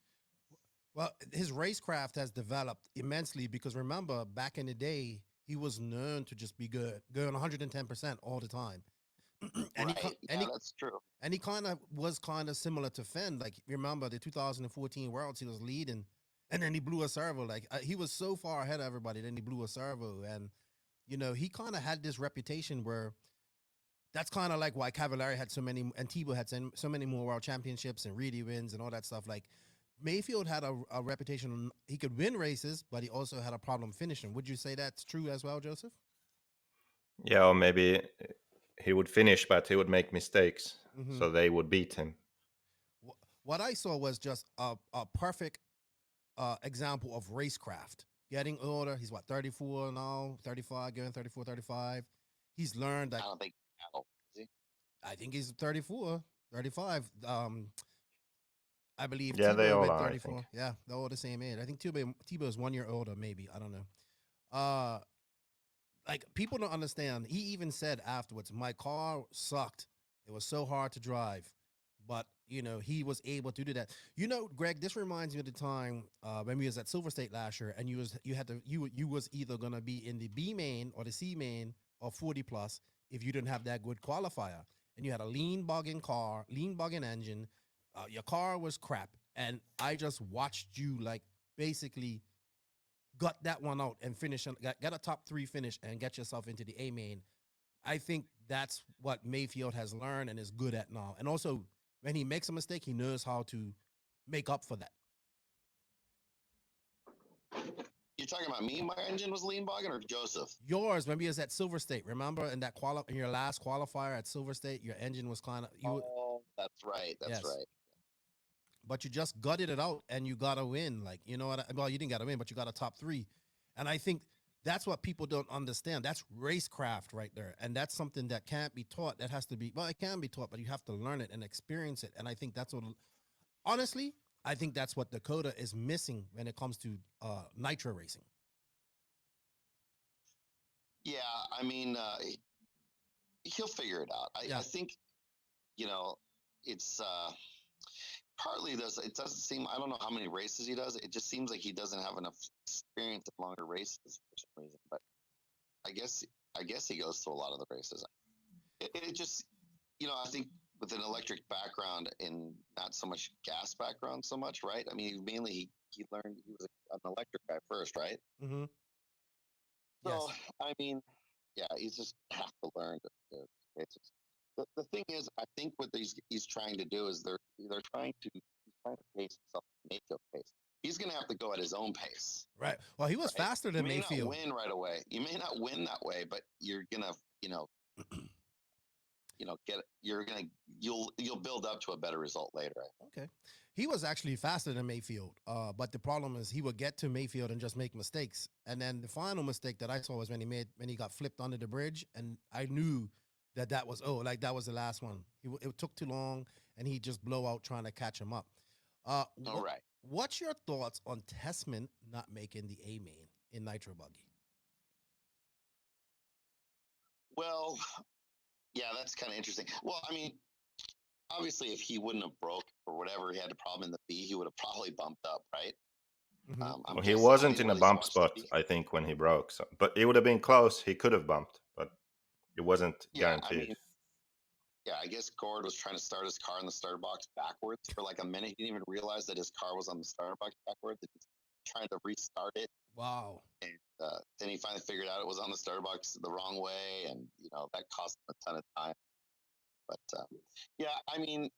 Well, his racecraft has developed immensely because remember, back in the day, he was known to just be good, going 110% all the time. and Right. That's true. And he was kind of similar to Fenn. Like, remember the 2014 Worlds, he was leading, and then he blew a servo. Like, he was so far ahead of everybody, then he blew a servo. And, he kind of had this reputation where that's kind of like why Cavallari had so many, and Tebow had so many more world championships and Reedy wins and all that stuff. Like, Mayfield had a reputation. He could win races, but he also had a problem finishing. Would you say that's true as well, Joseph? Yeah, or maybe he would finish, but he would make mistakes, Mhm. so they would beat him. What I saw was just a perfect example of racecraft. Getting older, he's what, 34 now, 35, getting 34, 35. He's learned that. I don't think is he? I think he's 34, 35. I believe Yeah, they Tebow all went are, I 34. think. Yeah, they're all the same age. I think Tebow is 1 year older, maybe. I don't know. Like, people don't understand. He even said afterwards, my car sucked. It was so hard to drive. But, he was able to do that. Greg, this reminds me of the time when we was at Silver State last year, and you was either gonna be in the B main or the C main or 40 plus if you didn't have that good qualifier. And you had a lean bogging engine. Your car was crap. And I just watched you like basically gut that one out and finish, get a top 3 finish and get yourself into the A main. I think that's what Mayfield has learned and is good at now. And also, when he makes a mistake, he knows how to make up for that. You're talking about me? My engine was lean bogging, or Joseph? Yours, when we was at Silver State, remember in that in your last qualifier at Silver State, your engine was kind of Oh, that's right. That's right. But you just gutted it out and you got to win. Like, well, you didn't got to win, but you got a top 3. And I think that's what people don't understand. That's racecraft right there. And that's something that can't be taught. That has to be, well, it can be taught, but you have to learn it and experience it. And I think that's what, honestly, I think that's what Dakota is missing when it comes to nitro racing. Yeah, I mean, he'll figure it out. I think, it's partly it doesn't seem, I don't know how many races he does. It just seems like he doesn't have enough experience in longer races for some reason. But I guess he goes to a lot of the races. It just, I think with an electric background and not so much gas background so much, right? I mean, mainly he learned, he was an electric guy first, right? Mm-hmm. So, Yes. I mean, yeah, he's just have to learn the basics. The thing is, I think what he's trying to do is he's trying to pace himself at Mayfield pace. He's going to have to go at his own pace. Right. Well, he was faster than Mayfield. You may not win right away. You may not win that way, but you're going to, you'll build up to a better result later. Okay. He was actually faster than Mayfield, but the problem is he would get to Mayfield and just make mistakes. And then the final mistake that I saw was when he got flipped under the bridge, and I knew that was that was the last one. It took too long, and he just blow out trying to catch him up. All right. What's your thoughts on Tessman not making the A main in Nitro Buggy? Well, yeah, that's kind of interesting. Well, I mean, obviously, if he wouldn't have broke or whatever, he had a problem in the B, he would have probably bumped up, right? Mm-hmm. Well, he wasn't in a bump spot, I think, when he broke. So, but it would have been close. He could have bumped, but it wasn't guaranteed. I guess Gord was trying to start his car in the starter box backwards for like a minute. He didn't even realize that his car was on the starter box backwards. He was trying to restart it. Wow. And then he finally figured out it was on the starter box the wrong way, and that cost him a ton of time. But yeah, I mean,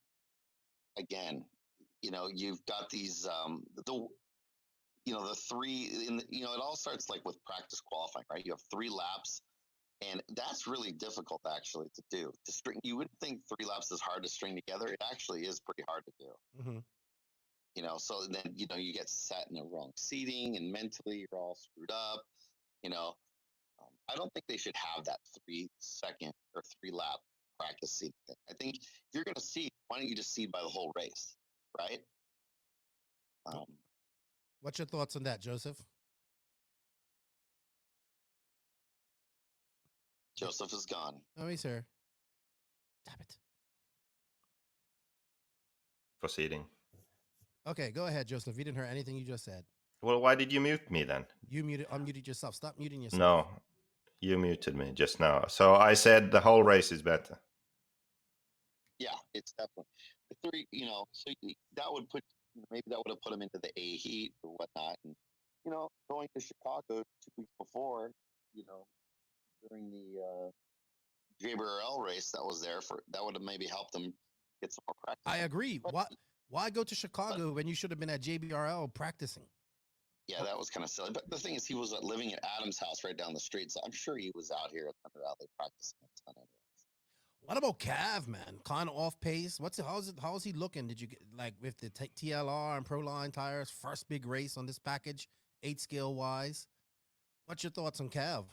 again, you've got these the three it all starts like with practice qualifying, right? You have 3 laps, and that's really difficult actually to do. To string, you would think 3 laps is hard to string together. It actually is pretty hard to do. Mm-hmm. So then you get set in the wrong seating, and mentally you're all screwed up. I don't think they should have that 3-second or 3-lap practice seating thing. I think if you're going to seed, why don't you just seed by the whole race, right? What's your thoughts on that, Joseph? Joseph is gone. Oh, he's here. Damn it. Proceeding. Okay, go ahead, Joseph. You didn't hear anything you just said. Well, why did you mute me then? You unmuted yourself. Stop muting yourself. No, you muted me just now. So I said the whole race is better. Yeah, it's definitely the 3. So that would put maybe that would have put him into the A heat or whatnot, and going to Chicago 2 weeks before, during the JBRL race that was there that would have maybe helped him get some more practice. I agree. Why go to Chicago when you should have been at JBRL practicing? Yeah, that was kind of silly. But the thing is, he was living at Adam's house right down the street, so I'm sure he was out here at Thunder Valley practicing a ton anyways. What about Cav, man? Kind of off pace. How's he looking? Did you get with the TLR and Proline tires? First big race on this package, 8 scale wise. What's your thoughts on Cav?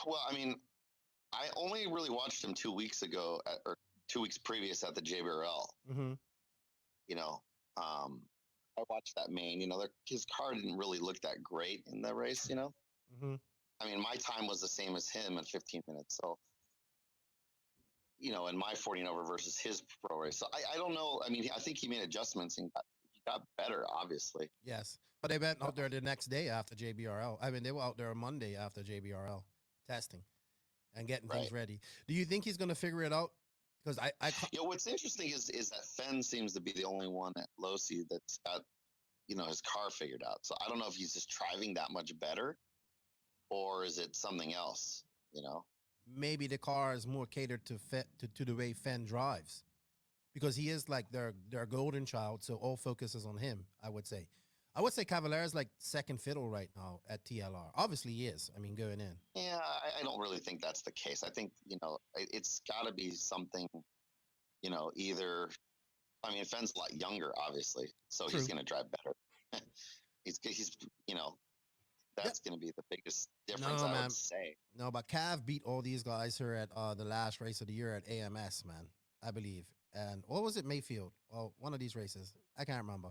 Well, I mean, I only really watched him 2 weeks ago, or 2 weeks previous at the JBRL. Mm-hmm. I watched that main. His car didn't really look that great in that race. Mm-hmm. I mean, my time was the same as him at 15 minutes. So, and my 14 over versus his pro race. So I don't know. I mean, I think he made adjustments and he got better, obviously. Yes. But they went out there the next day after JBRL. I mean, they were out there Monday after JBRL testing and getting things ready. Do you think he's going to figure it out? Because what's interesting is that Fenn seems to be the only one at Losi that's got, his car figured out. So I don't know if he's just driving that much better, or is it something else? Maybe the car is more catered to the way Fenn drives, because he is like their golden child. So all focus is on him. I would say Cavalier is like second fiddle right now at TLR. Obviously, he is. I mean, going in. Yeah, I don't really think that's the case. I think it's got to be something. Either. I mean, Fenn's a lot younger, obviously, so True. He's going to drive better. he's that's going to be the biggest difference, I would say. No, but Cav beat all these guys here at the last race of the year at AMS, man, I believe. And what was it, Mayfield? Oh, one of these races. I can't remember.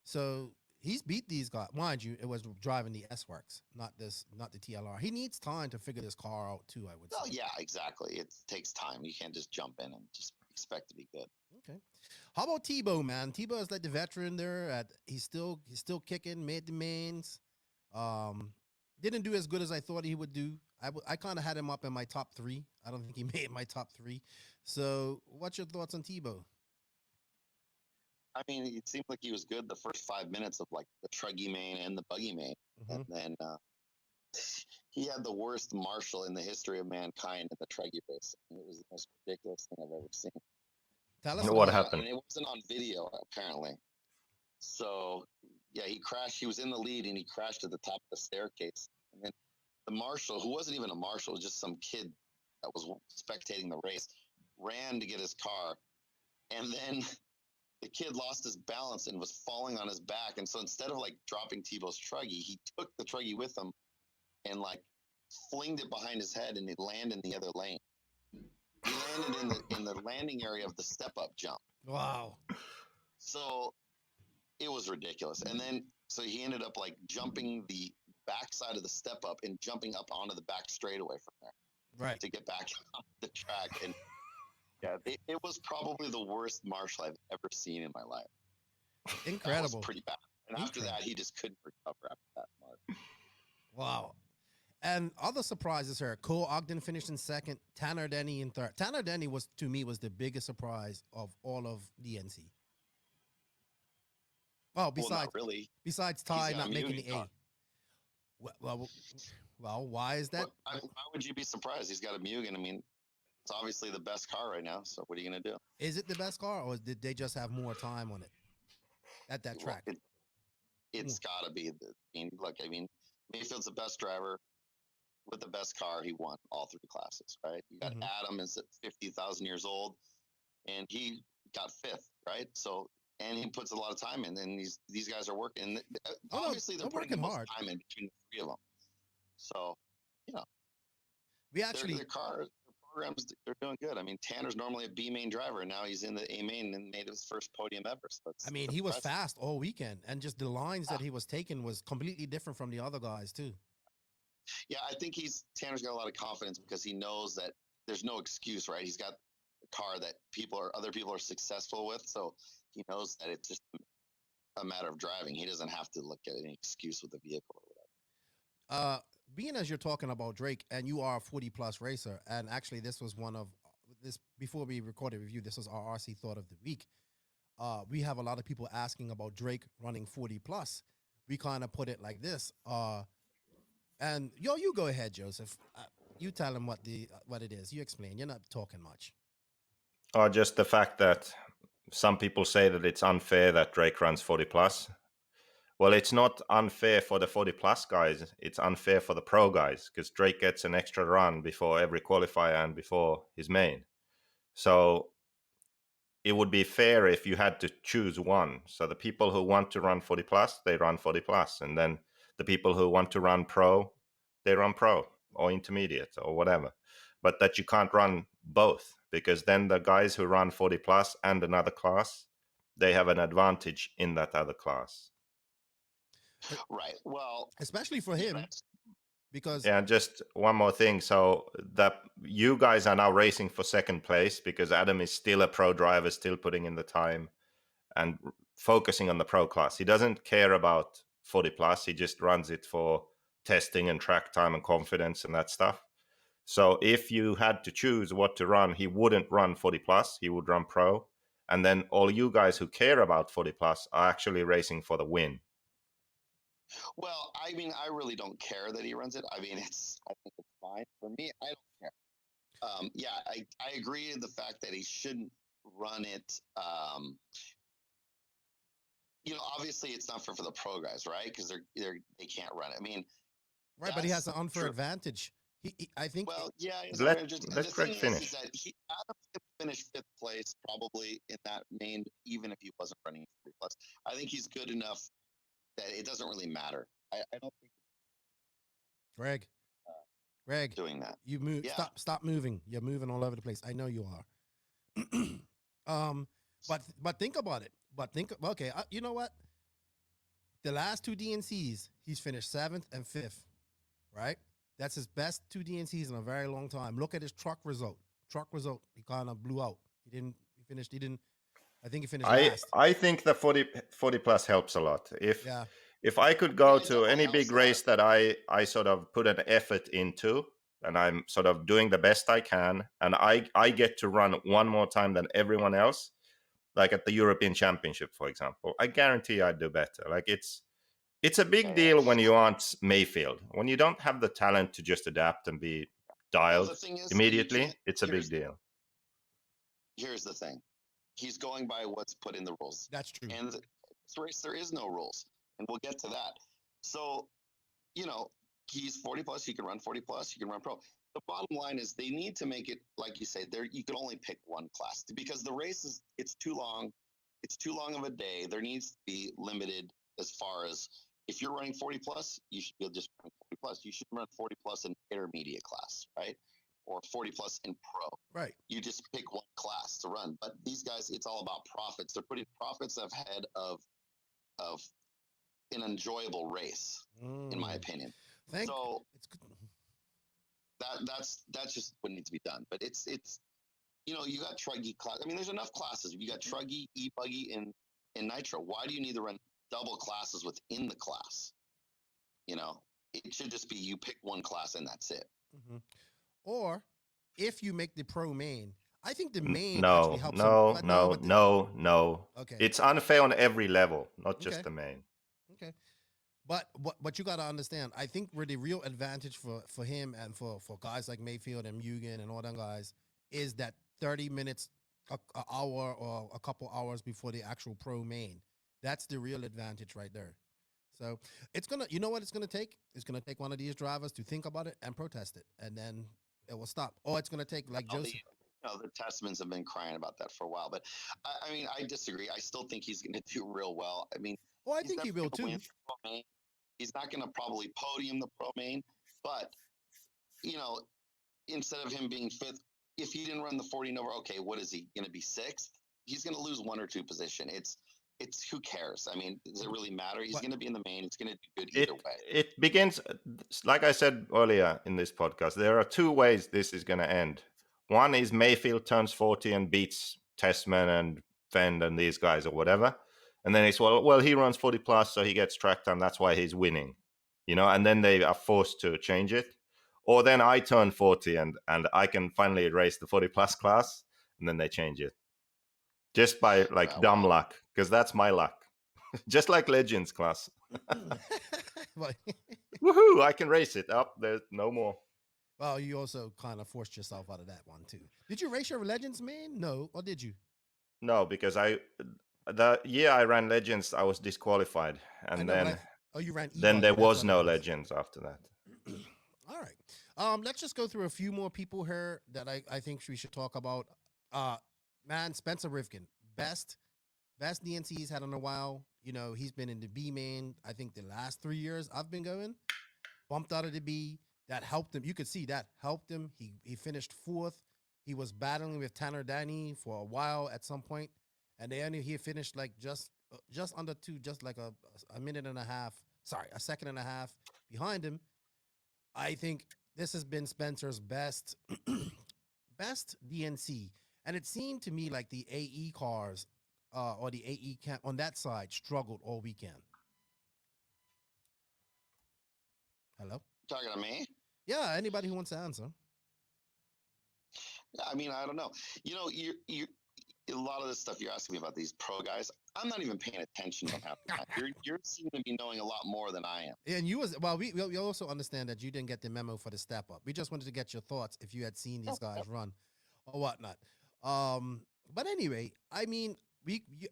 So he's beat these guys. Mind you, it was driving the S-Works, not the TLR. He needs time to figure this car out too, I would say. Oh, yeah, exactly. It takes time. You can't just jump in and just expect to be good. Okay. How about Tebow, man? Tebow is like the veteran there. He's still kicking, made the mains. Didn't do as good as I thought he would do. I kind of had him up in my top 3. I don't think he made my top 3. So what's your thoughts on Tebow? I mean, it seemed like he was good the first 5 minutes of like the Truggy main and the Buggy main. Mm-hmm. And then he had the worst Marshall in the history of mankind in the Truggy race. It was the most ridiculous thing I've ever seen. Tell us what happened. And it wasn't on video, apparently. So, yeah, he crashed. He was in the lead, and he crashed at the top of the staircase. And then the Marshal, who wasn't even a Marshal, was just some kid that was spectating the race ran to get his car, and then the kid lost his balance and was falling on his back. And so instead of like dropping Tebow's truggy, he took the truggy with him and like flinged it behind his head, and it landed in the other lane. He landed in the landing area of the step up jump. Wow. So it was ridiculous. And then so he ended up like jumping the backside of the step up and jumping up onto the back straightaway from there. Right. To get back on the track. And yeah, it was probably the worst Marshall I've ever seen in my life. Incredible. That was pretty bad. And after that, he just couldn't recover after that mark. Wow. And other surprises here. Cole Ogden finished in second. Tanner Denny in third. Tanner Denny was, to me, was the biggest surprise of all of DNC. Well, Not really. Besides Ty got not a making the Mugen A. Well, why is that? Why would you be surprised? He's got a Mugen. I mean, it's obviously the best car right now. So what are you going to do? Is it the best car, or did they just have more time on it at that track? Well, it's got to be. I mean, Mayfield's the best driver with the best car. He won all three classes, right? You got Adam is at 50,000 years old, and he got fifth, right? So, and he puts a lot of time in, and these guys are working. Obviously, they're putting the most time in between the three of them. So, we actually their cars, their programs, they're doing good. I mean, Tanner's normally a B main driver, and now he's in the A main and made his first podium ever. So he was fast all weekend, and just the lines that he was taking was completely different from the other guys too. Yeah, I think Tanner's got a lot of confidence because he knows that there's no excuse, right? He's got a car that other people are successful with, so he knows that it's just a matter of driving. He doesn't have to look at any excuse with the vehicle or whatever. Being as you're talking about Drake, and you are a 40-plus racer, and actually this was one of this before we recorded review. This was our RC thought of the week. We have a lot of people asking about Drake running 40-plus. We kind of put it like this. And you go ahead, Joseph. You tell him what it is. You explain. You're not talking much. Just the fact that some people say that it's unfair that Drake runs 40-plus. Well, it's not unfair for the 40-plus guys. It's unfair for the pro guys because Drake gets an extra run before every qualifier and before his main. So it would be fair if you had to choose one. So the people who want to run 40-plus, they run 40-plus. And then the people who want to run pro, they run pro or intermediate or whatever. But that you can't run both because then the guys who run 40-plus and another class, they have an advantage in that other class. Right. Well, especially for him, because just one more thing. So that you guys are now racing for second place because Adam is still a pro driver, still putting in the time and focusing on the pro class. He doesn't care about 40-plus. He just runs it for testing and track time and confidence and that stuff. So if you had to choose what to run, he wouldn't run 40-plus. He would run pro. And then all you guys who care about 40-plus are actually racing for the win. Well, I mean, I really don't care that he runs it. I mean, I think it's fine. For me, I don't care. I agree with the fact that he shouldn't run it. Obviously it's not for the pro guys, right? Because they can't run it. I mean, right, but he has an unfair advantage. I think. Well, yeah. Let Greg finish. Adam could finish fifth place probably in that main, even if he wasn't running 40-plus. I think he's good enough that it doesn't really matter. I don't think. Greg, doing that. You move. Yeah. Stop moving. You're moving all over the place. I know you are. But think about it. Okay. You know what? The last two DNCs, he's finished 7th and 5th. Right. That's his best 2 DNCs in a very long time. Look at his truck result. He kind of blew out. I think he finished last. I think the 40-plus helps a lot. If I could go to any big race that I sort of put an effort into and I'm sort of doing the best I can and I get to run one more time than everyone else, like at the European Championship, for example, I guarantee I'd do better. Like it's a big deal when you aren't Mayfield. When you don't have the talent to just adapt and be dialed immediately, it's a big deal. Here's the thing. He's going by what's put in the rules. That's true. And this race, there is no rules. And we'll get to that. So, he's 40-plus. He can run 40-plus. He can run pro. the bottom line is they need to make it, like you say, there you can only pick one class because the race is it's too long. It's too long of a day. There needs to be limited as far as if you're running 40 plus, you should be just running 40 plus. You should run 40 plus in intermediate class, right? Or 40 plus in pro. Right. You just pick one class to run. But these guys, it's all about profits. They're putting profits ahead of an enjoyable race, in my opinion. So it's good. that's just what needs to be done. But it's you know, you got truggy class. I mean, there's enough classes. You got truggy, e-buggy, and nitro. Why do you need to run double classes within the class? You know, it should just be you pick one class and that's it. Mm-hmm. Or if you make the pro main, I think the main No, actually helps. no. Okay. It's unfair on every level, not just Okay. the main. Okay. But you got to understand, I think where the real advantage for him and for guys like Mayfield and Mugen and all them guys is that 30 minutes, a hour or a couple hours before the actual pro main. That's the real advantage right there. So it's gonna, you know what it's gonna take? It's gonna take one of these drivers to think about it and protest it, and then it will stop. Or it's gonna take like Joseph. The Testaments have been crying about that for a while, but I mean, I disagree. I still think he's going to do real well. I mean, I think he will too. He's not going to probably podium the pro main, but you know, instead of him being fifth, if he didn't run the 40 and over, okay, what is he going to be sixth? He's going to lose one or two position. It's who cares? I mean, does it really matter? He's going to be in the main. It's going to do good either way. It begins, like I said earlier in this podcast, there are two ways this is going to end. One is Mayfield turns 40 and beats Testman and Fend and these guys or whatever. And then it's, well, he runs 40 plus, so he gets track time. That's why he's winning, you know, and then they are forced to change it. Or then I turn 40 and I can finally race the 40 plus class, and then they change it. Just by like dumb luck, because that's my luck. Just like Legends class. Woohoo, I can race it up. There's no more. Well, you also kind of forced yourself out of that one too. Did you race your Legends main? No, or did you? No, because the year I ran Legends, I was disqualified, and then you ran. Then there was no Legends after that. All right. Let's just go through a few more people here that I think we should talk about. Man, Spencer Rivkin, best DNC he's had in a while. You know, he's been in the B main. I think the last 3 years I've been going, bumped out of the B. That helped him. You could see that helped him. He finished fourth. He was battling with Tanner Danny for a while at some point, and he finished like just under two, just like a minute and a half. Sorry, a second and a half behind him. I think this has been Spencer's best DNC, and it seemed to me like the AE cars or the AE camp on that side struggled all weekend. Hello? Talking to me? Yeah, anybody who wants to answer. Yeah, I mean, I don't know. You know, you a lot of the stuff you're asking me about these pro guys, I'm not even paying attention to half the time. You're seem to be knowing a lot more than I am. And we also understand that you didn't get the memo for the step up. We just wanted to get your thoughts if you had seen these guys run or whatnot. But anyway, I mean,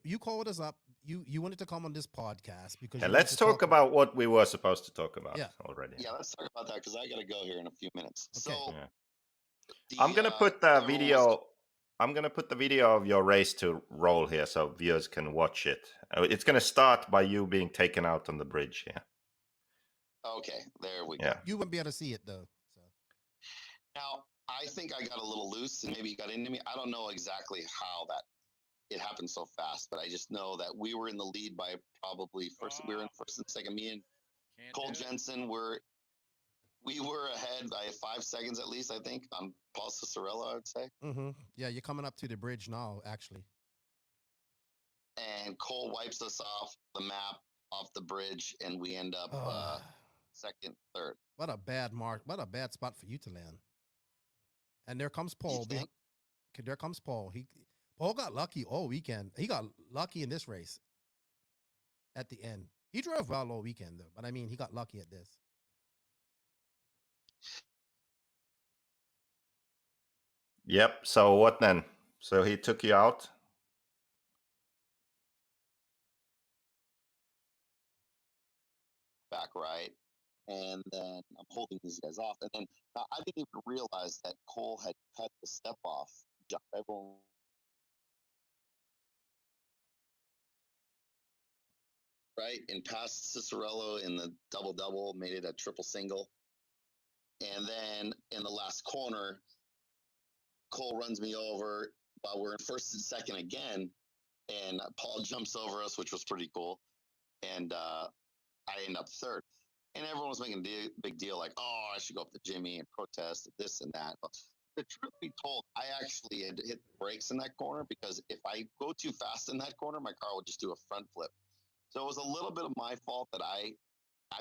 you called us up. You wanted to come on this podcast because let's talk about what we were supposed to talk about already. Yeah, let's talk about that because I got to go here in a few minutes. Okay. So I'm gonna put the video. I'm gonna put the video of your race to roll here so viewers can watch it. It's gonna start by you being taken out on the bridge here. Okay, there we go. You wouldn't be able to see it though. So now I think I got a little loose and maybe it got into me. I don't know exactly how it happened so fast, but I just know that we were in the lead by probably we were in first and second. Me and Cole Jensen we were ahead by 5 seconds at least, I think, on Paul Cicerella, I would say. Mm-hmm. Yeah, you're coming up to the bridge now, actually. And Cole wipes us off the map, off the bridge, and we end up second, third. What a bad mark. What a bad spot for you to land. And there comes Paul. There comes Paul. Paul got lucky all weekend. He got lucky in this race at the end. He drove well all weekend, though. But, I mean, he got lucky at this. Yep. So what then? So he took you out? Back right. and then I'm holding these guys off. And then I didn't even realize that Cole had cut the step off. Everyone right and passed Cicerello in the double, made it a triple single. And then in the last corner, Cole runs me over while we're in first and second again. And Paul jumps over us, which was pretty cool. And I end up third. And everyone was making a big deal, like, oh, I should go up to Jimmy and protest this and that. But the truth be told, I actually had hit the brakes in that corner because if I go too fast in that corner, my car would just do a front flip. So it was a little bit of my fault that I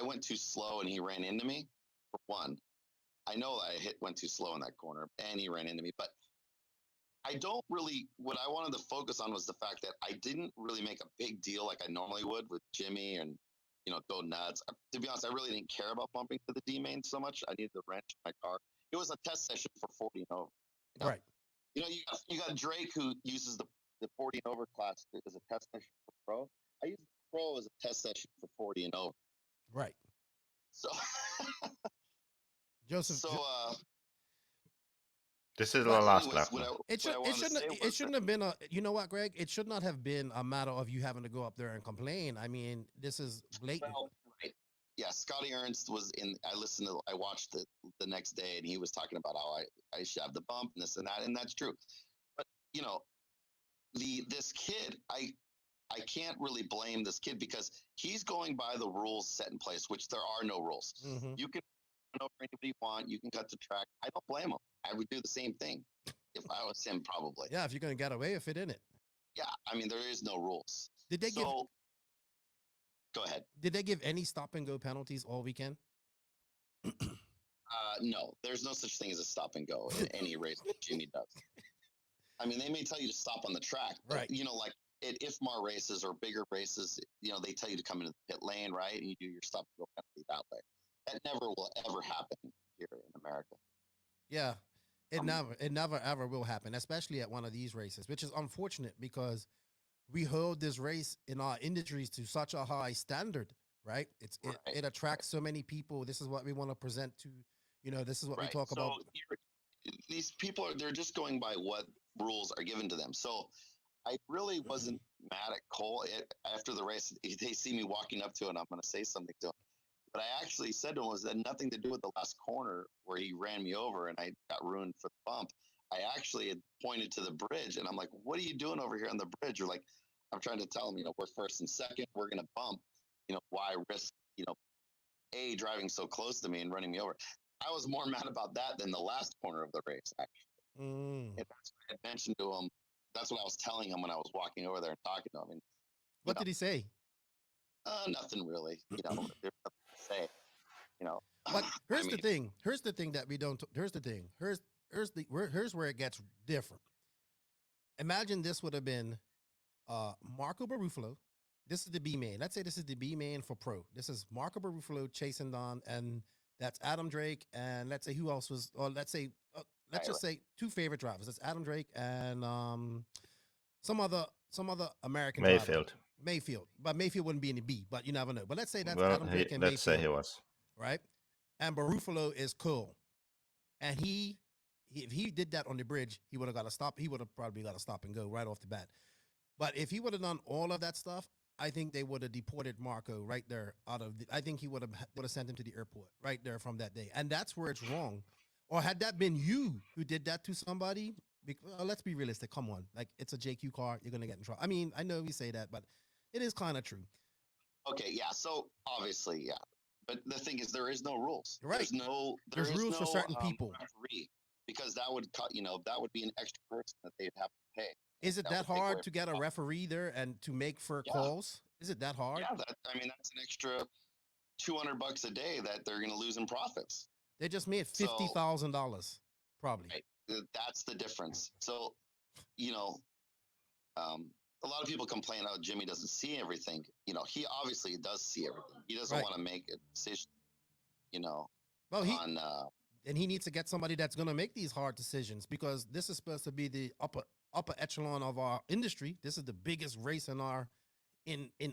went too slow and he ran into me, for one. I know that I went too slow in that corner and he ran into me, but I don't really, what I wanted to focus on was the fact that I didn't really make a big deal like I normally would with Jimmy and, go nuts. To be honest, I really didn't care about bumping to the D main so much. I needed the wrench in my car. It was a test session for 40 and over. Right. You got Drake who uses the 40 and over class as a test session for pro. I use the pro as a test session for 40 and over. Right. So, Joseph. This is the last lap. It shouldn't have been you know what, Greg? It should not have been a matter of you having to go up there and complain. I mean, this is blatant. Well, right. Yeah, Scotty Ernst was in. I watched the next day, and he was talking about how I should have the bump and this and that, and that's true. But this kid, I can't really blame this kid because he's going by the rules set in place, which there are no rules. Mm-hmm. You can run over anybody you want. You can cut the track. I don't blame him. I would do the same thing if I was him, probably. Yeah, if you're going to get away with it, in it. Yeah, I mean, there is no rules. Go ahead. Did they give any stop and go penalties all weekend? No, there's no such thing as a stop and go in any race that Jimmy does. I mean, they may tell you to stop on the track, but, right? Like at IFMAR races or bigger races, they tell you to come into the pit lane, right? And you do your stop and go penalty that way. That never will ever happen here in America. Yeah, it never ever will happen, especially at one of these races, which is unfortunate because we hold this race in our industries to such a high standard, right? It attracts so many people. This is what we want to present to, this is what we talk about. These people they're just going by what rules are given to them. So I really wasn't mad at Cole after the race. They see me walking up to him, and I'm going to say something to him. But I actually said to him was that nothing to do with the last corner where he ran me over and I got ruined for the bump. I actually had pointed to the bridge and I'm like, what are you doing over here on the bridge? You're like, I'm trying to tell him, we're first and second, we're going to bump, why risk, A, driving so close to me and running me over. I was more mad about that than the last corner of the race, actually. And that's what I mentioned to him. That's what I was telling him when I was walking over there and talking to him. And, what did he say? Nothing really, there's nothing to say, But here's the thing. Here's the thing that we don't. Here's the thing. Here's where it gets different. Imagine this would have been Marco Barufalo. This is the B main. Let's say this is the B main for pro. This is Marco Barufalo chasing Don, and that's Adam Drake. And let's say who else was? Or let's just say two favorite drivers. That's Adam Drake and some other American Mayfield. driver. Mayfield, but Mayfield wouldn't be in the B, but you never know. But let's say that's Adam Drake and let's Mayfield, say he was, right? And Barufalo is cool, and if he did that on the bridge, he would have got a stop. He would have probably got a stop and go right off the bat. But if he would have done all of that stuff, I think they would have deported Marco right there I think he would have sent him to the airport right there from that day, and that's where it's wrong. Or had that been you who did that to somebody? Let's be realistic. Come on, like it's a JQ car, you're gonna get in trouble. I mean, I know we say that, but it is kind of true. Okay, yeah. So obviously, yeah. But the thing is, there is no rules. Right. There's rules for certain people. Referee, because that would cut. That would be an extra person that they'd have to pay. Is it that hard to get a referee there and to make for calls? Is it that hard? Yeah, that's an extra $200 a day that they're going to lose in profits. They just made $50,000, probably. Right. That's the difference. So, a lot of people complain how Jimmy doesn't see everything. He obviously does see everything. He doesn't want to make a decision, Well, and he needs to get somebody that's going to make these hard decisions because this is supposed to be the upper echelon of our industry. This is the biggest race in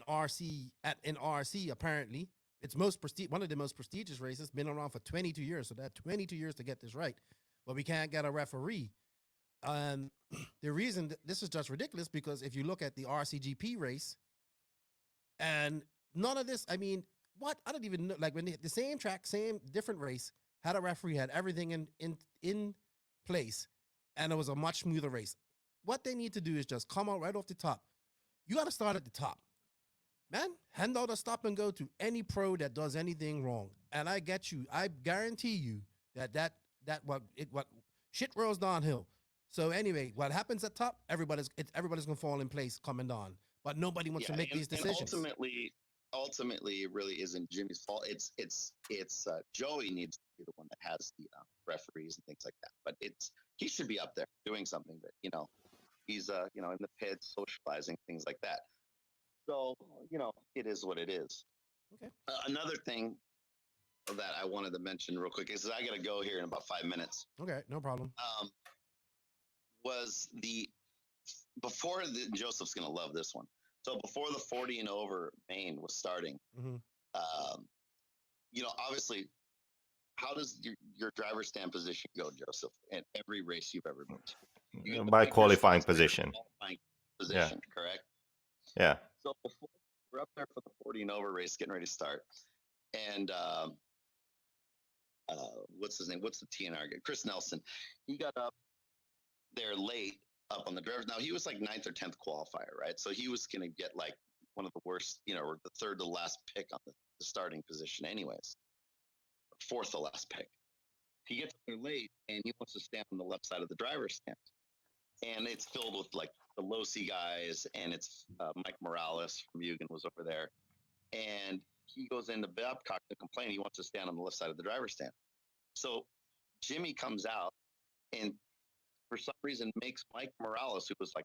RC apparently. it's one of the most prestigious races, been around for 22 years. So that 22 years to get this right, but we can't get a referee. And the reason this is just ridiculous because if you look at the RCGP race, and none of this, I mean, what I don't even know. Like when the same track, same different race, had a referee, had everything in place, and it was a much smoother race. What they need to do is just come out right off the top. You got to start at the top. Man, hand out a stop and go to any pro that does anything wrong. And I get you. I guarantee you that what shit rolls downhill. So anyway, what happens at top, everybody's gonna fall in place coming down. But nobody wants to make these decisions. And ultimately, it really isn't Jimmy's fault. It's Joey needs to be the one that has the referees and things like that. But he should be up there doing something. But he's in the pit socializing, things like that. So it is what it is. Okay. Another thing that I wanted to mention real quick is I got to go here in about 5 minutes. Okay, no problem. Was before Joseph's gonna love this one. So before the 40 and over main was starting, obviously, how does your driver's stand position go, Joseph, in every race you've ever been to? By qualifying position. Correct? Yeah. So before we're up there for the 40 and over race, getting ready to start, and what's his name? What's the TNR guy? Chris Nelson. He got up there late up on the drivers. Now he was like 9th or 10th qualifier, right? So he was going to get like one of the worst, or the third to last pick on the starting position anyways. Or 4th to last pick. He gets up there late and he wants to stand on the left side of the driver's stand. And it's filled with like the Losi guys, and it's Mike Morales from Mugen was over there. And he goes into Babcock to complain he wants to stand on the left side of the driver's stand. So Jimmy comes out and for some reason makes Mike Morales, who was like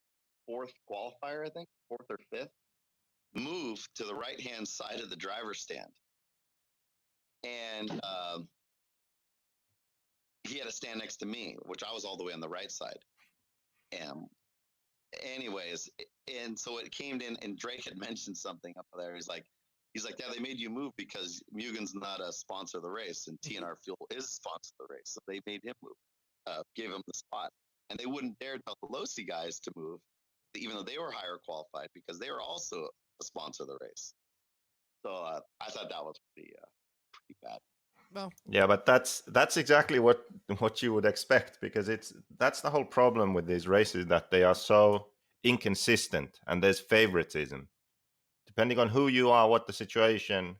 4th qualifier, I think, 4th or 5th, move to the right-hand side of the driver's stand. And he had to stand next to me, which I was all the way on the right side. And anyways, and so it came in, and Drake had mentioned something up there. He's like, yeah, they made you move because Mugen's not a sponsor of the race, and TNR Fuel is a sponsor of the race. So they made him move, gave him the spot. And they wouldn't dare tell the Losi guys to move, even though they were higher qualified, because they were also a sponsor of the race. So I thought that was pretty bad. Well, yeah, but that's exactly what you would expect, because that's the whole problem with these races, that they are so inconsistent and there's favoritism. Depending on who you are, what the situation,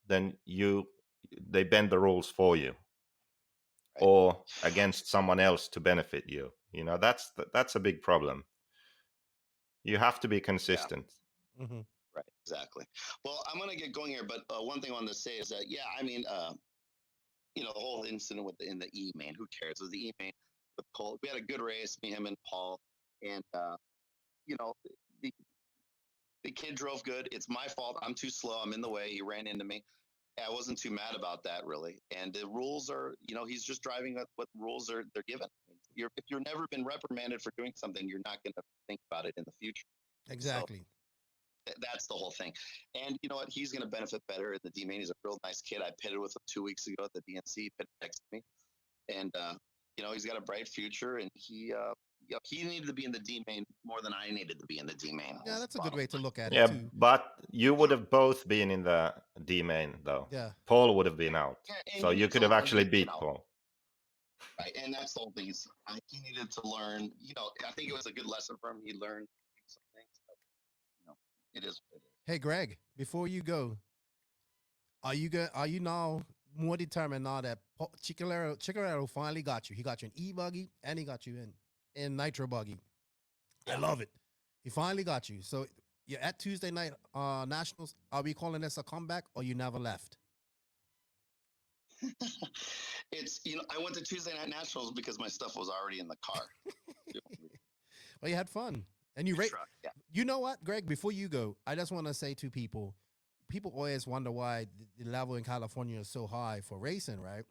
then they bend the rules for you, right, or against someone else to benefit you. That's a big problem. You have to be consistent. Yeah. Mm-hmm. Right, exactly. Well, I'm going to get going here, but one thing I wanted to say is that, the whole incident in the E main, who cares? It was the E main with Cole. We had a good race, me, him, and Paul, and the kid drove good. It's my fault. I'm too slow. I'm in the way. He ran into me. I wasn't too mad about that, really. And the rules are, he's just driving what rules they're given. If you've never been reprimanded for doing something, you're not going to think about it in the future. Exactly. So that's the whole thing. And you know what? He's going to benefit better in the D main. He's a real nice kid. I pitted with him 2 weeks ago at the DNC. He pitted next to me. And, he's got a bright future. And he needed to be in the D main more than I needed to be in the D main. Yeah, that's a good way to look at it. Yeah, too. but you would have both been in the D main, though. Yeah. Paul would have been out. Yeah, so you could have actually beat Paul. Right, and that's the whole thing. He needed to learn. I think it was a good lesson for him. He learned some things, but it is what it is. Hey, Greg, before you go, are you now more determined now that Chicharero finally got you? He got you in e-buggy and he got you in Nitro buggy. Yeah. I love it. He finally got you. So you're at Tuesday night nationals. Are we calling this a comeback, or you never left? It's I went to Tuesday night nationals because my stuff was already in the car. Well, you had fun, and you yeah. You know what, Greg? Before you go, I just want to say to people always wonder why the level in California is so high for racing, right?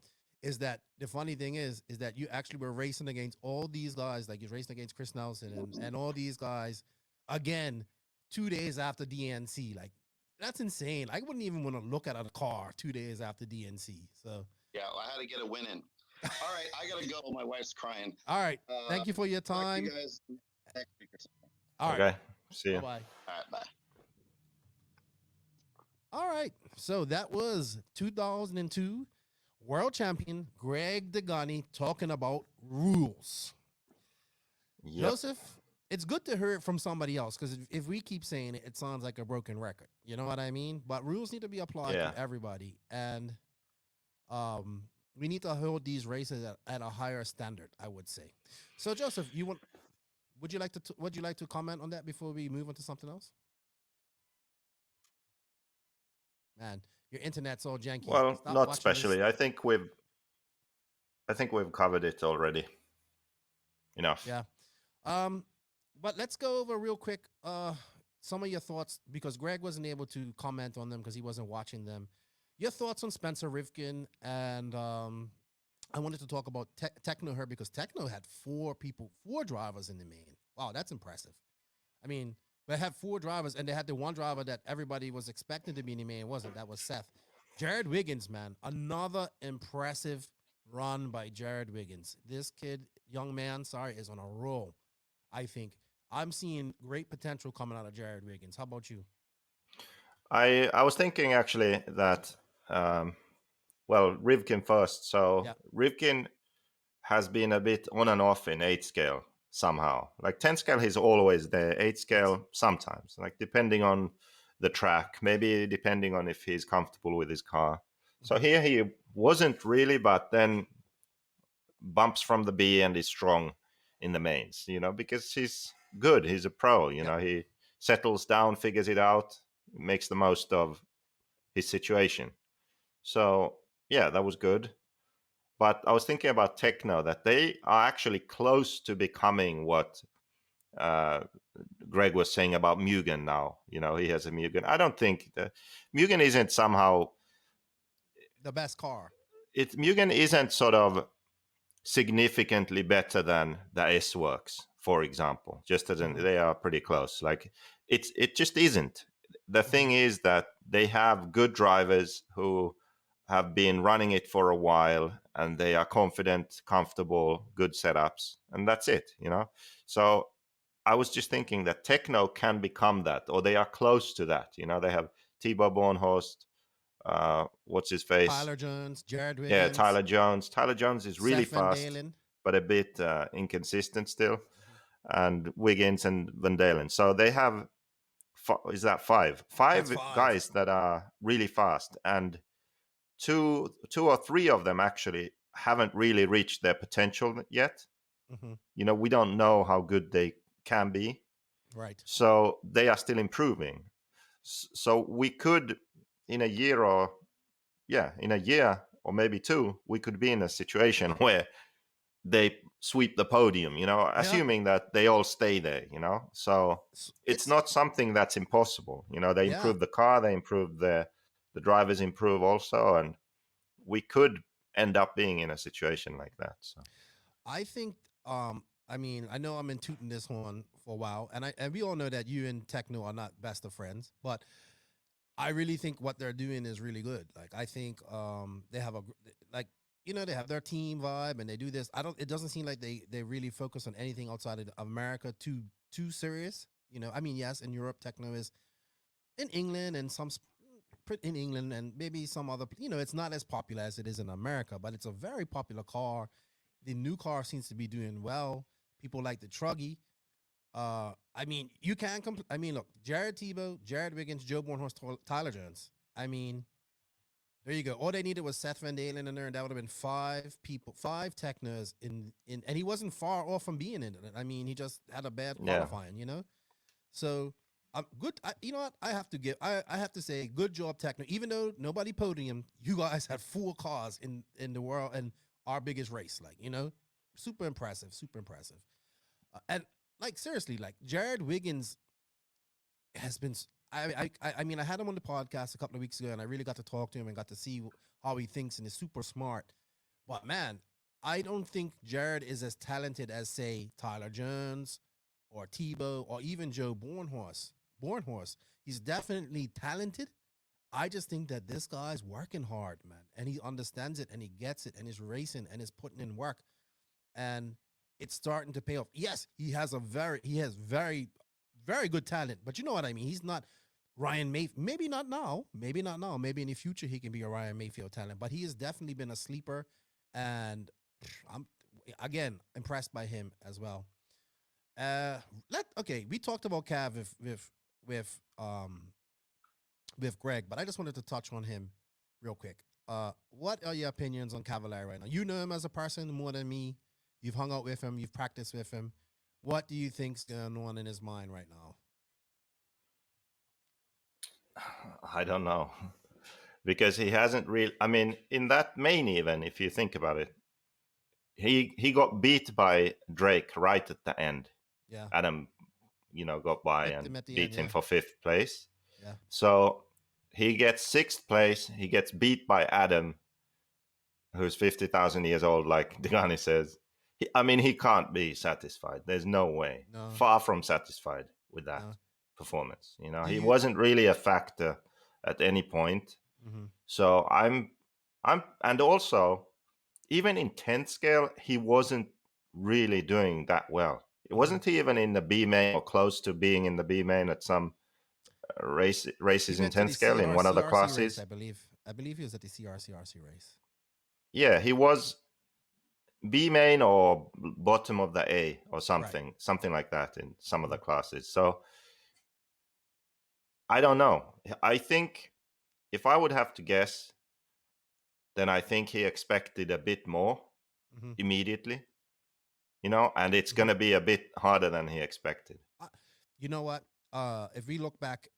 Is that the funny thing is that you actually were racing against all these guys, like you're racing against Chris Nelson and all these guys again 2 days after DNC. Like That's insane. I wouldn't even want to look at a car 2 days after DNC. So, Yeah, well, I had to get a win in. All right, I gotta go. My wife's crying. all right. Thank you for your Talk to time. you guys next week or something. All right. Okay. See Bye you. bye. All right, bye. All right. So that was 2002 world champion Greg Degani talking about rules. Yep. Joseph, it's good to hear it from somebody else because if we keep saying it, it sounds like a broken record. You know what I mean? But rules need to be applied Yeah. to everybody, and we need to hold these races at a higher standard. I would say. So, Joseph, would you like to comment on that before we move on to something else? Man, your internet's all janky. Well, Stop not watching especially. this. I think we've covered it already. Enough. Yeah. But let's go over real quick some of your thoughts because Greg wasn't able to comment on them because he wasn't watching them. Your thoughts on Spencer Rivkin, and I wanted to talk about Tekno here because Tekno had four drivers in the main. Wow, that's impressive. I mean, they had four drivers, and they had the one driver that everybody was expecting to be in the main. Wasn't that was Seth? Jared Wiggins, man, another impressive run by Jared Wiggins. This kid, young man, is on a roll. I think I'm seeing great potential coming out of Jared Wiggins. How about you? I was thinking actually that Rivkin first. So Yeah. Rivkin has been a bit on and off in 8 scale somehow. Like 10 scale, he's always there. 8 scale, sometimes. Like depending on the track, maybe depending on if he's comfortable with his car. So here he wasn't really, but then bumps from the B and is strong in the mains, because he's good. He's a pro, he settles down, figures it out, makes the most of his situation. So, yeah, that was good. But I was thinking about Tekno, that they are actually close to becoming what Greg was saying about Mugen now. He has a Mugen. I don't think Mugen isn't somehow the best car. Mugen isn't sort of significantly better than the S Works, for example. Just as they are pretty close. Like it just isn't. The thing is that they have good drivers who have been running it for a while, and they are confident, comfortable, good setups, and that's it. So I was just thinking that Tekno can become that, or they are close to that. They have Thibaut Bornhorst, what's his face? Tyler Jones, Jared Wiggins. Yeah, Tyler Jones. Tyler Jones is really Seth Van fast, Dalen. but a bit inconsistent still. And Wiggins and Van Dalen. So they have, is that five? Five guys that are really fast, and two or three of them actually haven't really reached their potential yet. We don't know how good they can be. Right. So they are still improving. So we could, in a year or maybe 2, we could be in a situation where they sweep the podium, assuming that they all stay there, So it's not something that's impossible. They improve the car, they improve the drivers improve also, and we could end up being in a situation like that. So I think I mean, I know I'm in tooting this one for a while, and we all know that you and Tekno are not best of friends, but I really think what they're doing is really good. Like I think they have they have their team vibe and they do this. It doesn't seem like they really focus on anything outside of America too serious. I mean, yes, in Europe Tekno is in England and in England and maybe some other, it's not as popular as it is in America, but it's a very popular car. The new car seems to be doing well. People like the Truggy. I mean, you can't I mean, look, Jared Tebow, Jared Wiggins, Joe Bornhorst, Tyler Jones. I mean, there you go. All they needed was Seth Van Dalen in there, and that would have been 5 people, 5 Teknos in, and he wasn't far off from being in it. I mean, he just had a bad qualifying, So good. You know what? I have to say, good job, Tekno. Even though nobody podium, you guys had 4 cars in the world and our biggest race. Like, super impressive, super impressive. And like seriously, like Jared Wiggins has been. I mean, I had him on the podcast a couple of weeks ago, and I really got to talk to him and got to see how he thinks, and he's super smart. But man, I don't think Jared is as talented as say Tyler Jones or Tebow or even Joe Bornhorst. born horse. He's definitely talented. I just think that this guy's working hard, man, and he understands it and he gets it and he's racing and is putting in work, and it's starting to pay off. Yes, he has very good talent, but you know what I mean. He's not Ryan Mayfield. Maybe not now. Maybe not now. Maybe in the future he can be a Ryan Mayfield talent, but he has definitely been a sleeper, and I'm again impressed by him as well. We talked about Cav with um with Greg, but I just wanted to touch on him real quick. What are your opinions on Cavallari right now? You know him as a person more than me. You've hung out with him. You've practiced with him. What do you think's going on in his mind right now? I don't know. Because he hasn't really. I mean, in that main event, if you think about it, he got beat by Drake right at the end. Yeah, Adam, got by Whipped and him at the beat end, him yeah. for 5th place. Yeah. So he gets 6th place. He gets beat by Adam, who's 50,000 years old, like Degani says. He can't be satisfied. There's no way. No, Far from satisfied with that no. performance. Do He you? wasn't really a factor at any point. Mm-hmm. So and also, even in 10th scale, he wasn't really doing that well. It wasn't he even in the B main or close to being in the B main at some He races in went to 10th the scale in one of the CRCRC race, classes. I believe. I believe he was at the CRCRC race. Yeah, he was B main or bottom of the A or Right. something like that in some of Mhm. the classes. So I don't know. I think if I would have to guess, then I think he expected a bit more Mhm. immediately, and it's Mhm. going to be a bit harder than he expected. You know what? If we look back,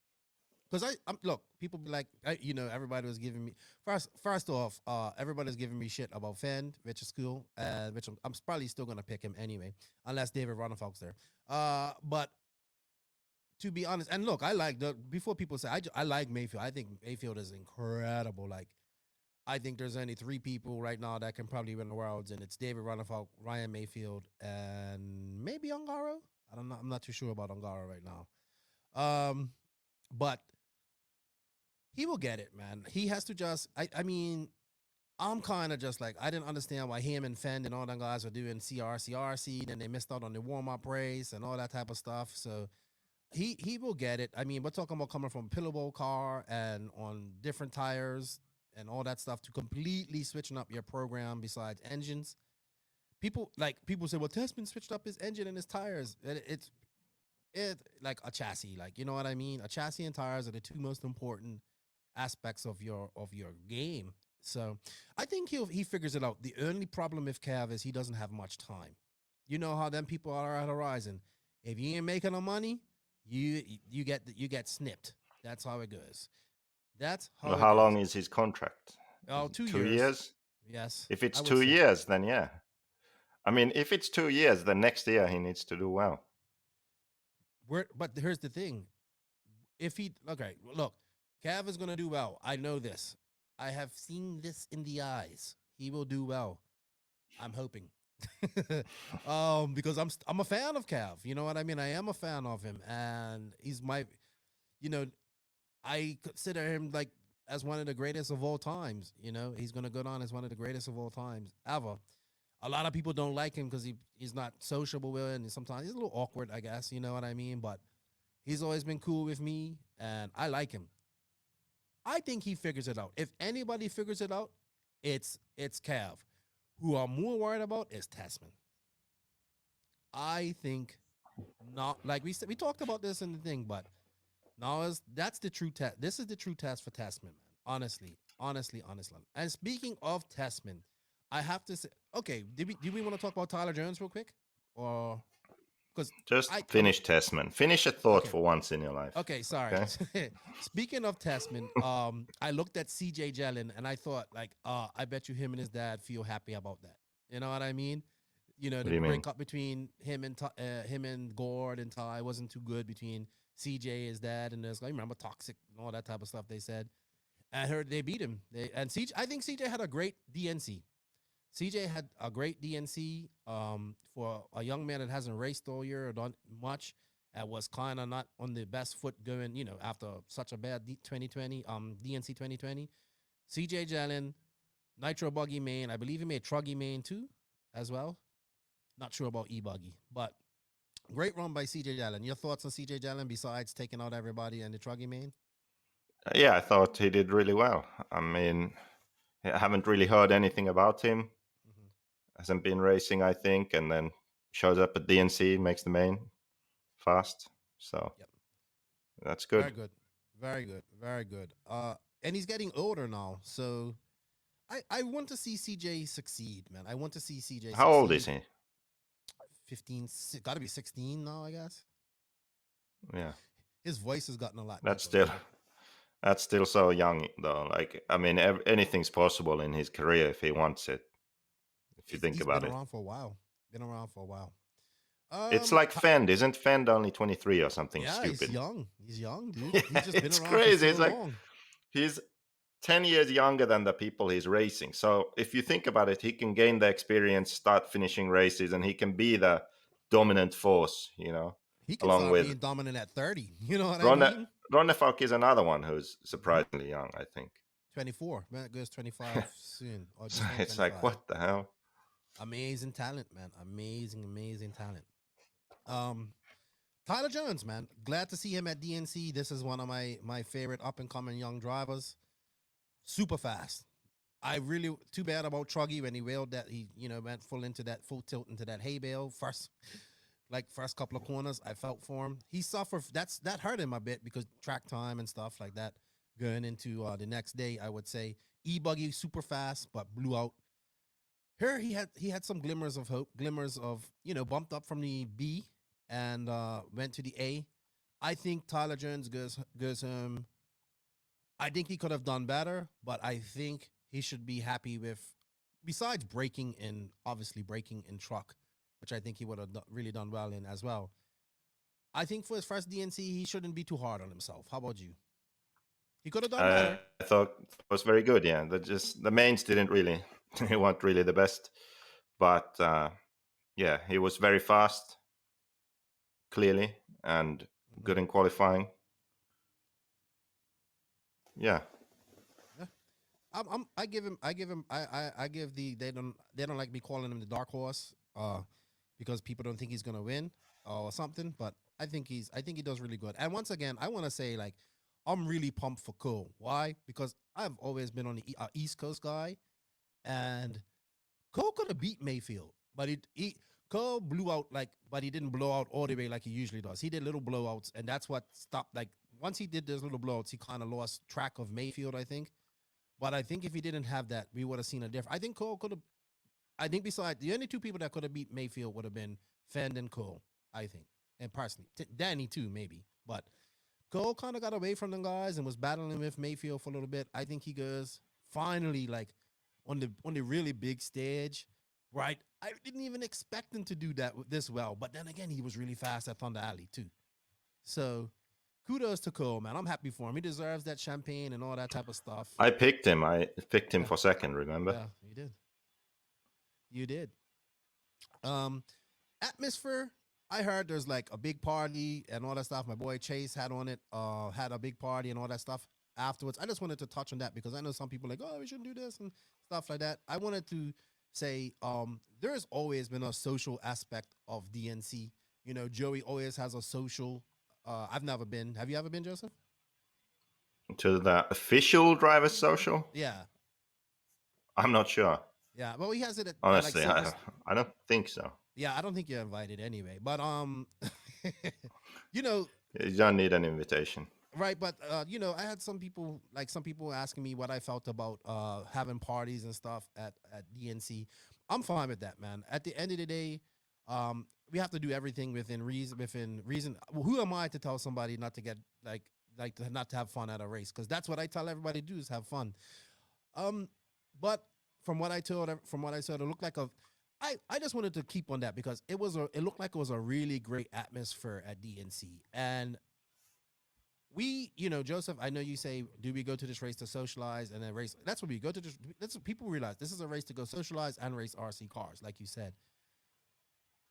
because look, people be like, everybody was giving me first off, everybody's giving me shit about Fend, which is cool, which I'm probably still gonna pick him anyway, unless David Ronnefalk's there. But to be honest, and look, I like before people say I like Mayfield. I think Mayfield is incredible. Like, I think there's only 3 people right now that can probably win the worlds, and it's David Ronnefalk, Ryan Mayfield, and maybe Ongaro. I don't know. I'm not too sure about Ongaro right now. But he will get it, man. He has to just. I mean, I'm kind of just like I didn't understand why him and Fend and all them guys were doing CRCRC, then they missed out on the warm up race and all that type of stuff. So he will get it. I mean, we're talking about coming from a pillowbow car and on different tires and all that stuff to completely switching up your program besides engines. People say, well, Tessman switched up his engine and his tires. It's like a chassis, like, you know what I mean? A chassis and tires are the 2 most important aspects of your game. So I think he figures it out. The only problem with Cav is he doesn't have much time. You know how them people are at Horizon. If you ain't making no money, you get snipped. That's how it goes. That's Well, how it how goes. long is his contract? Oh, Is it 2 2 years. years? Yes, If it's I would 2 say. years, then yeah. If it's 2 years, then next year he needs to do well. But here's the thing. If he okay, look, Cav is gonna do well. I know this. I have seen this in the eyes. He will do well. I'm hoping. Because I'm a fan of Cav. You know what I mean? I am a fan of him, and he's my, you know, I consider him like as one of the greatest of all times. You know, he's gonna go down as one of the greatest of all times ever. A lot of people don't like him because he's not sociable with it, and sometimes he's a little awkward, I guess. You know what I mean? But he's always been cool with me, and I like him. I think he figures it out. If anybody figures it out, it's Cav. Who I'm more worried about is Tessman. I think not like we talked about this in the thing, but now that's the true test. This is the true test for Tessman, man. Honestly. And speaking of Tessman, I have to say, okay, do we want to talk about Tyler Jones real quick, or because Just I'm finish Testman. Finish a thought okay. for once in your life. Okay, sorry. Okay. Speaking of Tessman, I looked at CJ Jellin and I thought, like, I bet you him and his dad feel happy about that. You know what I mean? You know, What the do you mean? breakup between him and Gord and Ty wasn't too good between CJ, his dad, and this. I remember toxic and all that type of stuff they said. I heard they beat him. I think CJ had a great DNC. CJ had a great DNC for a young man that hasn't raced all year or done much. and was kind of not on the best foot going, after such a bad 2020, DNC 2020. CJ Jalen, Nitro Buggy main. I believe he made Truggy main too, as well. Not sure about E-Buggy, but great run by CJ Jalen. Your thoughts on CJ Jalen besides taking out everybody and the Truggy main? Yeah, I thought he did really well. I mean, I haven't really heard anything about him. Mm-hmm. Hasn't been racing, I think, and then shows up at DNC, makes the main fast. So Yep. that's good. Very good. Very good. Very good. And he's getting older now, so I want to see CJ succeed, man. I want to see CJ How old is succeed. he? 15, got to be 16 now, I guess. Yeah, His voice has gotten a lot that's deeper. still that's still so young, though. Like, I mean, anything's possible in his career if he wants it. If you think He's about been it, around for a while. Been around for a while. it's like Fend. Isn't Fend only 23 or something Yeah, stupid? he's young. He's young, dude. He's just been It's around crazy. for It's so like long. he's 10 years younger than the people he's racing. So if you think about it, he can gain the experience, start finishing races, and he can be the dominant force, He can along start with being dominant at 30. You know what I Ronne. mean? Ronnefalk is another one who's surprisingly young, I think. 24. Man, it goes 25 soon. Or So just turned it's like, 25. what the hell? Amazing talent, man. Amazing, amazing talent. Tyler Jones, man. Glad to see him at DNC. This is one of my favorite up and coming young drivers. Super fast. I really too bad about Truggy when he wailed that he went full tilt into that hay bale first couple of corners. I felt for him. He suffered. That hurt him a bit because track time and stuff like that. Going into the next day, I would say E-Buggy super fast but blew out. Here he had some glimmers of hope, bumped up from the B and went to the A. I think Tyler Jones goes I think he could have done better, but I think he should be happy with, besides breaking in truck, which I think he would have really done well in as well. I think for his first DNC, he shouldn't be too hard on himself. How about you? He could have done better. I thought it was very good. Yeah, the mains didn't really, they weren't really the best, but yeah, he was very fast, clearly, and good in qualifying. Yeah. I give the they don't like me calling him the dark horse because people don't think he's gonna win or something, but I think he does really good. And once again, I want to say, like, I'm really pumped for Cole. Why? Because I've always been on the East Coast guy, and Cole could have beat Mayfield, but Cole blew out, but he didn't blow out all the way like he usually does. He did little blowouts, and that's what stopped. Like, once he did those little blowouts, he kind of lost track of Mayfield, I think. But I think if he didn't have that, we would have seen a difference. I think Cole could have. I think besides the only two people that could have beat Mayfield would have been Fend and Cole, I think, and personally Danny too maybe. But Cole kind of got away from them guys and was battling with Mayfield for a little bit. I think he goes finally, like, on the really big stage, right? I didn't even expect him to do that this well, but then again, he was really fast at Thunder Alley too. So kudos to Cole, man. I'm happy for him. He deserves that champagne and all that type of stuff. I picked him. For second, remember? Yeah, you did. You did. Atmosphere, I heard there's like a big party and all that stuff. My boy Chase had on it, had a big party and all that stuff afterwards. I just wanted to touch on that because I know some people like, oh, we shouldn't do this and stuff like that. I wanted to say, there's always been a social aspect of DNC. Joey always has a social. I've never been. Have you ever been, Joseph? To the official driver's social? Yeah. I'm not sure. Yeah. Well, he has it at, honestly. I don't think so. Yeah, I don't think you're invited anyway. But you don't need an invitation. Right, but I had some people asking me what I felt about having parties and stuff at DNC. I'm fine with that, man. At the end of the day, we have to do everything within reason. Who am I to tell somebody not to get not to have fun at a race? Because that's what I tell everybody to do, is have fun. But from what I saw, it looked like I just wanted to keep on that because it looked like it was a really great atmosphere at DNC. And we, Joseph, I know you say, do we go to this race to socialize and then race? That's what we go to. That's what people realize. This is a race to go socialize and race RC cars, like you said.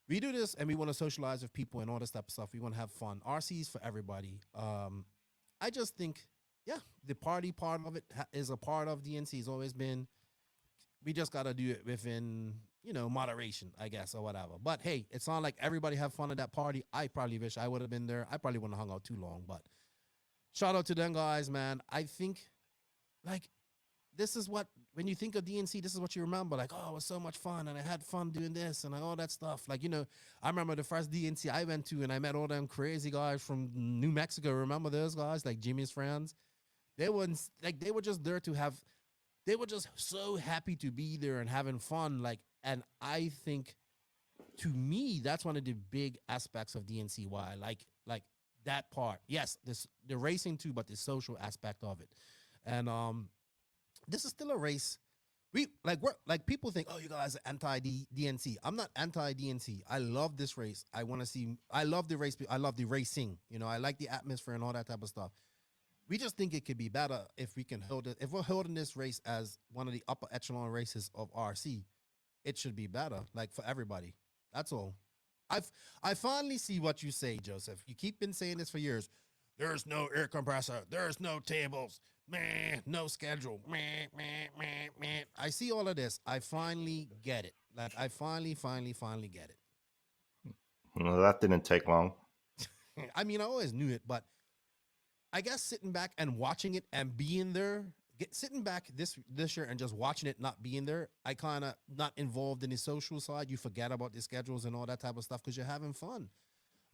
we do this and we want to socialize with people and all this type of stuff. We want to have fun. RC's for everybody. I just think, yeah, the party part of it is a part of DNC. It's always been. We just gotta do it within, moderation, I guess, or whatever. But hey, it's not like everybody have fun at that party. I probably wish I would have been there. I probably wouldn't have hung out too long. But shout out to them guys, man. I think, like, this is what, when you think of DNC, this is what you remember. Like, oh, it was so much fun, and I had fun doing this and all that stuff. Like, I remember the first DNC I went to, and I met all them crazy guys from New Mexico. Remember those guys, like Jimmy's friends? They were just there to have. They were just so happy to be there and having fun. Like, and I think, to me, that's one of the big aspects of DNC. Why I like that part. Yes, the racing too, but the social aspect of it. And this is still a race. We're people think, oh, you guys are anti DNC. I'm not anti DNC. I love this race. I want to see. I love the race. I love the racing. I like the atmosphere and all that type of stuff. We just think it could be better if we can hold it. If we're holding this race as one of the upper echelon races of RC, it should be better, like for everybody. That's all. I finally see what you say, Joseph. You keep been saying this for years. There's no air compressor. There's no tables. Man, no schedule. Man. I see all of this. I finally get it. Like I finally get it. Well, that didn't take long. I mean, I always knew it, but I guess sitting back and watching it and being there, sitting back this year and just watching it not being there, I kind of not involved in the social side. You forget about the schedules and all that type of stuff because you're having fun.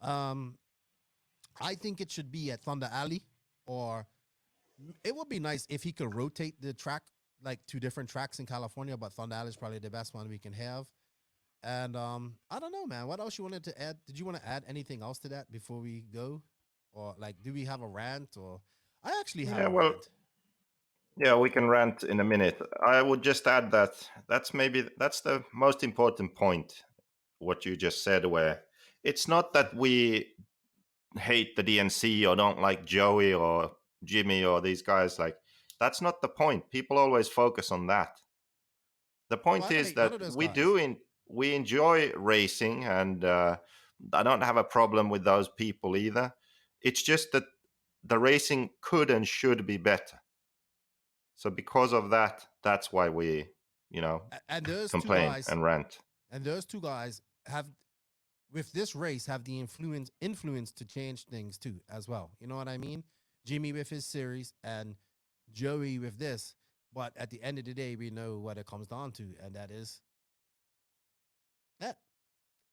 I think it should be at Thunder Alley, or it would be nice if he could rotate the track like 2 different tracks in California, but Thunder Alley is probably the best one we can have. And I don't know, man. What else you wanted to add? Did you want to add anything else to that before we go? Or like, do we have a rant? Or I actually have a rant. Yeah, we can rant in a minute. I would just add that that's the most important point, what you just said, where it's not that we hate the DNC or don't like Joey or Jimmy or these guys. Like, that's not the point. People always focus on that. The point is that we enjoy racing, and I don't have a problem with those people either. It's just that the racing could and should be better. So because of that, that's why we, and those complain 2 guys, and rant. And those 2 guys have, with this race, have the influence to change things too, as well. You know what I mean? Jimmy with his series and Joey with this. But at the end of the day, we know what it comes down to, and that is that.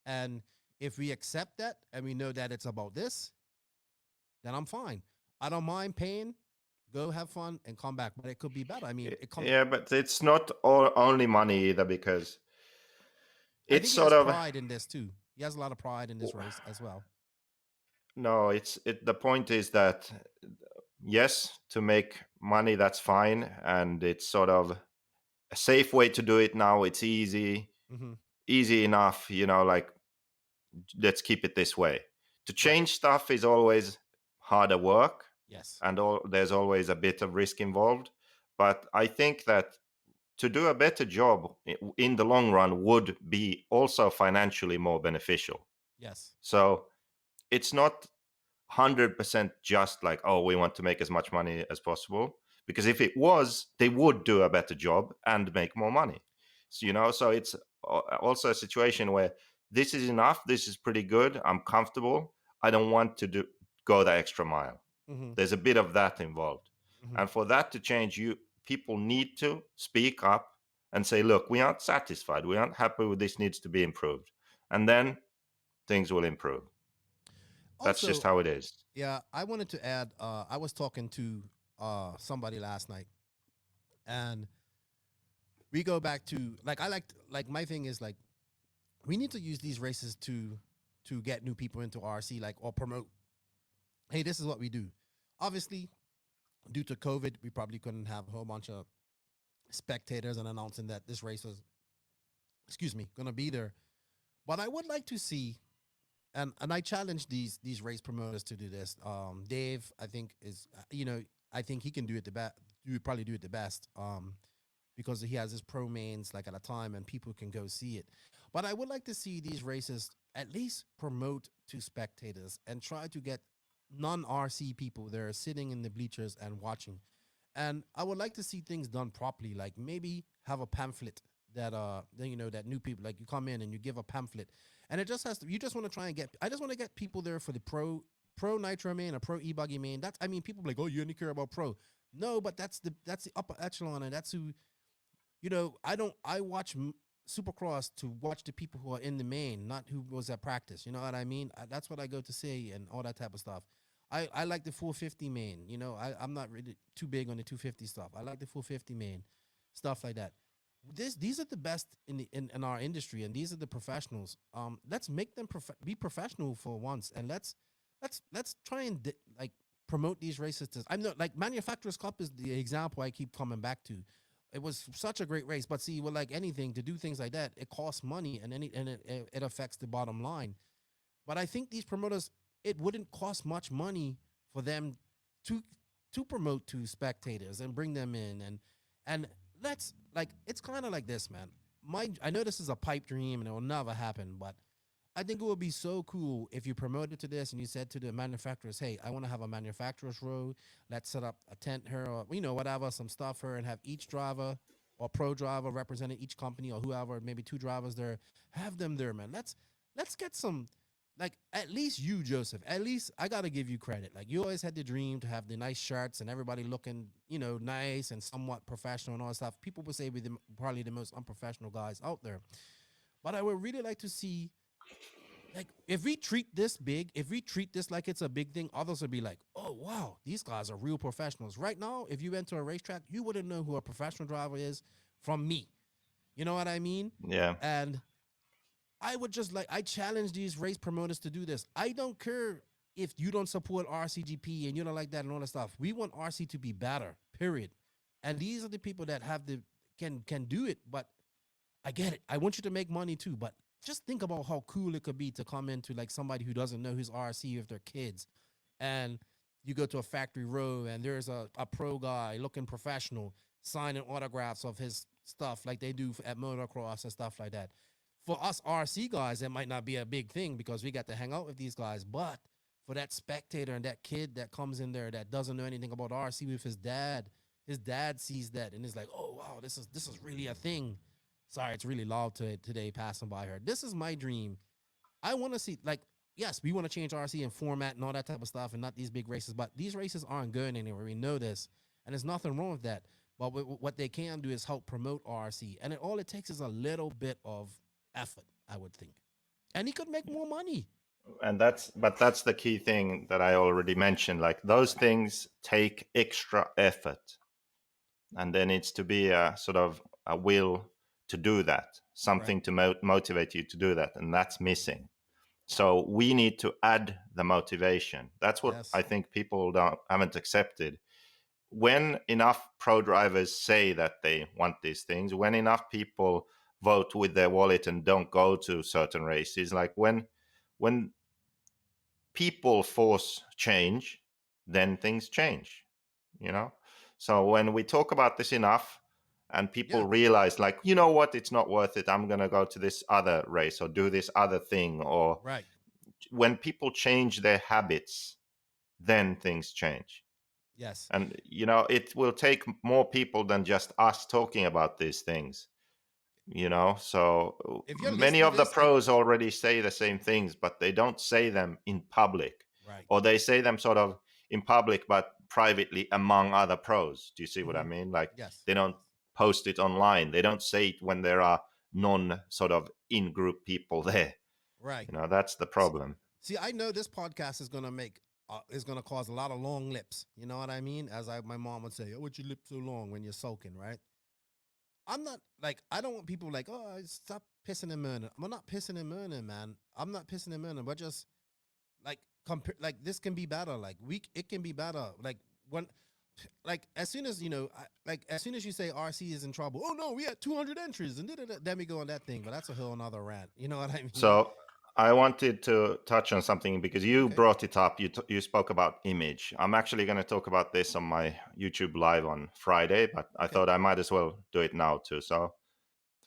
And if we accept that and we know that it's about this, then I'm fine. I don't mind paying. Go have fun and come back, but it could be better. I mean, but it's not only money either, because it's sort of pride in this too. He has a lot of pride in this race as well. No, the point is that yes, to make money, that's fine, and it's sort of a safe way to do it now. It's easy, easy enough, like, let's keep it this way. To change stuff is always harder work. Yes. And there's always a bit of risk involved. But I think that to do a better job in the long run would be also financially more beneficial. Yes. So it's not 100% just like, oh, we want to make as much money as possible. Because if it was, they would do a better job and make more money. So, so it's also a situation where this is enough. This is pretty good. I'm comfortable. I don't want to go the extra mile. There's a bit of that involved. And for that to change, people need to speak up and say, look, we aren't satisfied. We aren't happy with this, needs to be improved. And then things will improve. That's just how it is. Yeah, I wanted to add, I was talking to somebody last night, and we go back to, like my thing is, like, we need to use these races to get new people into RC, like, or promote, hey, this is what we do. Obviously, due to COVID, we probably couldn't have a whole bunch of spectators and announcing that this race was, going to be there. But I would like to see, and I challenge these race promoters to do this. Dave, I think is, I think he can do it the best. You would probably do it the best, because he has his pro mains like at a time, and people can go see it. But I would like to see these races at least promote to spectators and try to get non-RC people there sitting in the bleachers and watching. And I would like to see things done properly, like maybe have a pamphlet that then, that new people, like, you come in and you give a pamphlet, and it just has to, you just want to try and get, I just want to get people there for the pro Nitro main or pro e-buggy main. That's, I mean, people be like, oh, you only care about pro. No, but that's the upper echelon, and that's who, I watch Supercross to watch the people who are in the main, not who was at practice. You know what I mean? That's what I go to see and all that type of stuff. I like the 450 main. I'm not really too big on the 250 stuff. I like the 450 main, stuff like that. These are the best in our industry, and these are the professionals. Let's make them be professional for once, and let's try and like promote these races. I'm not like Manufacturers Cup is the example I keep coming back to. It was such a great race, but see, well, like anything, to do things like that, it costs money, and it affects the bottom line. But I think these promoters, it wouldn't cost much money for them to promote to spectators and bring them in, and let's, like, it's kind of like this, man. I know this is a pipe dream and it will never happen, but I think it would be so cool if you promoted to this and you said to the manufacturers, hey, I want to have a manufacturer's row. Let's set up a tent here, or, whatever, some stuff here, and have each driver or pro driver representing each company, or whoever, maybe 2 drivers there. Have them there, man. Let's get some, like, at least you, Joseph, at least I got to give you credit. Like, you always had the dream to have the nice shirts and everybody looking, nice and somewhat professional and all that stuff. People would say we're probably the most unprofessional guys out there. But I would really like to see, like, if we treat this big, if we treat this like it's a big thing, others will be like, oh, wow, these guys are real professionals. Right now, if you went to a racetrack, you wouldn't know who a professional driver is from me. You know what I mean? Yeah. And I would just I challenge these race promoters to do this. I don't care if you don't support RCGP and you don't like that and all that stuff. We want RC to be better, period. And these are the people that have can do it. But I get it. I want you to make money too, but just think about how cool it could be to come into, like, somebody who doesn't know who's RC with their kids, and you go to a factory row and there's a pro guy looking professional signing autographs of his stuff like they do at motocross and stuff like that. For us RC guys, it might not be a big thing because we got to hang out with these guys, but for that spectator and that kid that comes in there that doesn't know anything about RC with his dad sees that and is like, oh, wow, this is really a thing. Sorry, it's really loud today passing by her. This is my dream. I want to see, like, yes, we want to change RC and format and all that type of stuff and not these big races, but these races aren't going anywhere. We know this, and there's nothing wrong with that. But what they can do is help promote RC, and all it takes is a little bit of effort, I would think. And he could make more money. And that's the key thing that I already mentioned. Like, those things take extra effort, and there needs to be a sort of a will to do that, something to motivate you to do that, and that's missing. So we need to add the motivation. That's what I think people haven't accepted. When enough pro drivers say that they want these things, when enough people vote with their wallet and don't go to certain races, like when people force change, then things change, So when we talk about this enough, and people realize, like, you know what, it's not worth it, I'm going to go to this other race or do this other thing. Or when people change their habits, then things change. Yes. And, it will take more people than just us talking about these things, So many of the pros already say the same things, but they don't say them in public. Right. Or they say them sort of in public, but privately among other pros. Do you see what I mean? Like, they don't post it online. They don't say it when there are sort of in-group people there. Right. That's the problem. See, I know this podcast is going to cause a lot of long lips. You know what I mean? My mom would say, oh, what's your lip so long when you're soaking, right? I'm not, like, I don't want people like, oh, stop pissing and moaning. I'm not pissing and moaning, man. I'm not pissing and moaning, but just, like, this can be better. Like, it can be better. Like, when, like, as soon as you say RC is in trouble, oh no, we had 200 entries, and then we go on that thing. But that's a whole another rant. You know what I mean? So I wanted to touch on something because you brought it up. You spoke about image. I'm actually going to talk about this on my YouTube live on Friday, but I thought I might as well do it now too. So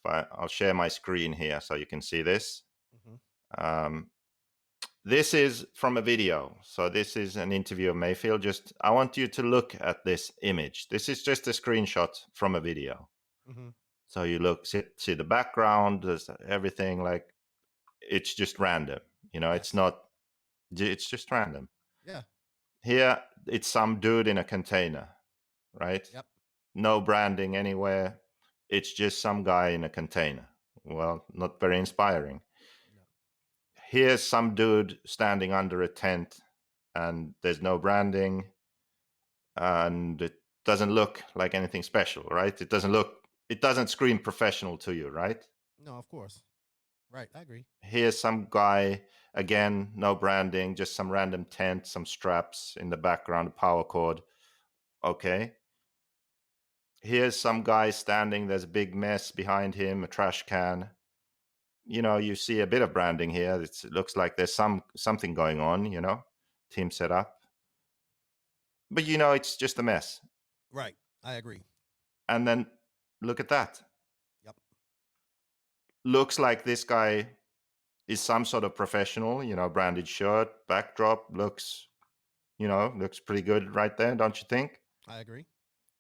I'll share my screen here so you can see this. This is from a video. So this is an interview of Mayfield. Just, I want you to look at this image. This is just a screenshot from a video. Mm-hmm. So you look, see the background, there's everything, like, it's just random. You know, Yes. it's just random. Yeah. Here, it's some dude in a container, right? Yep. No branding anywhere. It's just some guy in a container. Well, not very inspiring. No. Here's some dude standing under a tent and there's no branding and it doesn't look like anything special, right? It doesn't scream professional to you, right? No, of course. Right. I agree. Here's some guy, again, no branding, just some random tent, some straps in the background, a power cord. Okay. Here's some guy standing, there's a big mess behind him, a trash can. You know, you see a bit of branding here. It looks like there's something going on, you know, team setup. But, you know, it's just a mess. Right. I agree. And then look at that. Yep. Looks like this guy is some sort of professional, you know, branded shirt, backdrop, looks pretty good right there, don't you think? I agree.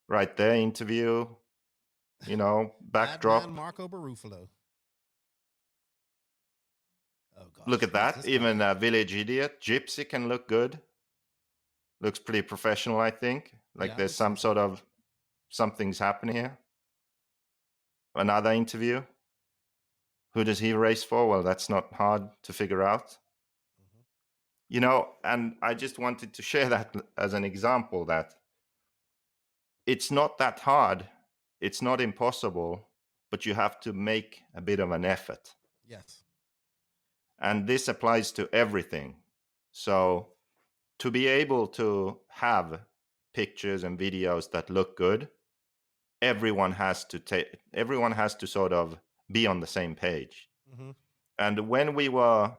Right there, interview, you know, backdrop. Madman Marco Barufalo. Oh gosh. Look at who's that. this Even guy? a village idiot, Gypsy, can look good. Looks pretty professional, I think. Like Yeah, I there's would say some so. sort of something's happening here. Another interview. Who does he race for? Well, that's not hard to figure out. Mhm. You know, and I just wanted to share that as an example that it's not that hard. It's not impossible, but you have to make a bit of an effort. Yes. And this applies to everything. So to be able to have pictures and videos that look good, everyone has to sort of be on the same page. Mm-hmm. And when we were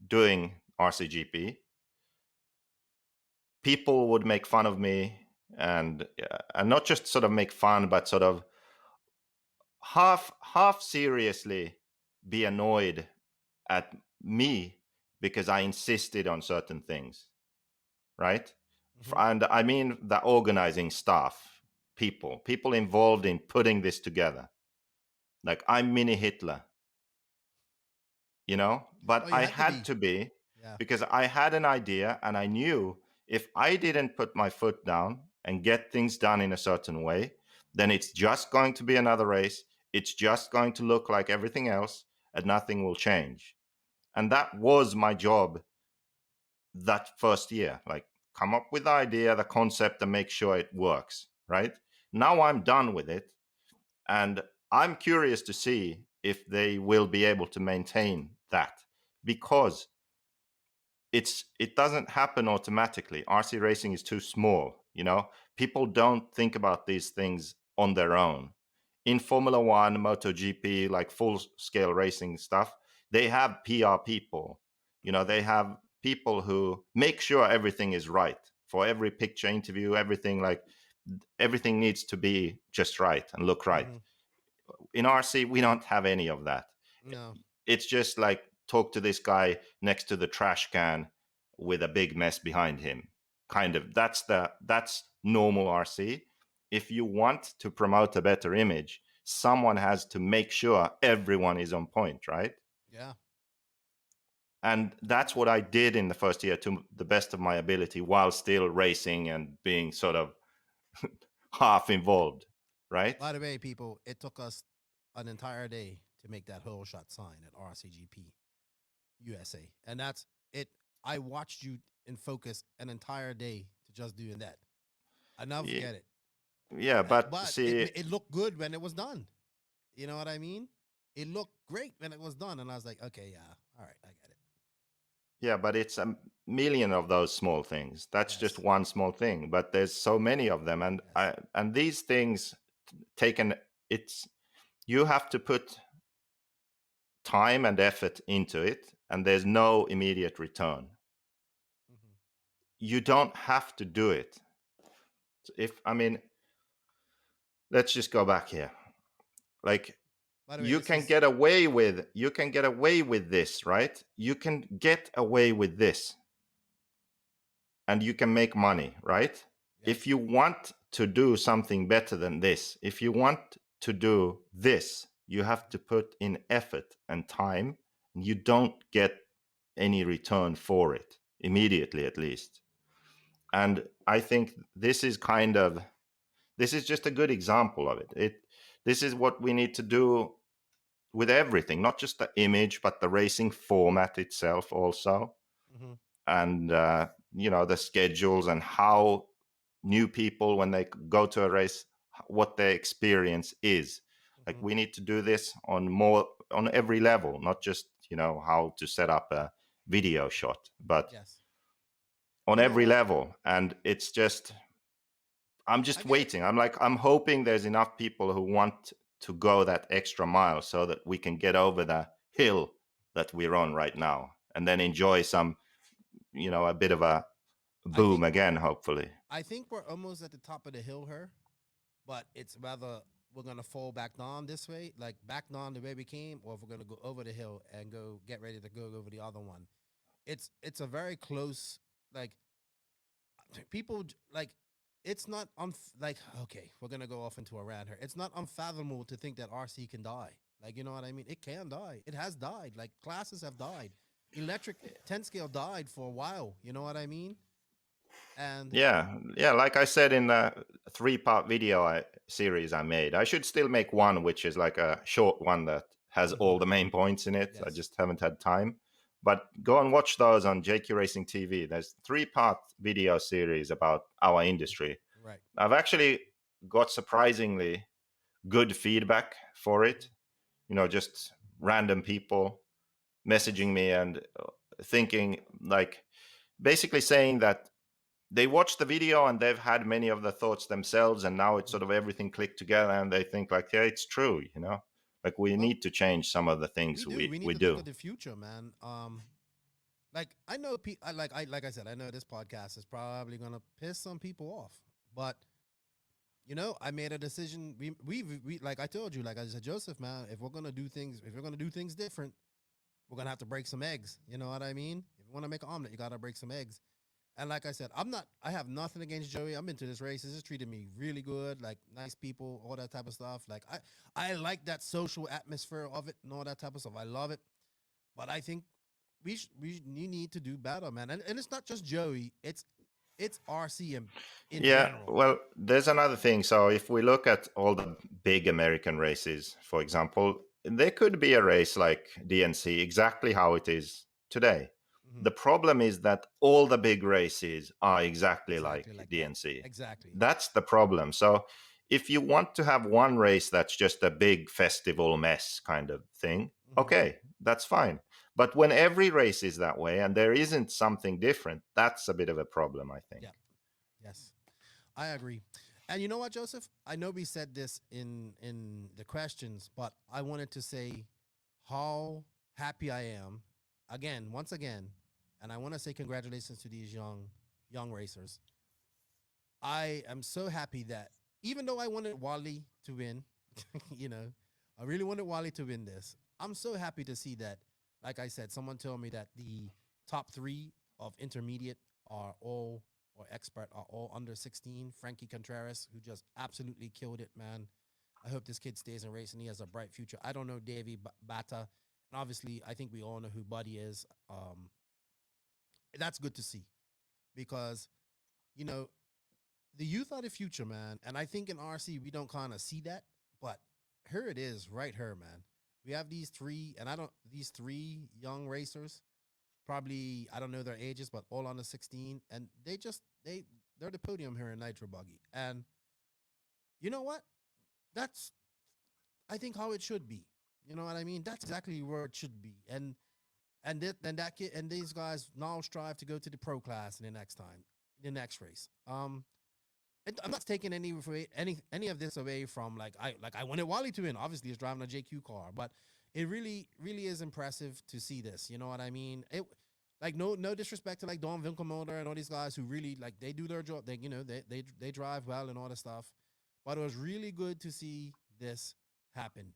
doing RCGP, people would make fun of me and not just sort of make fun, but sort of half seriously be annoyed at me because I insisted on certain things, right? Mm-hmm. And I mean the organizing staff, people involved in putting this together. Like, I'm mini Hitler, you know, but Oh, you I had to had be. to be Yeah. because I had an idea and I knew if I didn't put my foot down and get things done in a certain way, then it's just going to be another race. It's just going to look like everything else and nothing will change. And that was my job that first year. Like, come up with the idea, the concept, and make sure it works, right? Now I'm done with it. And I'm curious to see if they will be able to maintain that, because it doesn't happen automatically. RC racing is too small, you know. People don't think about these things on their own. In Formula One, MotoGP, like full scale racing stuff, they have PR people. You know, they have people who make sure everything is right for every picture, interview, everything. Like, everything needs to be just right and look right. Mm-hmm. In RC, we don't have any of that. No. It's just like, talk to this guy next to the trash can with a big mess behind him. Kind of. That's normal RC. If you want to promote a better image, someone has to make sure everyone is on point, right? Yeah. And that's what I did in the first year to the best of my ability, while still racing and being sort of half involved, right? By the way, people, it took us an entire day to make that whole shot sign at RCGP USA. And that's it. I watched you in focus an entire day to just doing that. I never Yeah, forget it. yeah, but But see, it looked good when it was done. You know what I mean? It looked great when it was done. And I was like, okay, yeah. All right, I get it. yeah, but it's a million of those small things. That's just Yes. one small thing, but there's so many of them, and Yes. and these things taken. It's You have to put time and effort into it, and there's no immediate return. Mm-hmm. You don't have to do it. If I mean, let's just go back here. Like, By the way, you this can is get away with this, right? You can get away with this and you can make money, right? yes. If you want to do something better than this, if you want to do this, you have to put in effort and time, and you don't get any return for it immediately, at least. And I think this is just a good example of it. This is what we need to do with everything, not just the image, but the racing format itself also, Mm-hmm. and the schedules and how new people, when they go to a race, what their experience is. Like, Mm-hmm. we need to do this on every level, not just how to set up a video shot, but Yes. on You know every what? level. And it's just, I'm I just get it. waiting. I'm hoping there's enough people who want to go that extra mile so that we can get over the hill that we're on right now and then enjoy some, a bit of a I boom think again, hopefully. I think we're almost at the top of the hill here, but it's whether we're gonna fall back down this way, like back down the way we came, or if we're gonna go over the hill and go get ready to go over the other one. It's a very close, like, people like, it's not like, okay, we're gonna go off into a rant here. It's not unfathomable to think that RC can die. Like, you know what I mean? It can die. It has died. Like, classes have died. Electric 10 scale died for a while. You know what I mean? And Yeah, like I said in the 3-part video series I made, I should still make one which is like a short one that has Mhm. all the main points in it. I Yes, just haven't had time. But go and watch those on JQ Racing TV. There's 3-part video series about our industry. right. I've actually got surprisingly good feedback for it. Just random people Yes. messaging me and thinking, like, basically saying that they watched the video and they've had many of the thoughts themselves, and now it's Mhm. sort of everything clicked together, and they think, like, yeah, it's true. Like, we Well, need to change some of the things we do. We need we to look do. at the future, man. Like, I know, like I said, I know this podcast is probably gonna piss some people off, but I made a decision. We like I told you, like I said, Joseph, man, if we're gonna do things, if we're gonna do things different, we're gonna have to break some eggs. You know what I mean? If you want to make an omelet, you gotta break some eggs. And like I said, I have nothing against Joey. I'm into this race. This has treated me really good, like nice people, all that type of stuff. Like, I like that social atmosphere of it and all that type of stuff. I love it. But I think we need to do better, man. And it's not just Joey. It's RC in Yeah, general. well, there's another thing. So if we look at all the big American races, for example, there could be a race like DNC exactly how it is today. Hmm. The problem is that all the big races are exactly like Exactly like that. DNC. Exactly. That's the problem. So if you want to have one race that's just a big festival mess kind of thing, Hmm. okay, that's fine. But when every race is that way and there isn't something different, that's a bit of a problem, I think. Yeah. Yes. I agree. And you know what, Joseph? I know we said this in the questions, but I wanted to say how happy I am once again, and I want to say congratulations to these young racers. I am so happy that even though I wanted Wally to win, you know, I really wanted Wally to win this. I'm so happy to see that. Like I said, someone told me that the top 3 of intermediate are all or expert are all under 16. Frankie Contreras, who just absolutely killed it, man. I hope this kid stays in racing. He has a bright future. I don't know Davey Bata, and obviously, I think we all know who Buddy is. That's good to see because you know the youth are the future, man. And I think in RC we don't kind of see that, but here it is, right here, man. We have these 3 young racers. Probably I don't know their ages, but all under 16, and they're the podium here in Nitro Buggy. And you know what? That's I think how it should be. You know what I mean? That's exactly where it should be. And that kid and these guys now strive to go to the pro class in the next race. I'm not taking any of this away from I wanted Wally to win. Obviously, he's driving a JQ car, but it really is impressive to see this. You know what I mean? It like no disrespect to like Don Winkelmotor and all these guys who really like they do their job. They drive well and all that stuff, but it was really good to see this happen.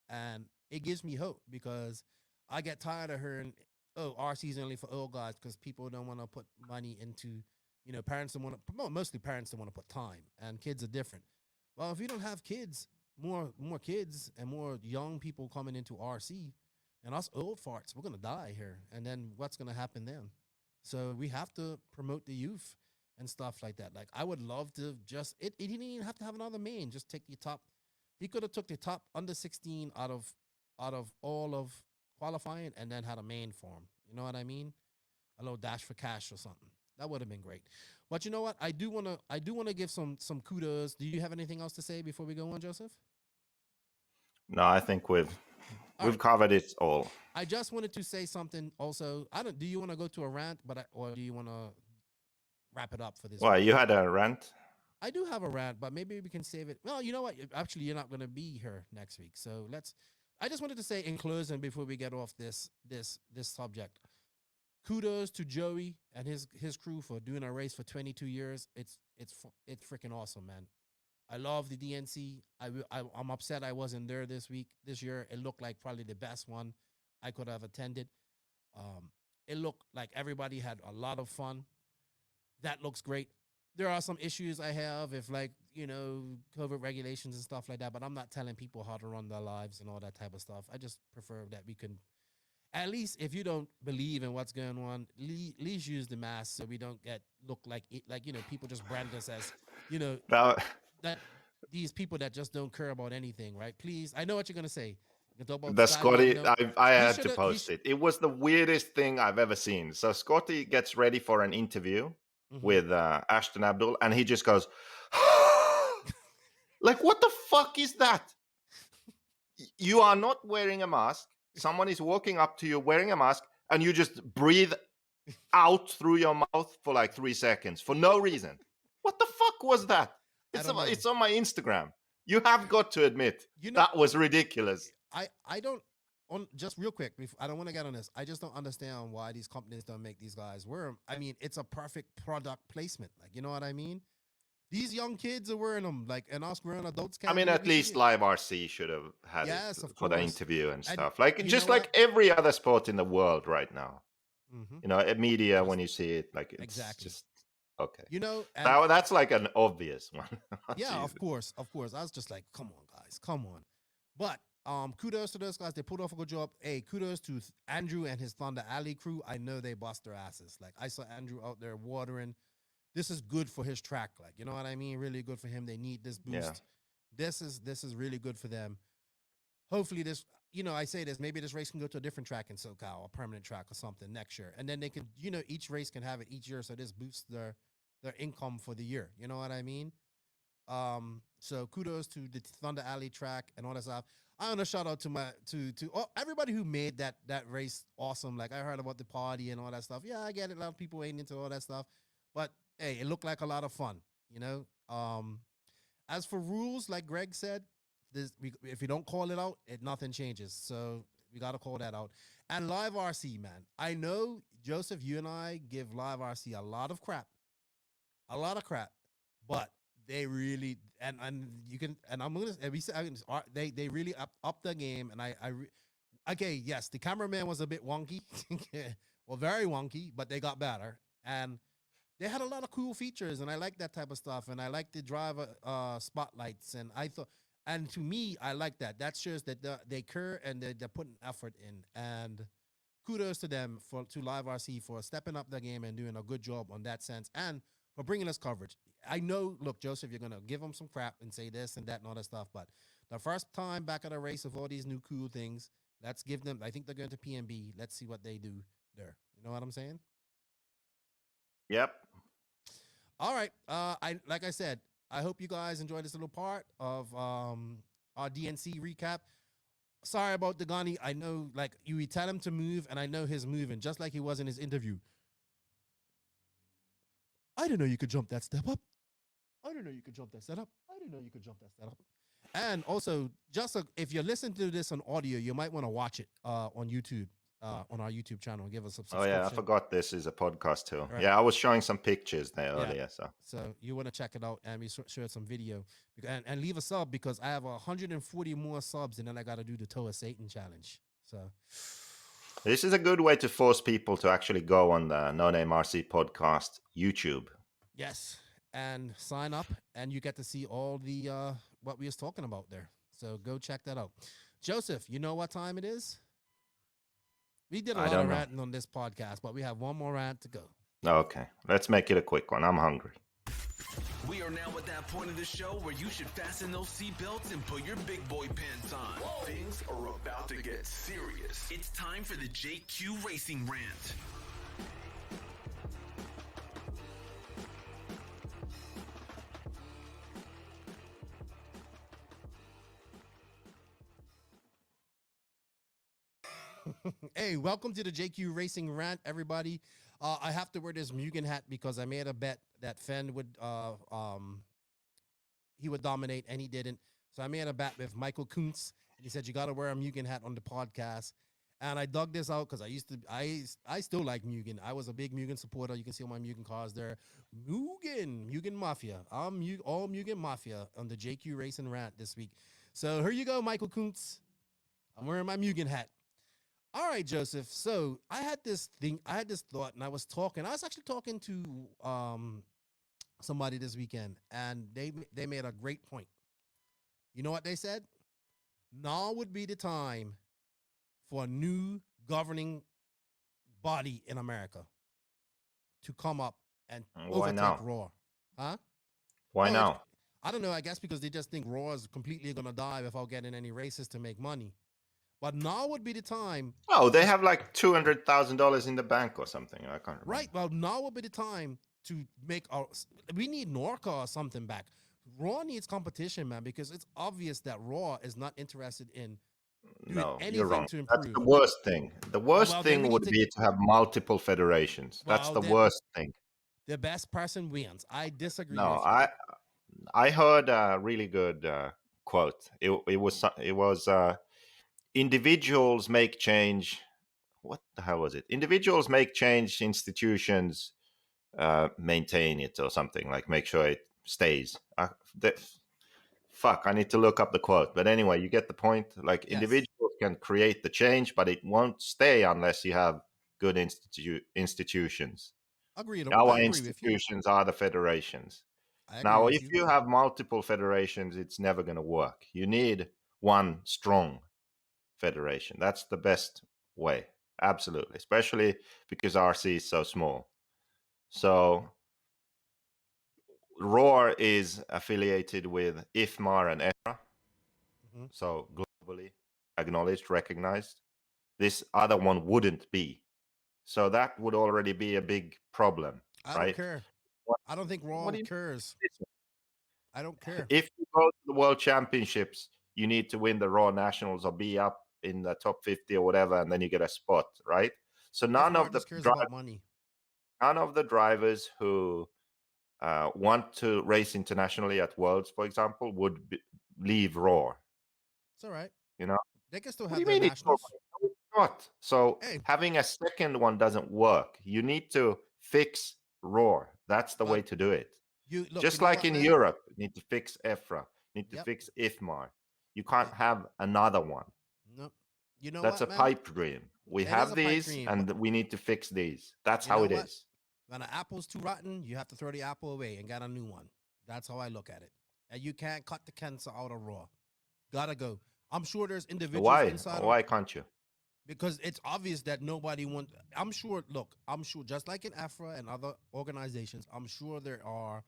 and it gives me hope because I get tired of hearing, "Oh, RC's only for old guys," because people don't want to put money into, parents don't want to. Well, mostly parents don't want to put time, and kids are different. Well, if you don't have kids, more kids and more young people coming into RC, and us old farts, we're gonna die here. And then what's gonna happen then? So we have to promote the youth and stuff like that. Like I would love to just it didn't even have to have another main. Just take the top. He could have took the top under 16 out of all of qualifying and then had a main form. You know what I mean? A little dash for cash or something. That would have been great. But you know what? I do wanna give some kudos. Do you have anything else to say before we go on, Joseph? No, I think we've All we've right. covered it all. I just wanted to say something also. I don't do you want to go to a rant, or do you want to wrap it up for this Well, week? you had a rant. I do have a rant, but maybe we can save it. Well, you know what? Actually, you're not going to be here next week, so let's. I just wanted to say in closing before we get off this subject. Kudos to Joey and his crew for doing a race for 22 years. It's freaking awesome, man. I love the DNC. I'm upset I wasn't there this year. It looked like probably the best one I could have attended. It looked like everybody had a lot of fun. That looks great. There are some issues I have if like, COVID regulations and stuff like that, but I'm not telling people how to run their lives and all that type of stuff. I just prefer that we can at least if you don't believe in what's going on, at least use the mask so we don't get look like it, like people just brand us as you know Now, that these people that just don't care about anything, right? Please, I know what you're gonna say. You can talk about the Stallion. Scotty, No, I he had should to have. post it. It was the weirdest thing I've ever seen. So Scotty gets ready for an interview Mhm. with Ashton Abdul, and he just goes, like, what the fuck is that? You are not wearing a mask. Someone is walking up to you wearing a mask, and you just breathe out through your mouth for like 3 seconds for no reason. What the fuck was that? I don't know. It's on my Instagram. You have got to admit You know, that was ridiculous. I don't on just real quick. I don't want to get on this. I just don't understand why these companies don't make these guys wear 'em. I mean, it's a perfect product placement. Like, you know what I mean? These young kids are wearing them, like, and us grown adults I can't mean, at really see least it. Live RC should have had it Yes, of for the course. interview and And stuff. Like you know just what? like every other sport in the world right now. Hmm. Media Just when you see it, like it's exactly. just okay. And That's like an obvious one. yeah, of Jesus. course, of course. I was just like, come on, guys, come on. But kudos to those guys. They pulled off a good job. Hey, kudos to Andrew and his Thunder Alley crew. I know they bust their asses. Like I saw Andrew out there watering. This is good for his track. Like, you know what I mean? Really good for him. They need this Yeah. boost. This is really good for them. Hopefully this, I say this, maybe this race can go to a different track in SoCal, a permanent track or something next year. And then they can, each race can have it each year. So this boosts their income for the year. You know what I mean? So kudos to the Thunder Alley track and all that stuff. I want to shout out to everybody who made that race awesome. Like I heard about the party and all that stuff. Yeah, I get it. A lot of people ain't into all that stuff, but hey, it looked like a lot of fun. You know. As for rules, like Greg said, if you don't call it out, nothing changes. So we got to call that out. And Live RC, man, I know Joseph, you and I give Live RC a lot of crap, but they really and you can and I'm gonna and we say they really up the game and okay, yes, the cameraman was a bit wonky, well, very wonky, but they got better and they had a lot of cool features and I like that type of stuff and I like the driver spotlights and I thought and to me I like that shows that they care and they're putting effort in and kudos to them to Live RC for stepping up the game and doing a good job on that sense and for bringing us coverage. I know, look, Joseph, you're gonna give them some crap and say this and that and all that stuff, but the first time back at a race of all these new cool things, let's give them. I think they're going to PNB. Let's see what they do there. You know what I'm saying? Yep. All right. Like I said, I hope you guys enjoyed this little part of our DNC recap. Sorry about Degani. I know, like you tell him to move, and I know he's moving, just like he was in his interview. I didn't know you could jump that step up. I didn't know you could jump that step up. I didn't know you could jump that step up. And also, if you're listening to this on audio, you might want to watch it on YouTube. on our YouTube channel. Give us a Oh subscription. yeah, I forgot this is a podcast too. Right. Yeah, I was showing some pictures there Yeah. earlier. So you want to check it out, and we shared some video, and leave a sub because I have 140 more subs, and then I got to do the Toe of Satan challenge. So this is a good way to force people to actually go on the No Name RC podcast YouTube. yes, and sign up, and you get to see all the what we was talking about there. So go check that out. Joseph, you know what time it is? We did a lot of ranting on this podcast, but we have one more rant to go. Okay, let's make it a quick one. I'm hungry. We are now at that point of the show where you should fasten those seatbelts and put your big boy pants on. Whoa. Things are about to get serious. It's time for the JQ Racing Rant. Hey, welcome to the JQ Racing Rant, everybody. I have to wear this Mugen hat because I made a bet that Fenn would he would dominate, and he didn't. So I made a bet with Michael Kuntz, and he said you got to wear a Mugen hat on the podcast. And I dug this out because I still like Mugen. I was a big Mugen supporter. You can see all my Mugen cars there. Mugen Mafia. I'm all Mugen Mafia on the JQ Racing Rant this week. So here you go, Michael Kuntz. I'm wearing my Mugen hat. All right, Joseph. So I had this thought, and I was actually talking to somebody this weekend, and they made a great point. You know what they said? Now would be the time for a new governing body in America to come up and overtake Raw. Huh? Why now? I don't know. I guess because they just think Raw is completely going to die without getting any races to make money. But now would be the time. Oh, they have like $200,000 in the bank or something. I can't remember. Right. Well, now would be the time to make we need Norca or something back. Raw needs competition, man, because it's obvious that Raw is not interested in doing anything you're wrong. to improve. That's the worst thing. The worst thing would be to have multiple federations. That's the worst thing. The best person wins. I disagree. No, with you. I heard a really good quote. It was individuals make change. What the hell was it? Individuals make change, institutions maintain it, or something, like make sure it stays. I need to look up the quote. But anyway, you get the point. Like, yes, individuals can create the change, but it won't stay unless you have good institutions. Agreed. Our institutions are the federations. Now, if you have multiple federations, it's never going to work. You need one strong federation. That's the best way. Absolutely. Especially because RC is so small. So Roar is affiliated with IFMAR and EFRA. Mm-hmm. So globally acknowledged, recognized. This other one wouldn't be. So that would already be a big problem. I don't care. I don't think Raw cares. I don't care. If you go to the World Championships, you need to win the Raw Nationals or be up in the top 50 or whatever, and then you get a spot, right? So none of the drivers who want to race internationally at Worlds, for example, would leave Raw. It's all right. You know, they can still have their nationals. Not. So having a second one doesn't work. You need to fix Raw. That's the way to do it. Just like in Europe, you need to fix EFRA. You need to fix IFMAR. You can't have another one. No. You know that's a pipe dream. We have these, and we need to fix these. That's how it is. When an apple's too rotten, you have to throw the apple away and get a new one. That's how I look at it. And you can't cut the cancer out of Raw. Gotta go. I'm sure there's individuals inside. Why can't you? Because it's obvious that nobody wants. I'm sure just like in AFRA and other organizations, I'm sure there are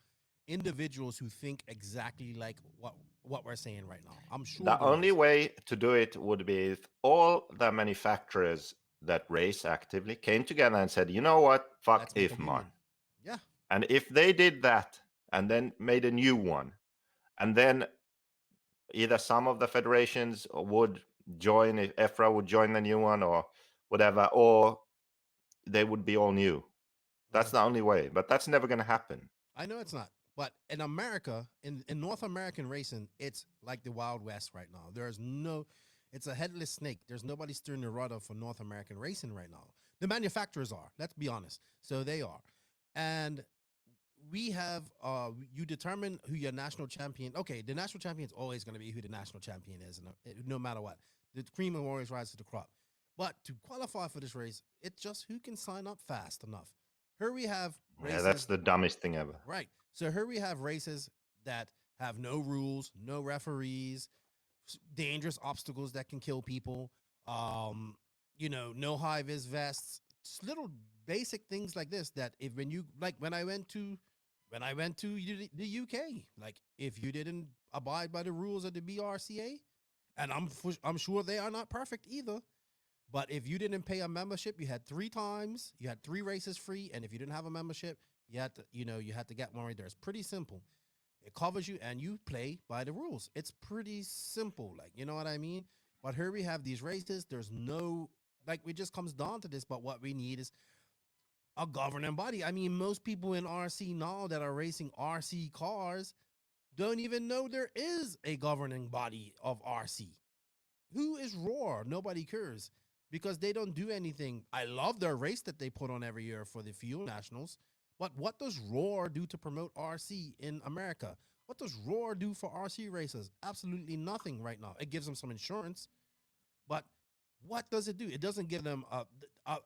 individuals who think exactly like what we're saying right now. I'm sure the only way to do it would be if all the manufacturers that race actively came together and said, you know what, fuck IFMAR. Yeah. And if they did that and then made a new one, and then either some of the federations would join, if EFRA would join the new one or whatever, or they would be all new. That's the only way, but that's never going to happen. I know it's not. But in America, in North American racing, it's like the Wild West right now. There's no, It's a headless snake. There's nobody steering the rudder for North American racing right now. The manufacturers are. Let's be honest. So they are, and we have you determine who your national champion. Okay, the national champion is always going to be who the national champion is, no matter what. The cream will always rise to the crop. But to qualify for this race, it's just who can sign up fast enough. Here we have races. Yeah, that's the dumbest thing ever. Right. So here we have races that have no rules, no referees, dangerous obstacles that can kill people. No high vis vests, just little basic things like this. That if when I went to the UK, like if you didn't abide by the rules of the BRCA, and I'm sure they are not perfect either. But if you didn't pay a membership, you had 3 races free, and if you didn't have a membership, you had to get one right there. It's pretty simple. It covers you, and you play by the rules. It's pretty simple, like, you know what I mean? But here we have these races. There's no, like, it just comes down to this. But what we need is a governing body. I mean, most people in RC now that are racing RC cars don't even know there is a governing body of RC. Who is Roar? Nobody cares. Because they don't do anything. I love their race that they put on every year for the Fuel Nationals. But what does Roar do to promote RC in America? What does Roar do for RC racers? Absolutely nothing right now. It gives them some insurance. But what does it do? It doesn't give them,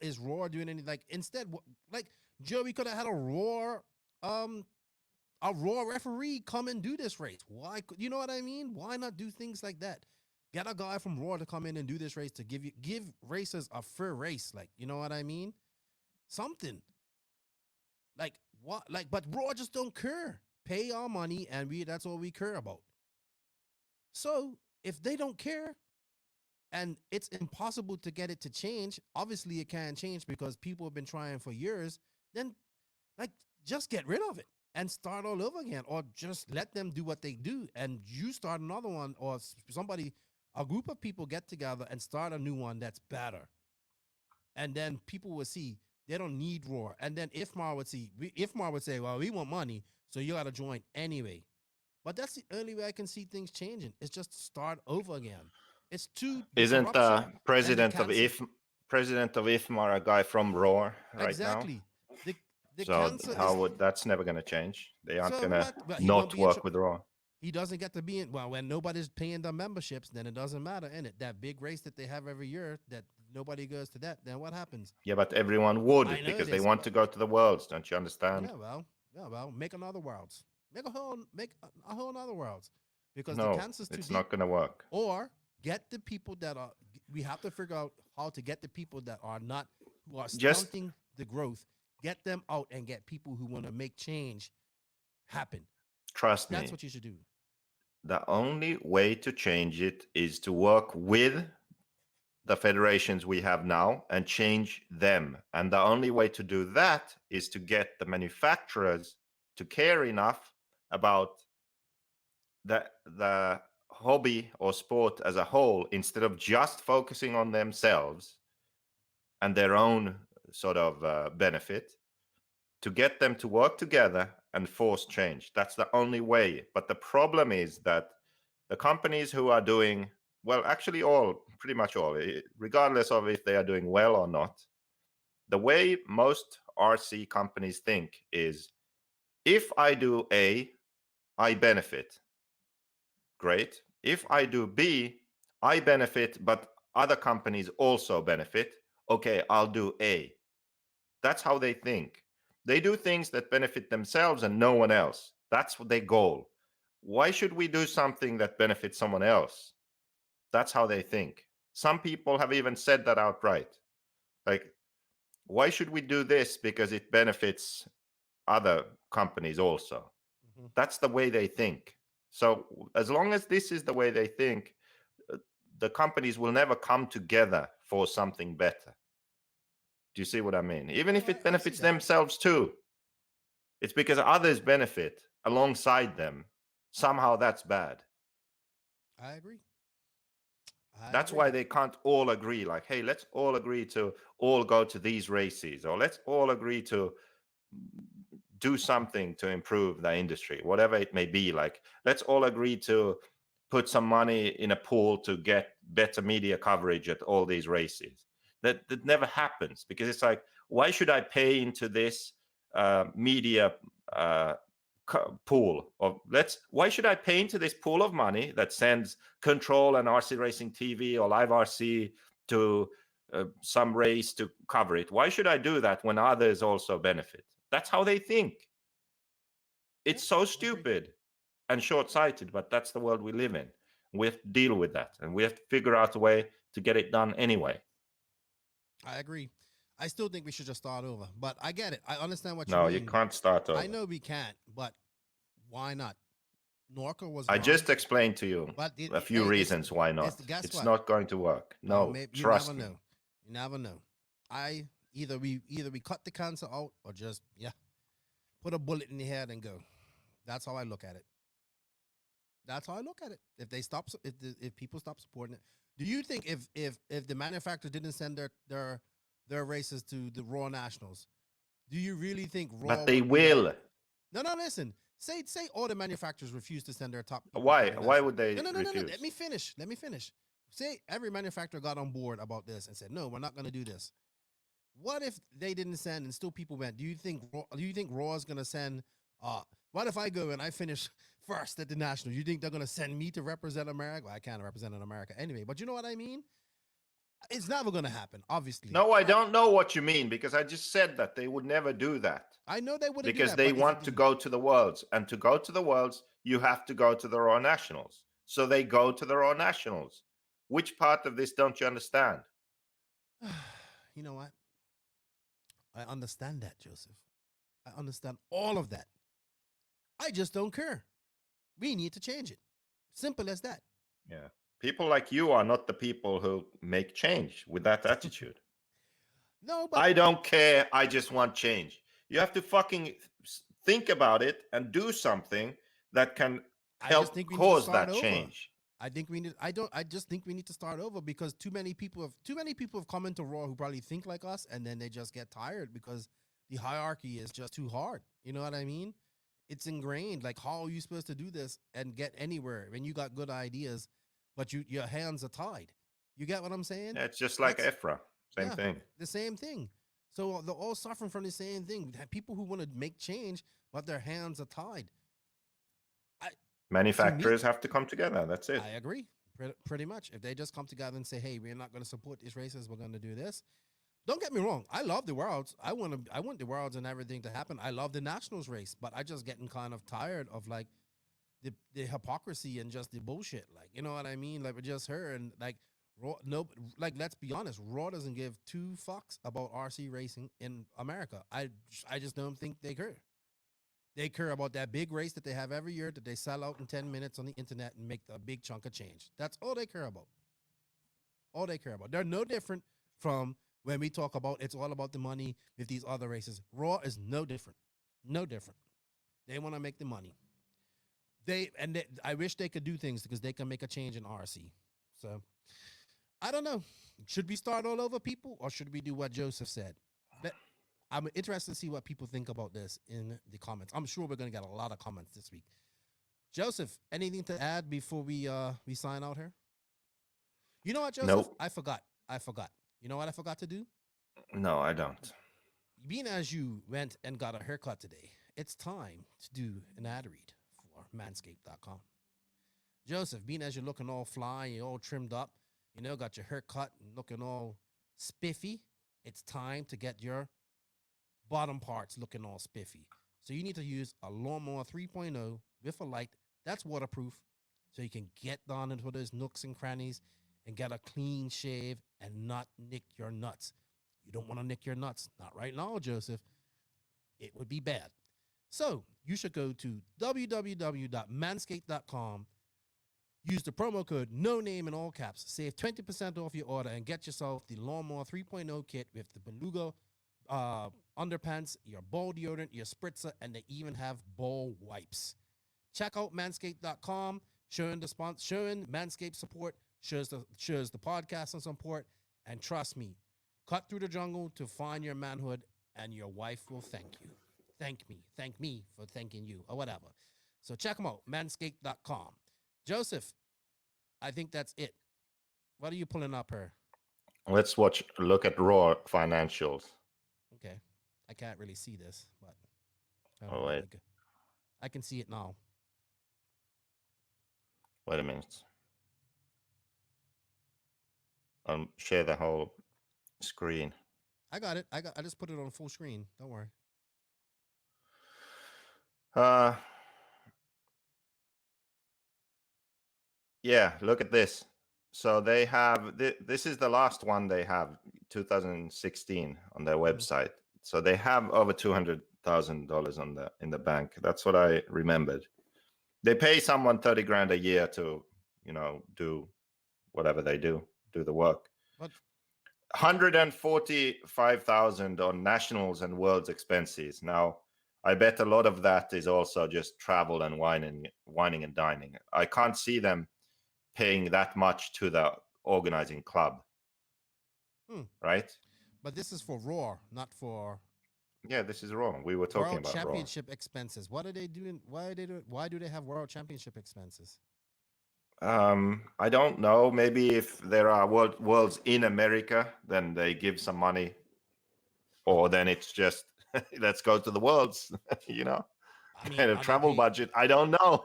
is Roar doing anything? Like, instead, like, Joey could have had a Roar referee come and do this race. Why? You know what I mean? Why not do things like that? Get a guy from Raw to come in and do this race to give racers a fair race. Like, you know what I mean? Something. Like what? Like, but Raw just don't care. Pay our money, and that's all we care about. So if they don't care, and it's impossible to get it to change, obviously it can't change because people have been trying for years. Then, like, just get rid of it and start all over again, or just let them do what they do, and you start another one, or a group of people get together and start a new one that's better. And then people will see they don't need Roar. And then Ifmar would say, well, we want money, so you got to join anyway. But that's the only way I can see things changing. It's just start over again. It's too. Isn't president of IFMAR a guy from Roar right exactly. now? So that's never going to change. They aren't going to not work with Roar. He doesn't get to be in. Well, when nobody's paying the memberships, then it doesn't matter, innit? That big race that they have every year, that nobody goes to that, then what happens? Yeah, but everyone would because they want to go to the Worlds. Don't you understand? Yeah, well, make another Worlds. Make a whole another Worlds. Because no, the cancer's too it's deep. Not going to work. Or get the people that are. We have to figure out how to get the people that are not, who are stunting the growth. Get them out and get people who want to make change happen. Trust me. That's what you should do. The only way to change it is to work with the federations we have now and change them. And the only way to do that is to get the manufacturers to care enough about the hobby or sport as a whole, instead of just focusing on themselves and their own sort of benefit, to get them to work together and force change. That's the only way. But the problem is that the companies who are doing well, actually pretty much all, regardless of if they are doing well or not, the way most RC companies think is, if I do A, I benefit. Great. If I do B, I benefit, but other companies also benefit. Okay, I'll do A. That's how they think. They do things that benefit themselves and no one else. That's their goal. Why should we do something that benefits someone else? That's how they think. Some people have even said that outright. Like, why should we do this? Because it benefits other companies also. Mm-hmm. That's the way they think. So as long as this is the way they think, the companies will never come together for something better. Do you see what I mean? Even if it benefits themselves too, it's because others benefit alongside them. Somehow that's bad. I agree. That's why they can't all agree. Like, hey, let's all agree to all go to these races, or let's all agree to do something to improve the industry, whatever it may be. Like, let's all agree to put some money in a pool to get better media coverage at all these races. That never happens, because it's like, why should I pay into this media pool of why should I pay into this pool of money that sends Control and RC Racing TV or Live RC to some race to cover it? Why should I do that when others also benefit? That's how they think. It's so stupid and short-sighted, but that's the world we live in. We have to deal with that, and we have to figure out a way to get it done anyway. I agree. I still think we should just start over, but I get it. I understand what you No, mean. you can't start over. I know we can't, but why not? Norco was. I gone, just explained to you but a few reasons why not. It's not going to work. No, maybe trust you never me. know. You never know. Either we cut the cancer out or just put a bullet in the head and go. That's how I look at it. That's how I look at it. If they stop, if people stop supporting it, do you think if the manufacturer didn't send their races to the Raw Nationals, do you really think Raw? But they will. No, listen. Say all the manufacturers refuse to send their top. Why? Why would they refuse? No. Let me finish. Say every manufacturer got on board about this and said, no, we're not going to do this. What if they didn't send and still people went? Do you think Raw is going to send? What if I go and I finish first at the National? You think they're going to send me to represent America? Well, I can't represent America anyway, but you know what I mean? It's never going to happen, obviously. No, I don't know what you mean, because I just said that they would never do that. I know they wouldn't, because they want to go to the Worlds, and to go to the Worlds, you have to go to the Raw Nationals. So they go to the Raw Nationals. Which part of this don't you understand? You know what? I understand that, Joseph. I understand all of that. I just don't care. We need to change it. Simple as that. Yeah. People like you are not the people who make change with that attitude. No, but I don't care. I just want change. You have to fucking think about it and do something that can help cause that change. I just think we need to start over, because too many people have come into Raw who probably think like us, and then they just get tired because the hierarchy is just too hard. You know what I mean? It's ingrained. Like, how are you supposed to do this and get anywhere when you got good ideas, but your hands are tied? You get what I'm saying? Yeah, it's just like EFRA. Same thing. The same thing. So they're all suffering from the same thing. People who want to make change, but their hands are tied. Manufacturers have to come together. That's it. I agree. Pretty much. If they just come together and say, hey, we're not going to support these races, we're going to do this. Don't get me wrong. I love the Worlds. I want the Worlds and everything to happen. I love the Nationals race, but I just getting kind of tired of like the hypocrisy and just the bullshit. Like, you know what I mean? Like, we just heard, and like, Raw, no, like, let's be honest, Raw doesn't give two fucks about RC racing in America. I just don't think they care. They care about that big race that they have every year that they sell out in 10 minutes on the internet and make a big chunk of change. That's all they care about. All they care about. They're no different from when we talk about it's all about the money with these other races. Raw is no different. No different. They want to make the money. I wish they could do things because they can make a change in RC. So, I don't know. Should we start all over, people, or should we do what Joseph said? I'm interested to see what people think about this in the comments. I'm sure we're going to get a lot of comments this week. Joseph, anything to add before we sign out here? You know what, Joseph? Nope. I forgot. You know what I forgot to do? No, I don't. Being as you went and got a haircut today, it's time to do an ad read for manscaped.com. Joseph, being as you're looking all fly, you're all trimmed up, you know, got your hair cut and looking all spiffy, it's time to get your bottom parts looking all spiffy. So you need to use a Lawnmower 3.0 with a light that's waterproof, so you can get down into those nooks and crannies and get a clean shave and not nick your nuts. You don't want to nick your nuts. Not right now, Joseph. It would be bad. So you should go to www.manscaped.com. Use the promo code NONAME in all caps. Save 20% off your order and get yourself the Lawnmower 3.0 kit with the Beluga underpants, your ball deodorant, your spritzer, and they even have ball wipes. Check out manscaped.com, showing Manscaped support, shows the podcast and support, and trust me, cut through the jungle to find your manhood, and your wife will thank you. Thank me for thanking you, or whatever. So check them out, manscaped.com. Joseph, I think that's it. What are you pulling up here? Let's look at raw financials. Okay, I can't really see this, but Oh, wait. I can see it now. Wait a minute. Share the whole screen. I got it. I just put it on full screen. Don't worry. Yeah, look at this. So they have this is the last one they have, 2016, on their website. So they have over $200,000 in the bank. That's what I remembered. They pay someone 30 grand a year to, do whatever they do the work. But 145,000 on nationals and world's expenses. Now, I bet a lot of that is also just travel and whining and dining. I can't see them paying that much to the organizing club, right? But this is for Raw, not for. Yeah, this is wrong. We were talking World about Championship expenses. What are they doing? Why do they have World Championship expenses? I don't know. Maybe if there are worlds in America, then they give some money, or then it's just let's go to the worlds. I mean, Kind of are they travel paying- budget. I don't know.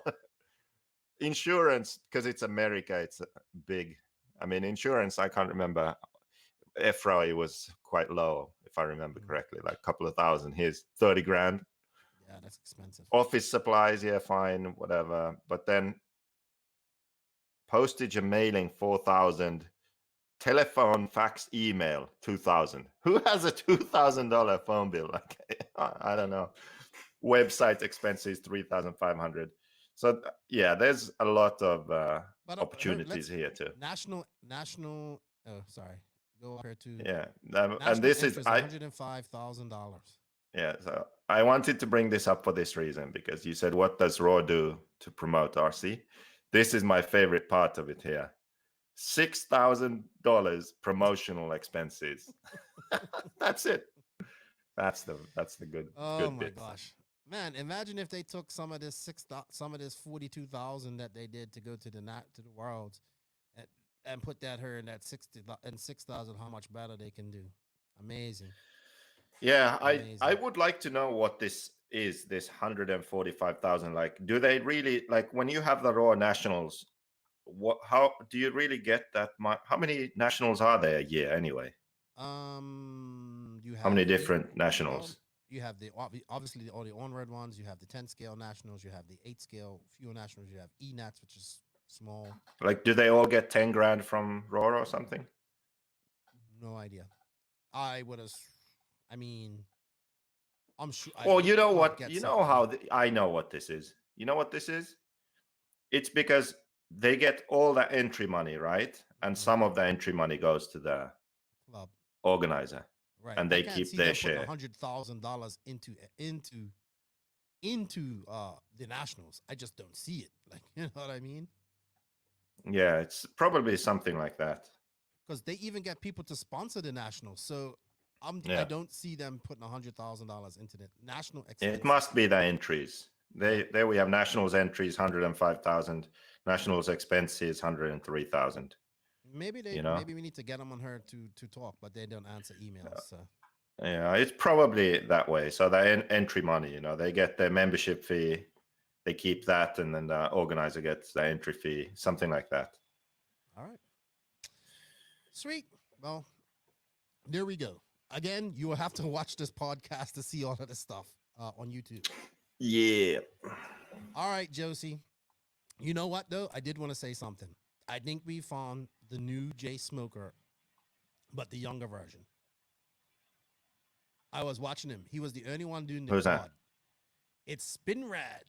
Insurance, because it's America, it's big. I mean, insurance, I can't remember. EFRA was quite low, if I remember correctly, like a couple of thousand. Here's 30 grand. Yeah, that's expensive. Office supplies, yeah, fine, whatever. But then postage and mailing, 4,000. Telephone, fax, email, 2,000. Who has a $2,000 phone bill? Like, I don't know. Website expenses, 3,500. So yeah, there's a lot of opportunities here too. National. Oh, sorry. Go up here to. Yeah, National and this is $105,000. Yeah, so I wanted to bring this up for this reason, because you said, what does Raw do to promote RC? This is my favorite part of it here. $6,000 promotional expenses. That's it. That's the good. Oh good my bit. gosh, man! Imagine if they took some of this 42,000 that they did to go to the worlds, and put that here in that 6,000. How much better they can do? Amazing. Yeah, Amazing. I would like to know what this is. This 145,000. Like, do they really, like, when you have the Raw Nationals? How do you really get that much? How many nationals are there a year anyway? You have how many different nationals? Well, you have obviously all the on-red ones. You have the 10 scale nationals. You have the 8 scale fuel nationals. You have ENATs, which is small. Like, do they all get 10 grand from Raw or something? No idea. I mean, I'm sure. Well, you know what? You know how I know what this is. You know what this is? It's because they get all the entry money, right? And some of the entry money goes to the club organizer, right? And they keep their share. $100,000 into the nationals. I just don't see it. Like, you know what I mean? Yeah, it's probably something like that. Because they even get people to sponsor the nationals. So I don't see them putting $100,000 into the national expenses. It must be the entries. There we have nationals entries 105,000, nationals expenses 103,000. Maybe maybe we need to get them on her to talk, but they don't answer emails. So. Yeah, it's probably that way. So the entry money, they get their membership fee, they keep that, and then the organizer gets the entry fee, something like that. All right. Sweet. Well, there we go. Again, you will have to watch this podcast to see all of this stuff on YouTube. Yeah. All right, Josie. You know what, though? I did want to say something. I think we found the new Jay Smoker, but the younger version. I was watching him. He was the only one doing the Who's quad. that? It's Spinrad.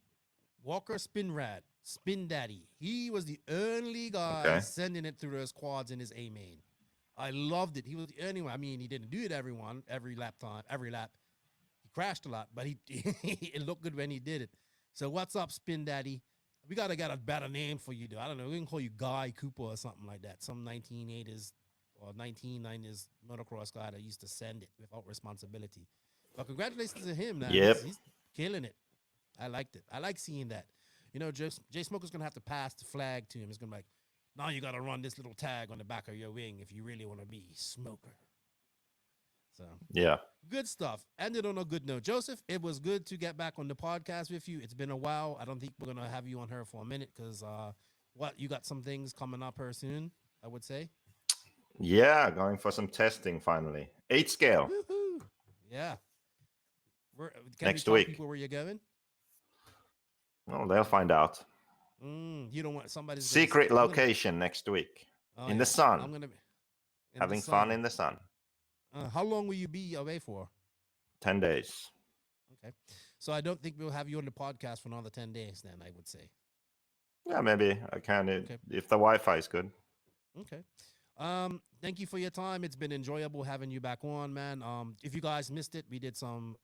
Walker Spinrad. Spin Daddy. He was the only guy sending it through those quads in his A main. I loved it. He was the only one. I mean, he didn't do it every lap. He crashed a lot, but it looked good when he did it. So what's up, Spin Daddy? We gotta get a better name for you, though. I don't know. We can call you Guy Cooper or something like that. Some 1980s or 1990s motocross guy that used to send it without responsibility. But congratulations to him, man. Yep. He's killing it. I liked it. I like seeing that. Jay Smoker's gonna have to pass the flag to him. It's gonna be like, Now you got to run this little tag on the back of your wing if you really want to be smoker. So Yeah. good stuff. Ended on a good note. Joseph, it was good to get back on the podcast with you. It's been a while. I don't think we're going to have you on her for a minute because you got some things coming up here soon, I would say. Yeah, going for some testing finally. 8 scale Woohoo. Yeah. Can next you tell week. people where you're going? Oh, they'll find out. You don't want somebody's Secret location next week. In the sun. I'm gonna be Having fun in the sun. How long will you be away for? 10 days. Okay, so I don't think we'll have you on the podcast for another 10 days. Then I would say. Yeah, maybe I can Okay. if the Wi-Fi is good. Okay. Thank you for your time. It's been enjoyable having you back on, man. If you guys missed it, we did some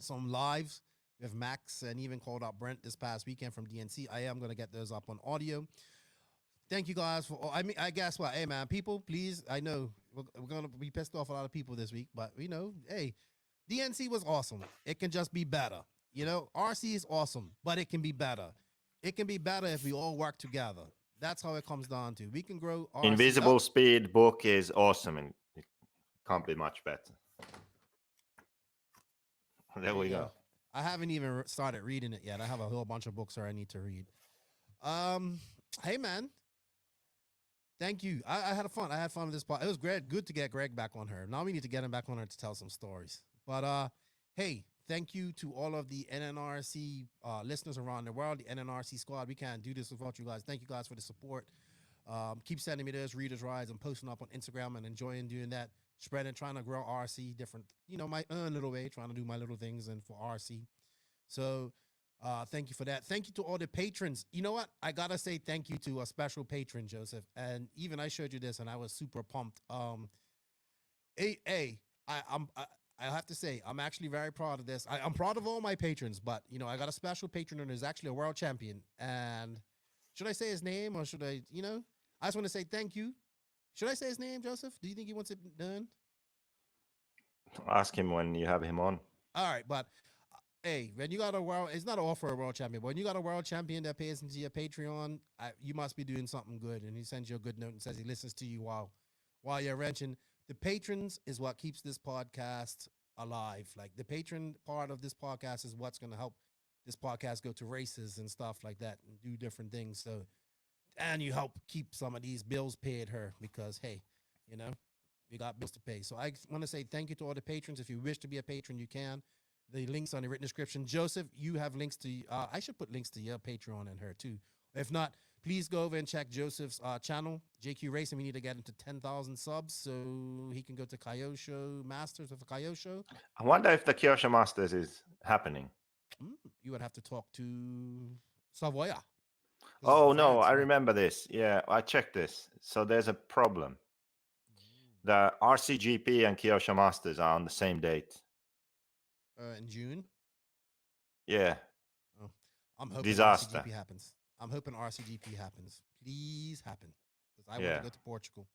lives with Max and even called out Brent this past weekend from DNC. I am gonna get those up on audio. Thank you guys for. I guess what? Hey, man, people, please. I know we're gonna be pissed off a lot of people this week, but hey, DNC was awesome. It can just be better. RC is awesome, but it can be better. It can be better if we all work together. That's how it comes down to. We can grow RC Invisible up. Speed book is awesome and it can't be much better. There we go. I haven't even started reading it yet. I have a whole bunch of books that I need to read. Hey, man. Thank you. I had fun. I had fun with this part. It was great. Good to get Greg back on her. Now we need to get him back on her to tell some stories. But hey, thank you to all of the NNRC listeners around the world, the NNRC squad. We can't do this without you guys. Thank you guys for the support. Keep sending me those readers' rides and posting up on Instagram and enjoying doing that. Spreading, trying to grow RC different, my own little way, trying to do my little things and for RC. So thank you for that. Thank you to all the patrons. You know what? I gotta say thank you to a special patron, Joseph. And even I showed you this, and I was super pumped. I have to say I'm actually very proud of this. I'm proud of all my patrons, but I got a special patron and is actually a world champion. And should I say his name or should I? I just want to say thank you. Should I say his name, Joseph? Do you think he wants it done? Ask him when you have him on. All right, but hey, when you got a world, it's not all for a world champion, but when you got a world champion that pays into your Patreon, you must be doing something good. And he sends you a good note and says he listens to you while you're wrenching. The patrons is what keeps this podcast alive. Like the patron part of this podcast is what's going to help this podcast go to races and stuff like that and do different things. So, and you help keep some of these bills paid her because, hey, we got bills to pay. So I want to say thank you to all the patrons. If you wish to be a patron, you can. The links on the written description. Joseph, you have links to, I should put links to your Patreon and her too. If not, please go over and check Joseph's channel, JQ Racing. We need to get him to 10,000 subs so he can go to Kyosho Masters with a Kyosho. I wonder if the Kyosho Masters is happening. You would have to talk to Savoya. Oh, no, I remember this. Yeah, I checked this. So there's a problem. The RCGP and Kyosho Masters are on the same date. In June? Yeah. Oh, I'm hoping Disaster. RCGP happens. I'm hoping RCGP happens. Please happen. Because I want to go to Portugal.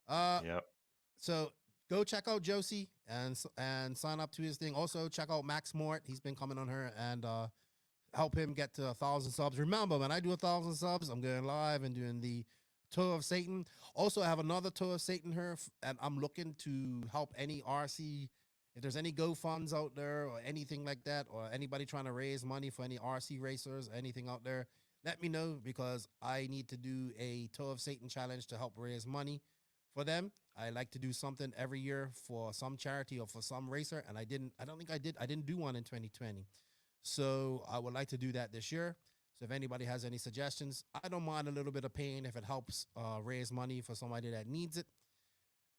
Yep. So go check out Josie and sign up to his thing. Also, check out Max Mort. He's been coming on her and help him get to 1,000 subs. Remember, when I do 1,000 subs, I'm going live and doing the Toe of Satan. Also, I have another Toe of Satan here, and I'm looking to help any RC. If there's any GoFunds out there or anything like that, or anybody trying to raise money for any RC racers, anything out there, let me know because I need to do a Toe of Satan challenge to help raise money for them. I like to do something every year for some charity or for some racer, and I don't think I didn't do one in 2020. So I would like to do that this year. So if anybody has any suggestions, I don't mind a little bit of pain if it helps raise money for somebody that needs it.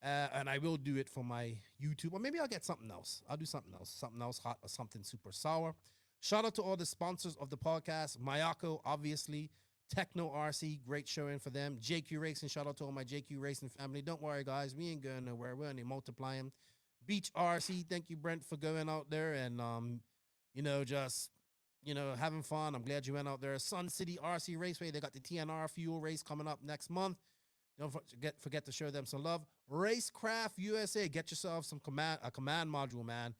And I will do it for my YouTube, or maybe I'll get something else. I'll do something else hot or something super sour. Shout out to all the sponsors of the podcast. Mayako, obviously. Tekno RC, great showing for them. JQ Racing, shout out to all my JQ Racing family. Don't worry, guys. We ain't going nowhere. We're only multiplying. Beach RC, thank you, Brent, for going out there and, just, having fun. I'm glad you went out there. Sun City RC Raceway, they got the TNR fuel race coming up next month. Don't forget to show them some love. Racecraft USA, get yourself a command module, man.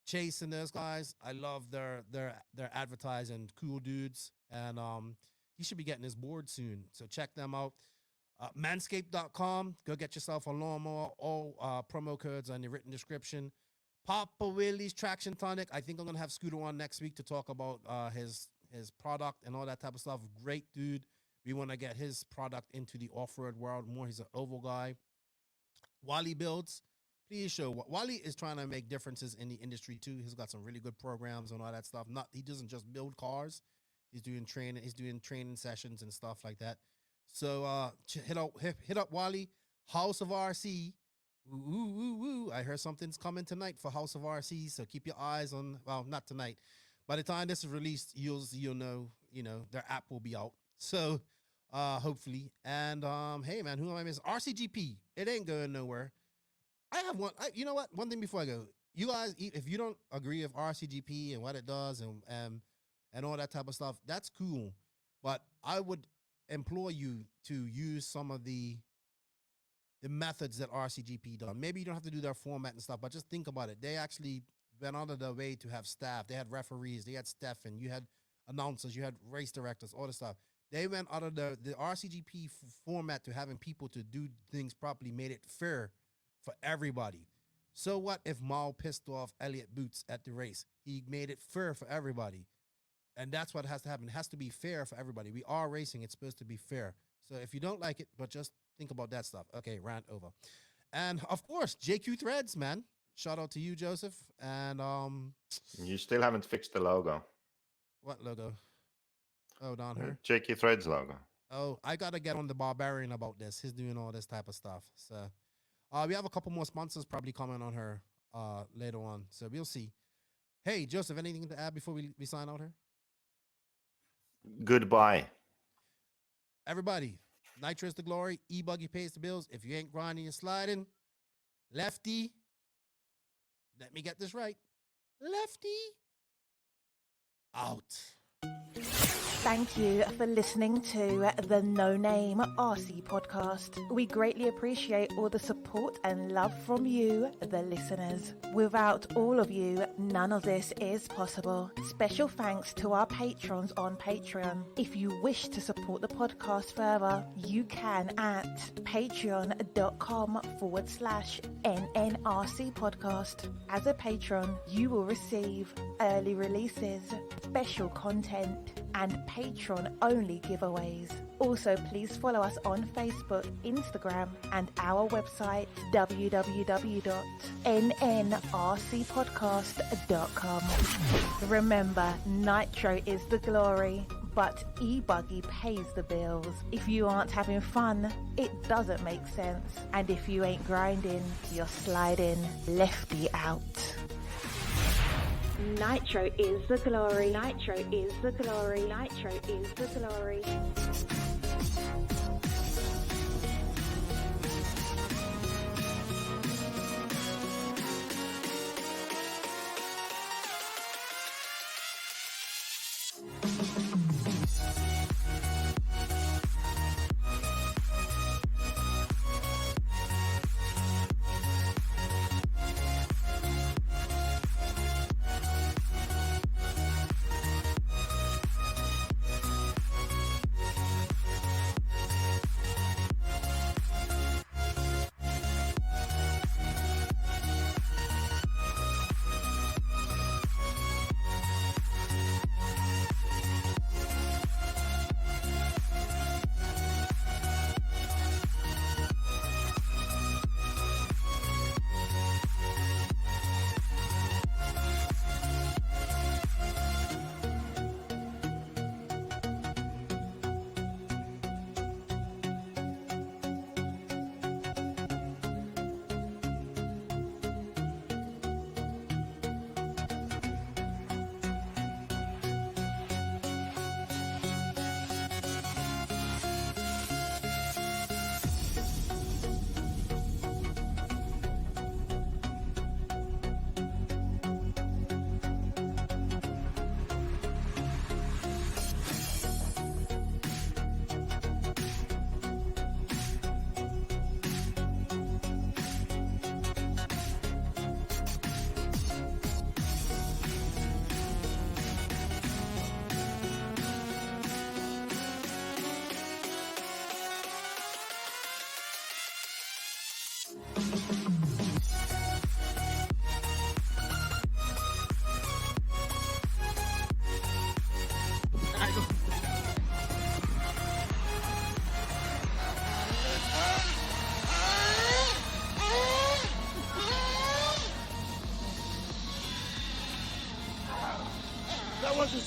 Chasing those guys, I love their advertising, cool dudes, and he should be getting his board soon. So check them out. Manscaped.com. Go get yourself a lawnmower. All promo codes on the written description. Papa Willie's Traction Tonic. I think I'm gonna have Scooter on next week to talk about his product and all that type of stuff. Great dude. We want to get his product into the off-road world more. He's an oval guy. Wally Builds. Please show. Wally is trying to make differences in the industry too. He's got some really good programs and all that stuff. He doesn't just build cars. He's doing training. He's doing training sessions and stuff like that. So hit up Wally. House of RC. Ooh. I heard something's coming tonight for House of RC. So keep your eyes on. Well, not tonight. By the time this is released, you'll know. Their app will be out. So hopefully. And hey man, who am I missing? RCGP. It ain't going nowhere. I have one. You know what? One thing before I go, you guys, if you don't agree with RCGP and what it does and all that type of stuff, that's cool. But I would implore you to use some of the methods that RCGP done. Maybe you don't have to do their format and stuff, but just think about it. They actually went out of their way to have staff. They had referees. They had Stefan. You had announcers. You had race directors. All the stuff. They went out of the RCGP format to having people to do things properly, made it fair for everybody. So what if Mal pissed off Elliott Boots at the race? He made it fair for everybody. And that's what has to happen. It has to be fair for everybody. We are racing. It's supposed to be fair. So if you don't like it, but just think about that stuff. Okay, rant over. And of course, JQ Threads, man. Shout out to you, Joseph. And you still haven't fixed the logo. What logo? Oh, down here. JQ Threads logo. Oh, I gotta get on the Barbarian about this. He's doing all this type of stuff. So we have a couple more sponsors probably coming on her later on. So we'll see. Hey, Joseph, anything to add before we sign out here? Goodbye. Everybody, Nitro is the glory. E-Buggy pays the bills. If you ain't grinding and sliding, lefty, let me get this right. Lefty, out. Thank you for listening to the No Name RC podcast. We greatly appreciate all the support and love from you, the listeners. Without all of you, none of this is possible. Special thanks to our patrons on Patreon. If you wish to support the podcast further, you can at patreon.com/NNRC podcast. As a patron, you will receive early releases, special content, and patron-only giveaways. Also, please follow us on Facebook, Instagram, and our website, www.nnrcpodcast.com. Remember, Nitro is the glory, but E-Buggy pays the bills. If you aren't having fun, it doesn't make sense. And if you ain't grinding, you're sliding. Lefty out. Nitro is the glory. Nitro is the glory. Nitro is the glory.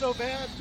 so bad.